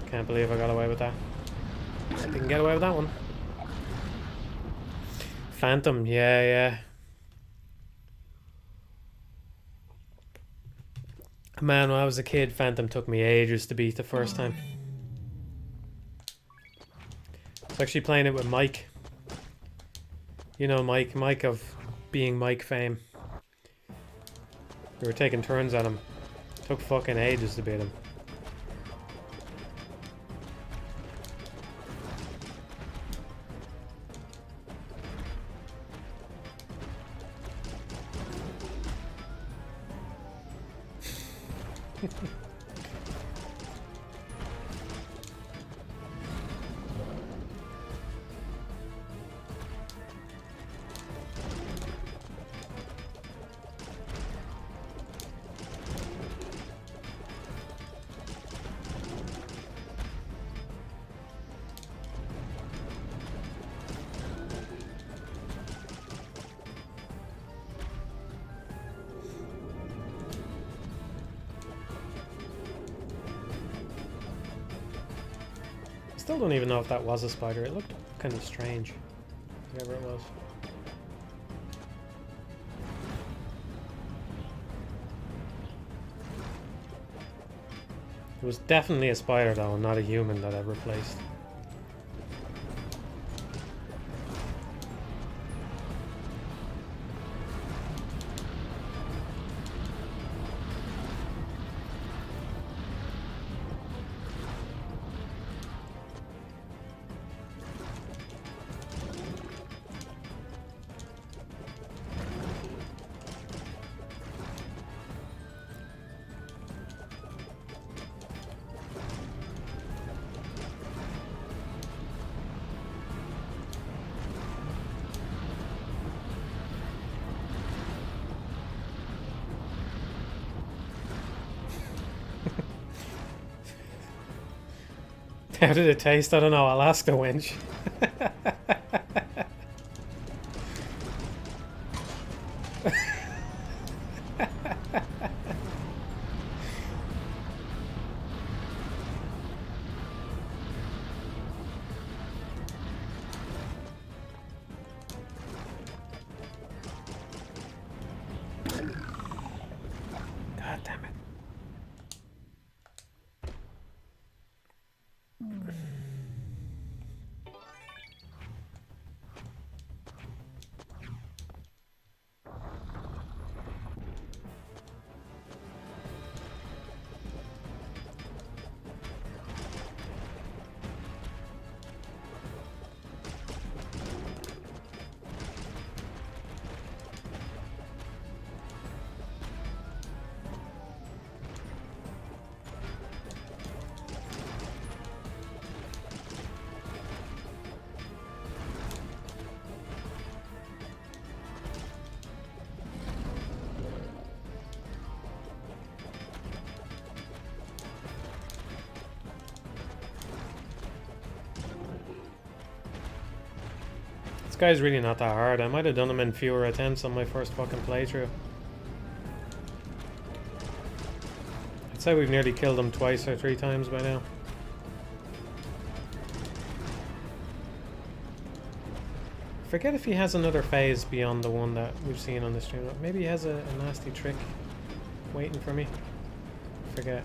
Can't believe I got away with that. I didn't get away with that one. Phantom, yeah. Man, when I was a kid, Phantom took me ages to beat the first time. I was actually playing it with Mike. You know Mike of being Mike fame. We were taking turns at him. Took fucking ages to beat him. Still don't even know if that was a spider. It looked kind of strange. Whatever it was. It was definitely a spider though, and not a human that I've replaced. How did it taste? I don't know. I'll ask the wench. God damn it. guy's really not that hard. I might have done him in fewer attempts on my first fucking playthrough. I'd say we've nearly killed him twice or 3 times by now. Forget if he has another phase beyond the one that we've seen on the stream. Maybe he has a nasty trick waiting for me. Forget.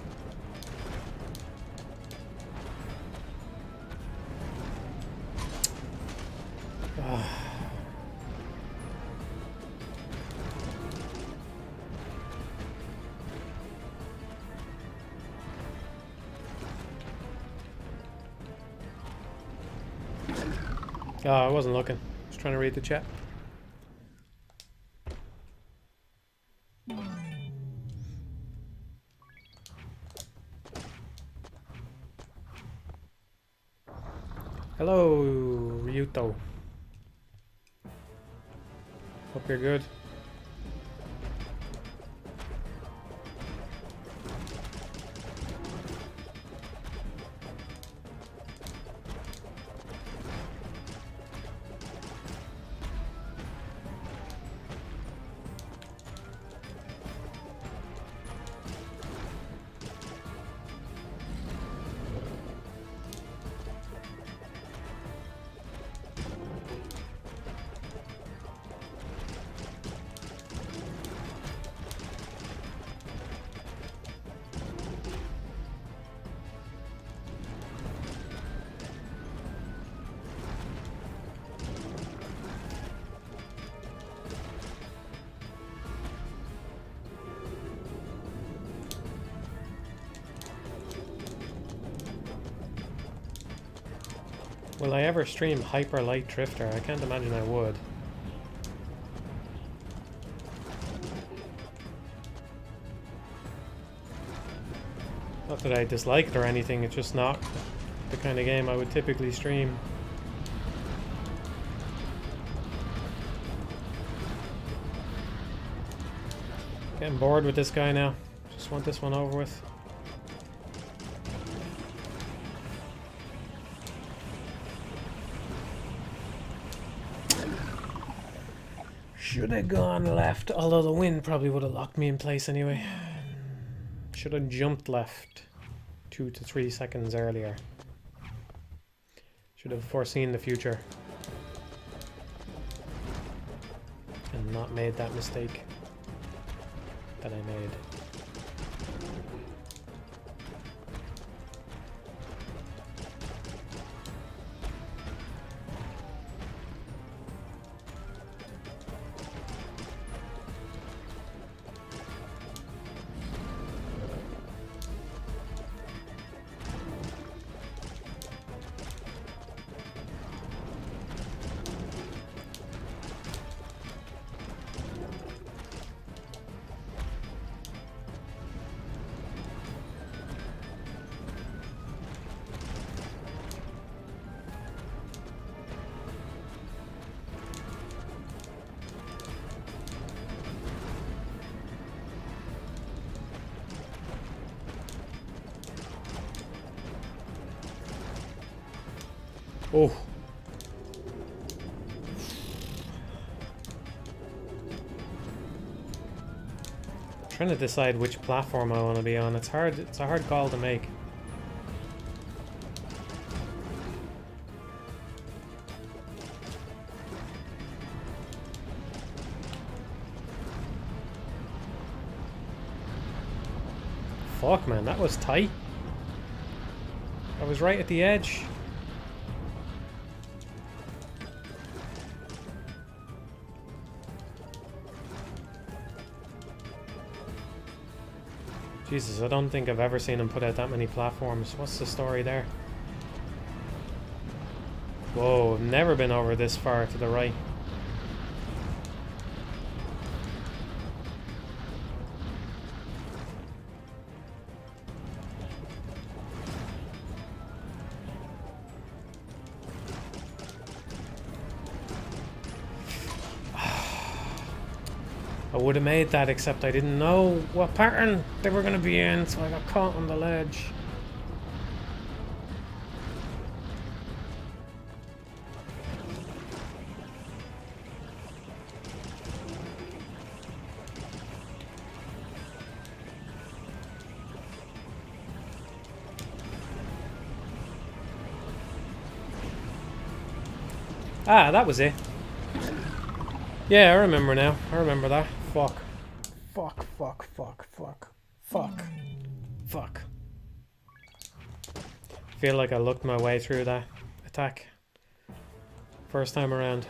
Oh, I wasn't looking. I was trying to read the chat. Hello, Ryuto. Hope you're good. Will I ever stream Hyper Light Drifter? I can't imagine I would. Not that I dislike it or anything, it's just not the kind of game I would typically stream. Getting bored with this guy now. Just want this one over with. Should have gone left, although the wind probably would have locked me in place anyway. Should have jumped left 2 to 3 seconds earlier. Should have foreseen the future. And not made that mistake that I made. Oh. Trying to decide which platform I want to be on. It's hard. It's a hard call to make. Fuck, man, that was tight. I was right at the edge. Jesus, I don't think I've ever seen him put out that many platforms. What's the story there? Whoa, I've never been over this far to the right. I would have made that, except I didn't know what pattern they were going to be in, so I got caught on the ledge. Ah, that was it. Yeah, I remember now. I remember that. Fuck. Fuck, fuck, fuck, fuck. Fuck. Fuck. Feel like I looked my way through that attack. First time around.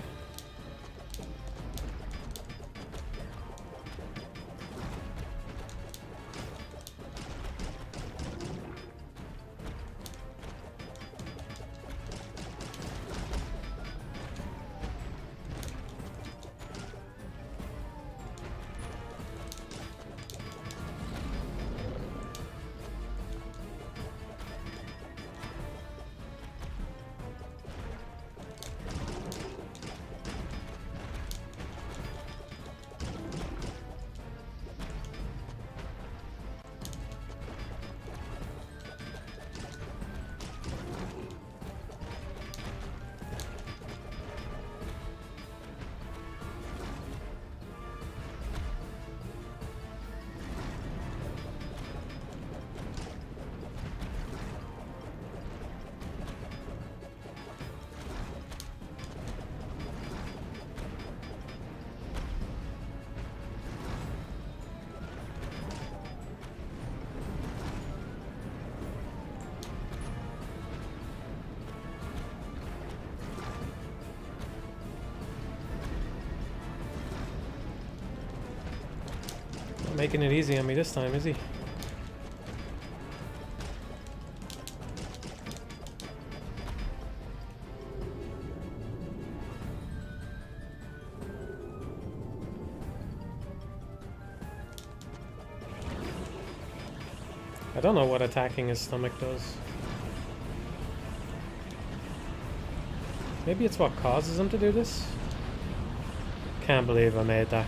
Not making it easy on me this time, is he? I don't know what attacking his stomach does. Maybe it's what causes him to do this? Can't believe I made that.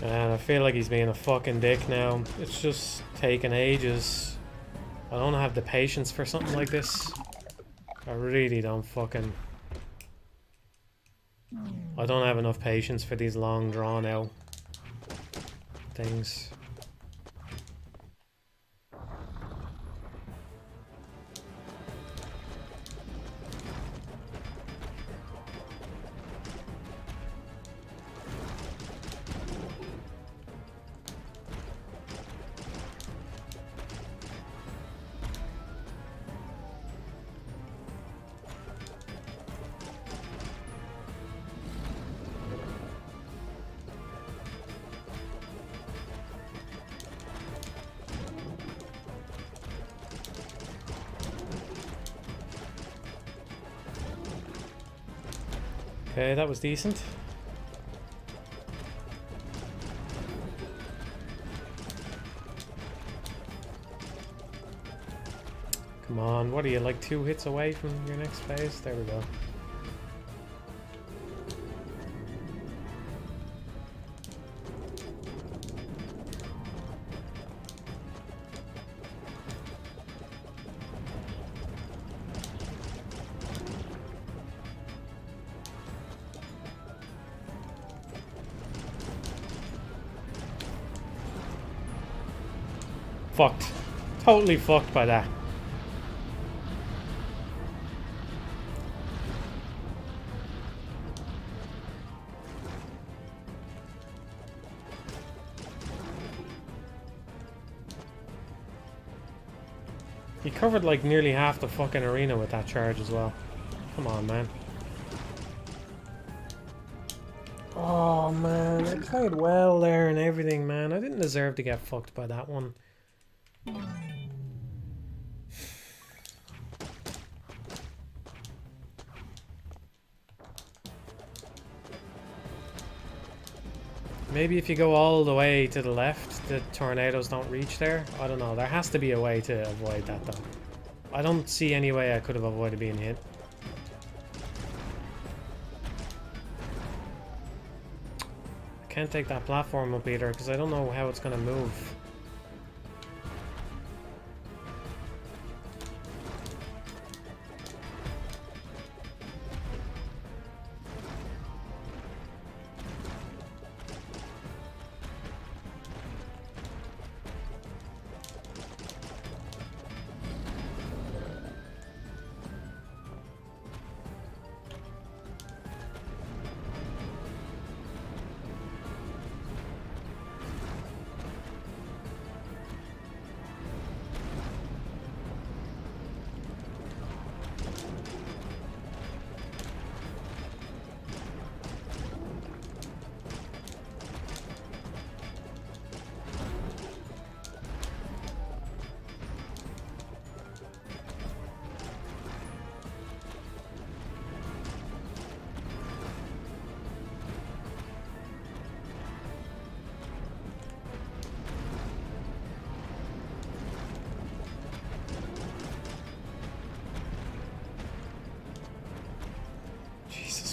And I feel like he's being a fucking dick now. It's just taking ages. I don't have the patience for something like this. I really don't fucking... I don't have enough patience for these long drawn out things. Okay, that was decent. Come on, what are you, like 2 hits away from your next phase? There we go. Fucked. Totally fucked by that. He covered like nearly half the fucking arena with that charge as well. Come on, man. Oh, man. I played well there and everything, man. I didn't deserve to get fucked by that one. Maybe if you go all the way to the left, the tornadoes don't reach there? I don't know. There has to be a way to avoid that, though. I don't see any way I could have avoided being hit. I can't take that platform up either, because I don't know how it's going to move.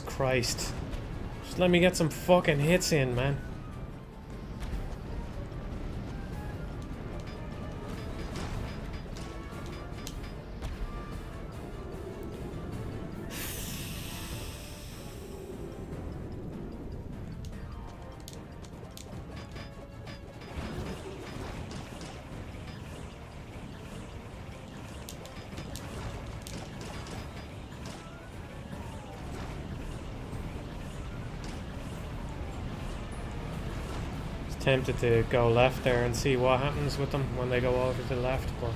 Christ. Just let me get some fucking hits in, man. Tempted to go left there and see what happens with them when they go over to the left, but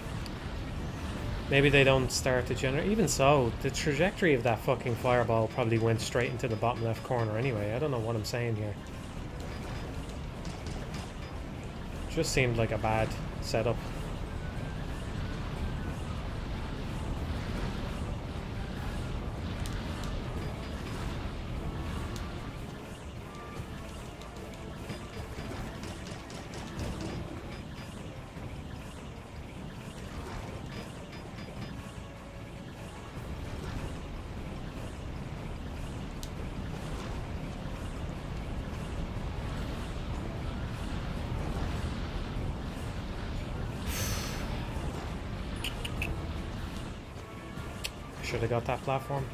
maybe they don't start to generate. Even so, the trajectory of that fucking fireball probably went straight into the bottom left corner anyway. I don't know what I'm saying here. Just seemed like a bad setup. Should have got that platform.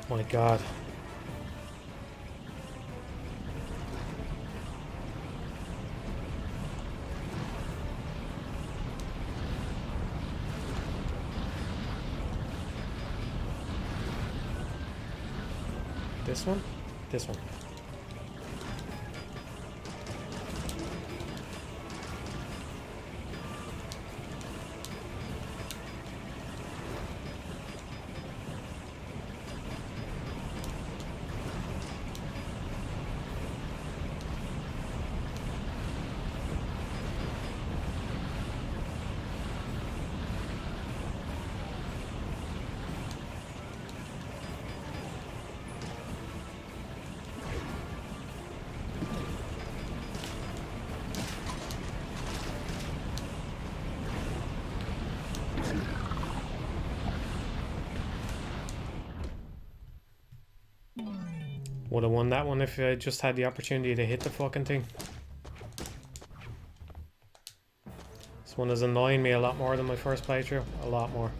My God. This one? This one. Would have won that one if I just had the opportunity to hit the fucking thing. This one is annoying me a lot more than my first playthrough. A lot more.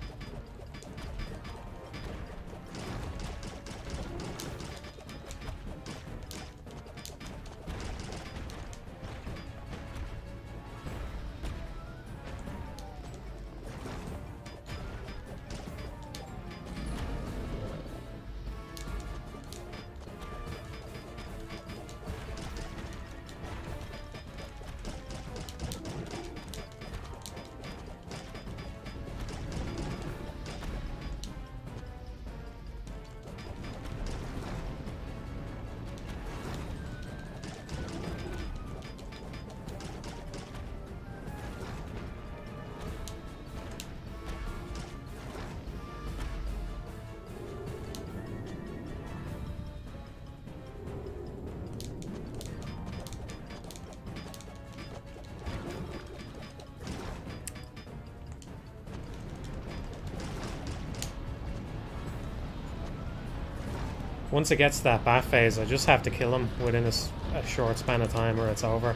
Once it gets to that bat phase, I just have to kill him within a short span of time or it's over.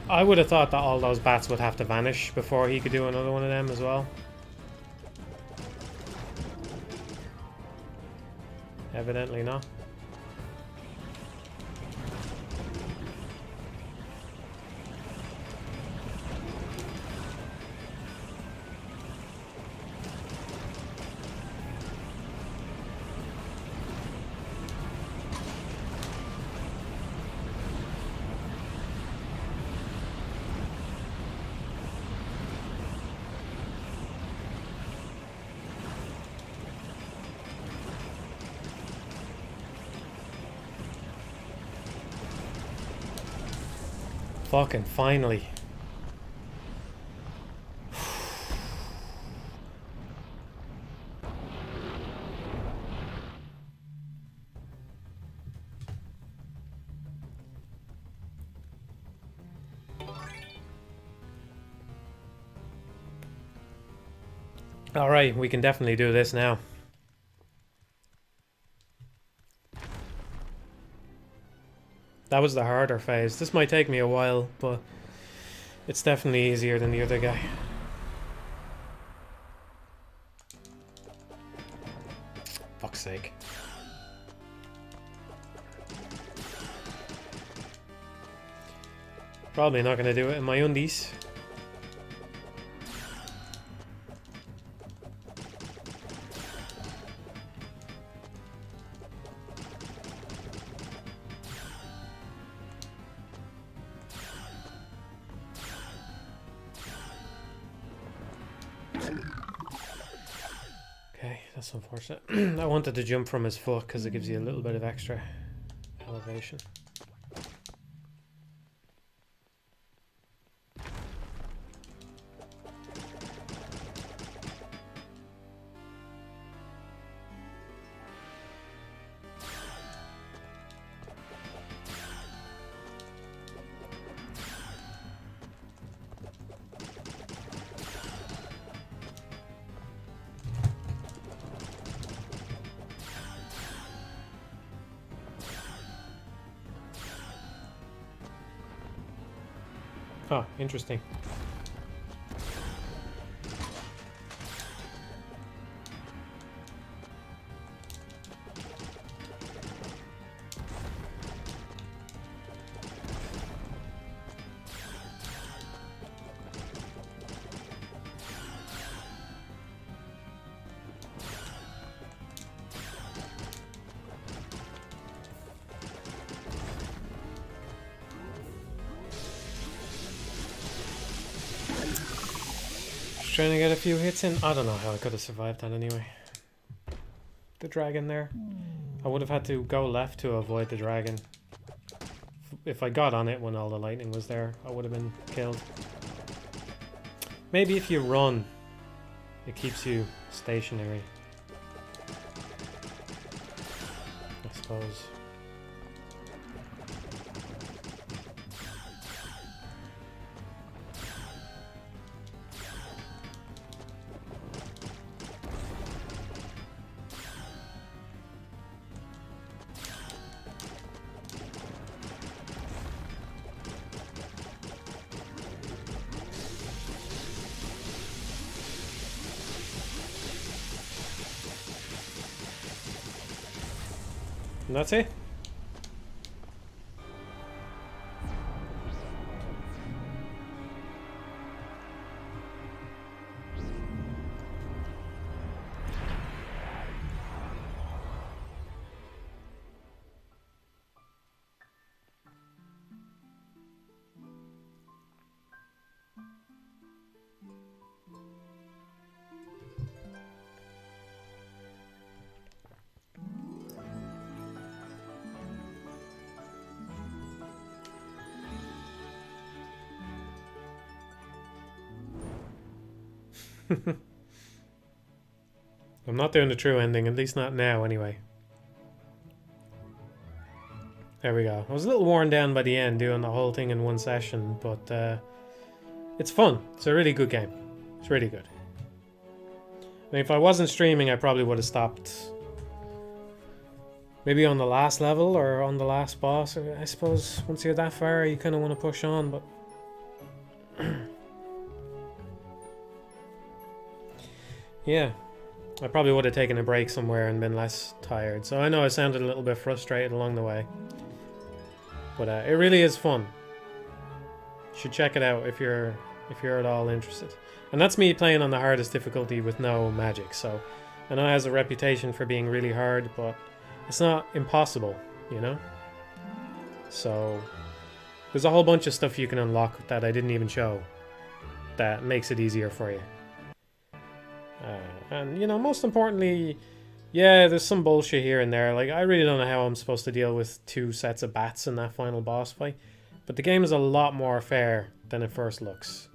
I would have thought that all those bats would have to vanish before he could do another one of them as well. Evidently not. Fucking finally. Alright, we can definitely do this now. That was the harder phase. This might take me a while, but it's definitely easier than the other guy. Fuck's sake. Probably not gonna do it in my undies. That's unfortunate. I wanted to jump from his foot because it gives you a little bit of extra elevation. Oh, interesting. Trying to get a few hits in. I don't know how I could have survived that anyway. The dragon there. I would have had to go left to avoid the dragon. If I got on it when all the lightning was there, I would have been killed. Maybe if you run, it keeps you stationary. I suppose. And that's it. I'm not doing the true ending, at least not now anyway. There we go. I was a little worn down by the end doing the whole thing in one session, but it's fun. It's a really good game. It's really good. I mean, if I wasn't streaming, I probably would have stopped Maybe on the last level or on the last boss. I suppose once you're that far, you kind of want to push on, but... yeah. I probably would have taken a break somewhere and been less tired. So I know I sounded a little bit frustrated along the way. But it really is fun. You should check it out if you're at all interested. And that's me playing on the hardest difficulty with no magic. So I know it has a reputation for being really hard, but it's not impossible, you know? So there's a whole bunch of stuff you can unlock that I didn't even show that makes it easier for you. And, you know, most importantly, yeah, there's some bullshit here and there. Like, I really don't know how I'm supposed to deal with 2 sets of bats in that final boss fight. But the game is a lot more fair than it first looks.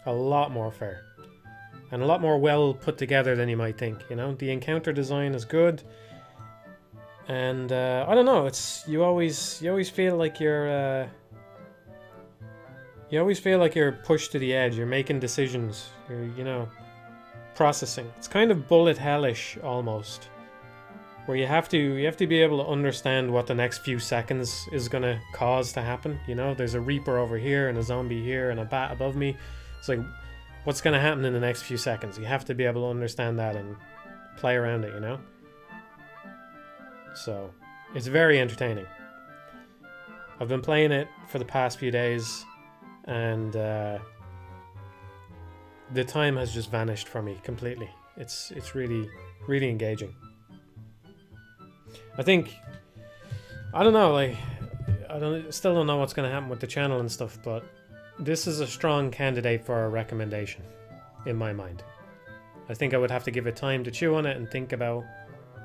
A lot more fair. And a lot more well put together than you might think, you know? The encounter design is good. And, I don't know, it's... You always feel like you're, you always feel like you're pushed to the edge. You're making decisions. You're, you know, processing. It's kind of bullet hellish almost, where you have to be able to understand what the next few seconds is gonna cause to happen. You know, there's a Reaper over here and a zombie here and a bat above me. It's like, what's gonna happen in the next few seconds? You have to be able to understand that and play around it. You know. So it's very entertaining. I've been playing it for the past few days. And the time has just vanished from me completely. It's really, really engaging. I think, I don't know, like, still don't know what's going to happen with the channel and stuff, but this is a strong candidate for a recommendation, in my mind. I think I would have to give it time to chew on it and think about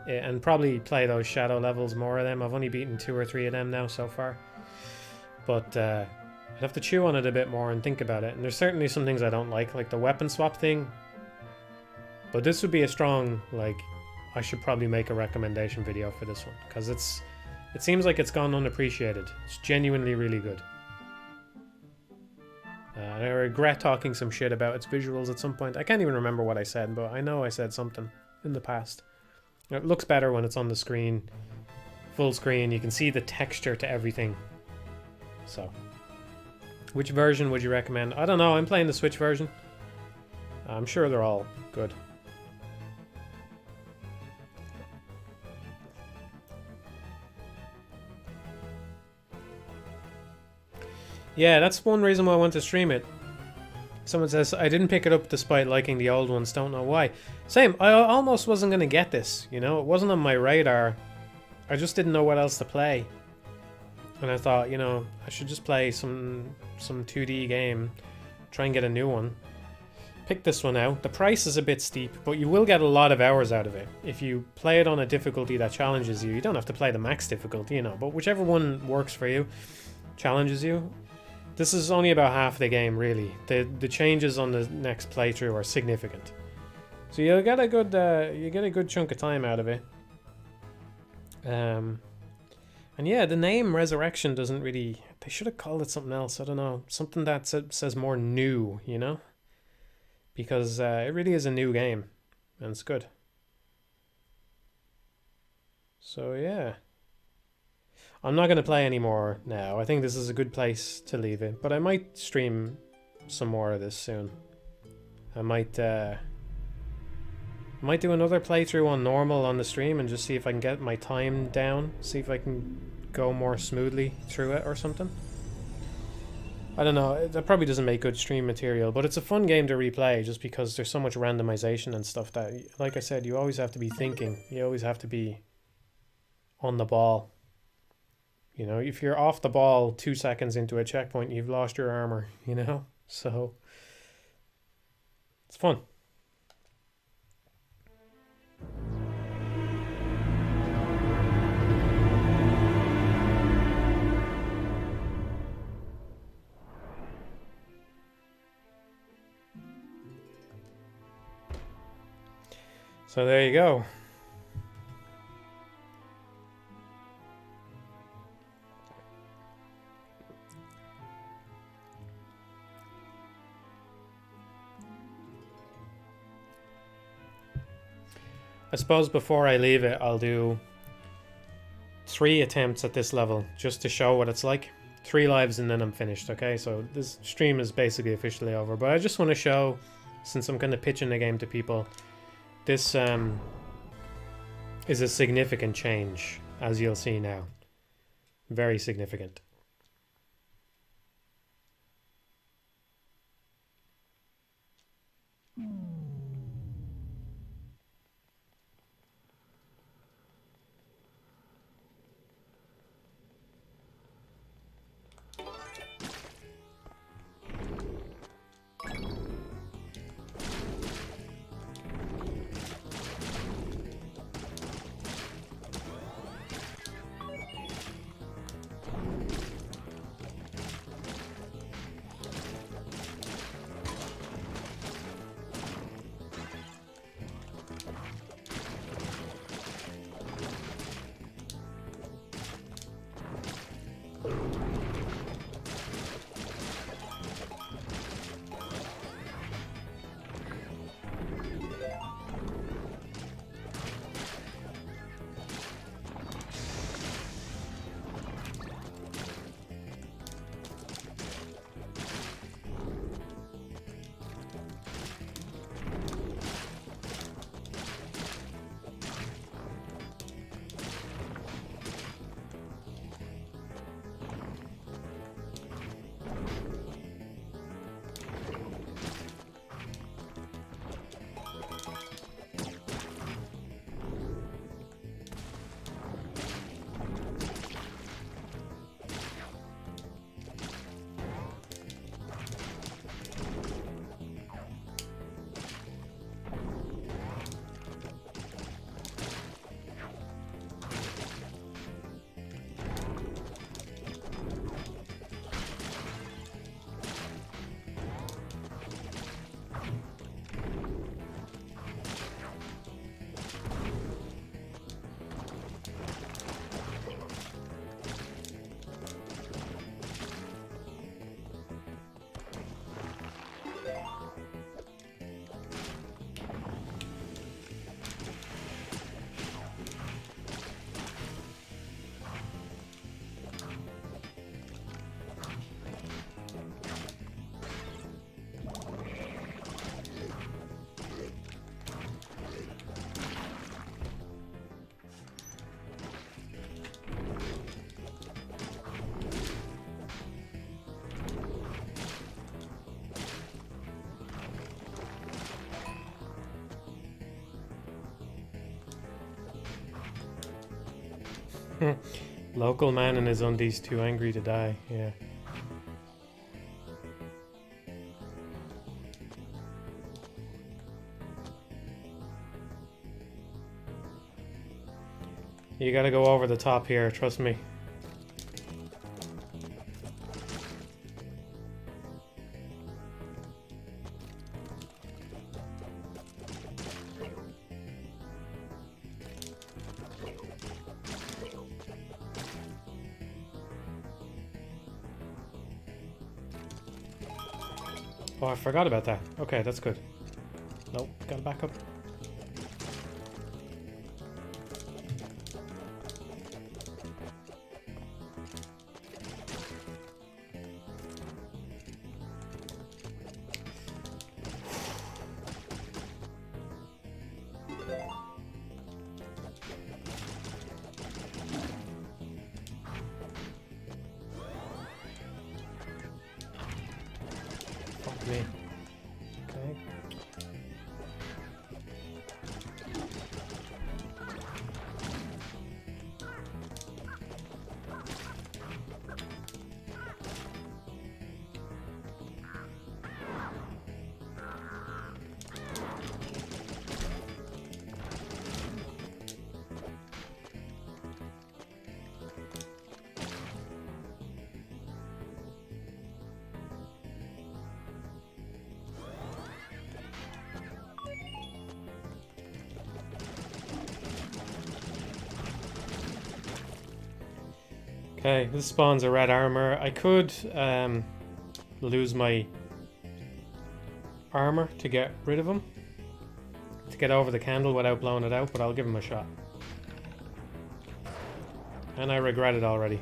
it, and probably play those shadow levels, more of them. I've only beaten 2 or 3 of them now so far. But, I'd have to chew on it a bit more and think about it. And there's certainly some things I don't like the weapon swap thing. But this would be a strong, like, I should probably make a recommendation video for this one. Because it seems like it's gone unappreciated. It's genuinely really good. I regret talking some shit about its visuals at some point. I can't even remember what I said, but I know I said something in the past. It looks better when it's on the screen. Full screen, you can see the texture to everything. So... which version would you recommend? I don't know, I'm playing the Switch version. I'm sure they're all good. Yeah, that's one reason why I want to stream it. Someone says, I didn't pick it up despite liking the old ones, don't know why. Same, I almost wasn't going to get this, you know? It wasn't on my radar. I just didn't know what else to play. And I thought, you know, I should just play some 2D game, try and get a new one. Pick this one out. The price is a bit steep, but you will get a lot of hours out of it. If you play it on a difficulty that challenges you, you don't have to play the max difficulty, you know, but whichever one works for you, challenges you. This is only about half the game, really. The changes on the next playthrough are significant. So you'll get a good chunk of time out of it. And yeah, the name Resurrection doesn't really... They should have called it something else. I don't know. Something that says more new, you know? Because it really is a new game. And it's good. So yeah. I'm not going to play anymore now. I think this is a good place to leave it. But I might stream some more of this soon. I might do another playthrough on normal on the stream and just see if I can get my time down. See if I can go more smoothly through it or something. I don't know. That probably doesn't make good stream material, but it's a fun game to replay just because there's so much randomization and stuff that, like I said, you always have to be thinking. You always have to be on the ball. You know, if you're off the ball 2 seconds into a checkpoint, you've lost your armor, you know? So, it's fun. So there you go. I suppose before I leave it, I'll do 3 attempts at this level just to show what it's like. 3 lives and then I'm finished, okay? So this stream is basically officially over, but I just want to show, since I'm kind of pitching the game to people, this is a significant change, as you'll see now. Very significant. Local man in his undies too angry to die, yeah. You gotta go over the top here, trust me. Oh, I forgot about that. Okay, that's good. Nope, gotta back up. Me. Okay. Okay, this spawns a red armor. I could lose my armor to get rid of him, to get over the candle without blowing it out, but I'll give him a shot. And I regret it already.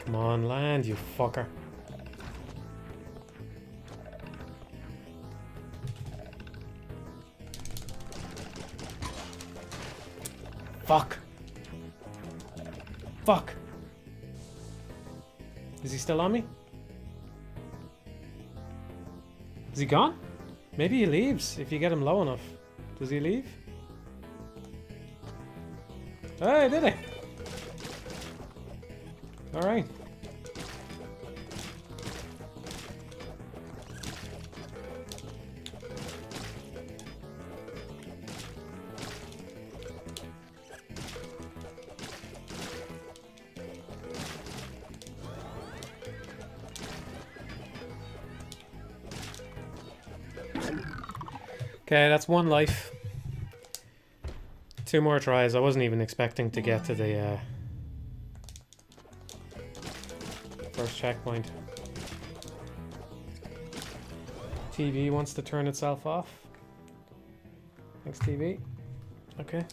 Come on, land, you fucker. Fuck. Fuck. Is he still on me? Is he gone? Maybe he leaves if you get him low enough. Does he leave? Hey, did he? Alright. Okay, that's one life. 2 more tries. I wasn't even expecting to get to the first checkpoint. TV wants to turn itself off. Thanks, TV. Okay.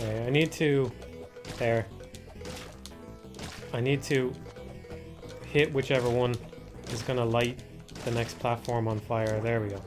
Okay, I need to... There. I need to hit whichever one is going to light the next platform on fire. There we go.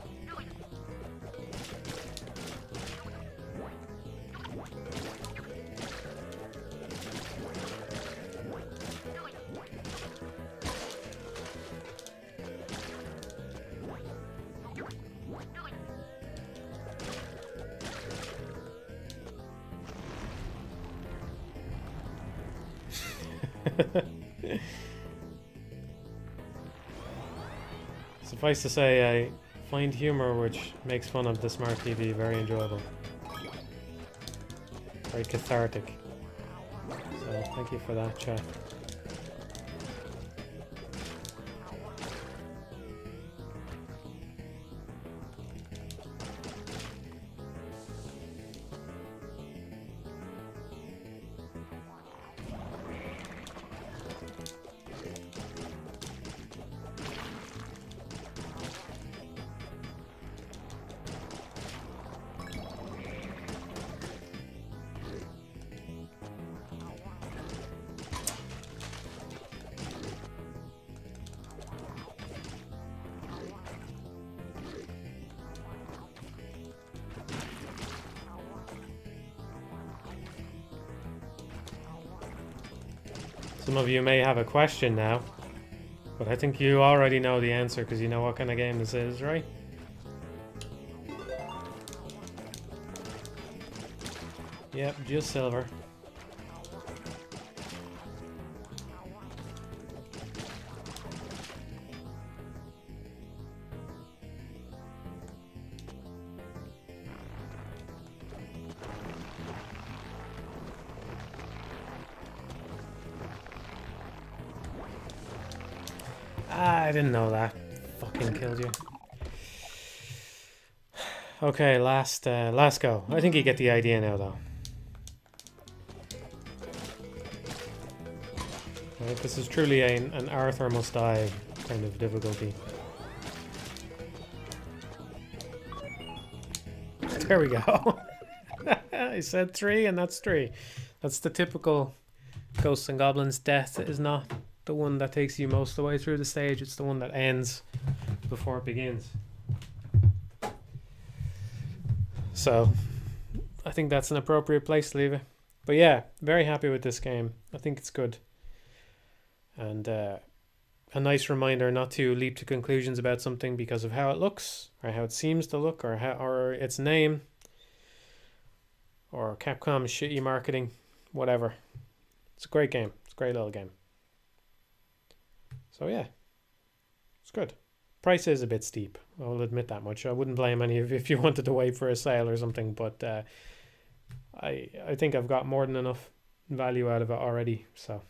Suffice to say, I find humor which makes fun of the smart TV very enjoyable. Very cathartic. So thank you for that, chat. Some of you may have a question now, but I think you already know the answer because you know what kind of game this is, right? Yep, just silver. I didn't know that. Fucking killed you. Okay, last go. I think you get the idea now, though. Right, this is truly an Arthur must die kind of difficulty. There we go. I said 3, and that's 3. That's the typical Ghosts and Goblins death. It is not the one that takes you most of the way through the stage. It's the one that ends before it begins. So I think that's an appropriate place to leave it. But yeah, very happy with this game. I think it's good. And a nice reminder not to leap to conclusions about something because of how it looks, or how it seems to look, or its name, or Capcom's shitty marketing, whatever. It's a great game. It's a great little game. So yeah, it's good. Price is a bit steep. I'll admit that much. I wouldn't blame any of you if you wanted to wait for a sale or something, but I think I've got more than enough value out of it already. So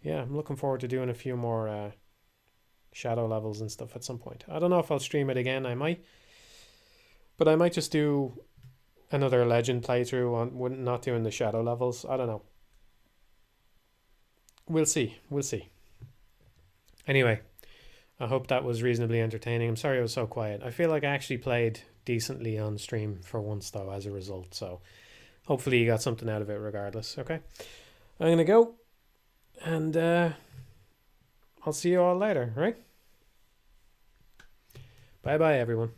yeah, I'm looking forward to doing a few more shadow levels and stuff at some point. I don't know if I'll stream it again. I might, but I might just do another legend playthrough on not doing the shadow levels. I don't know. We'll see. We'll see. Anyway, I hope that was reasonably entertaining. I'm sorry it was so quiet. I feel like I actually played decently on stream for once, though, as a result. So hopefully you got something out of it regardless. Okay, I'm going to go, and I'll see you all later, right? Bye-bye, everyone.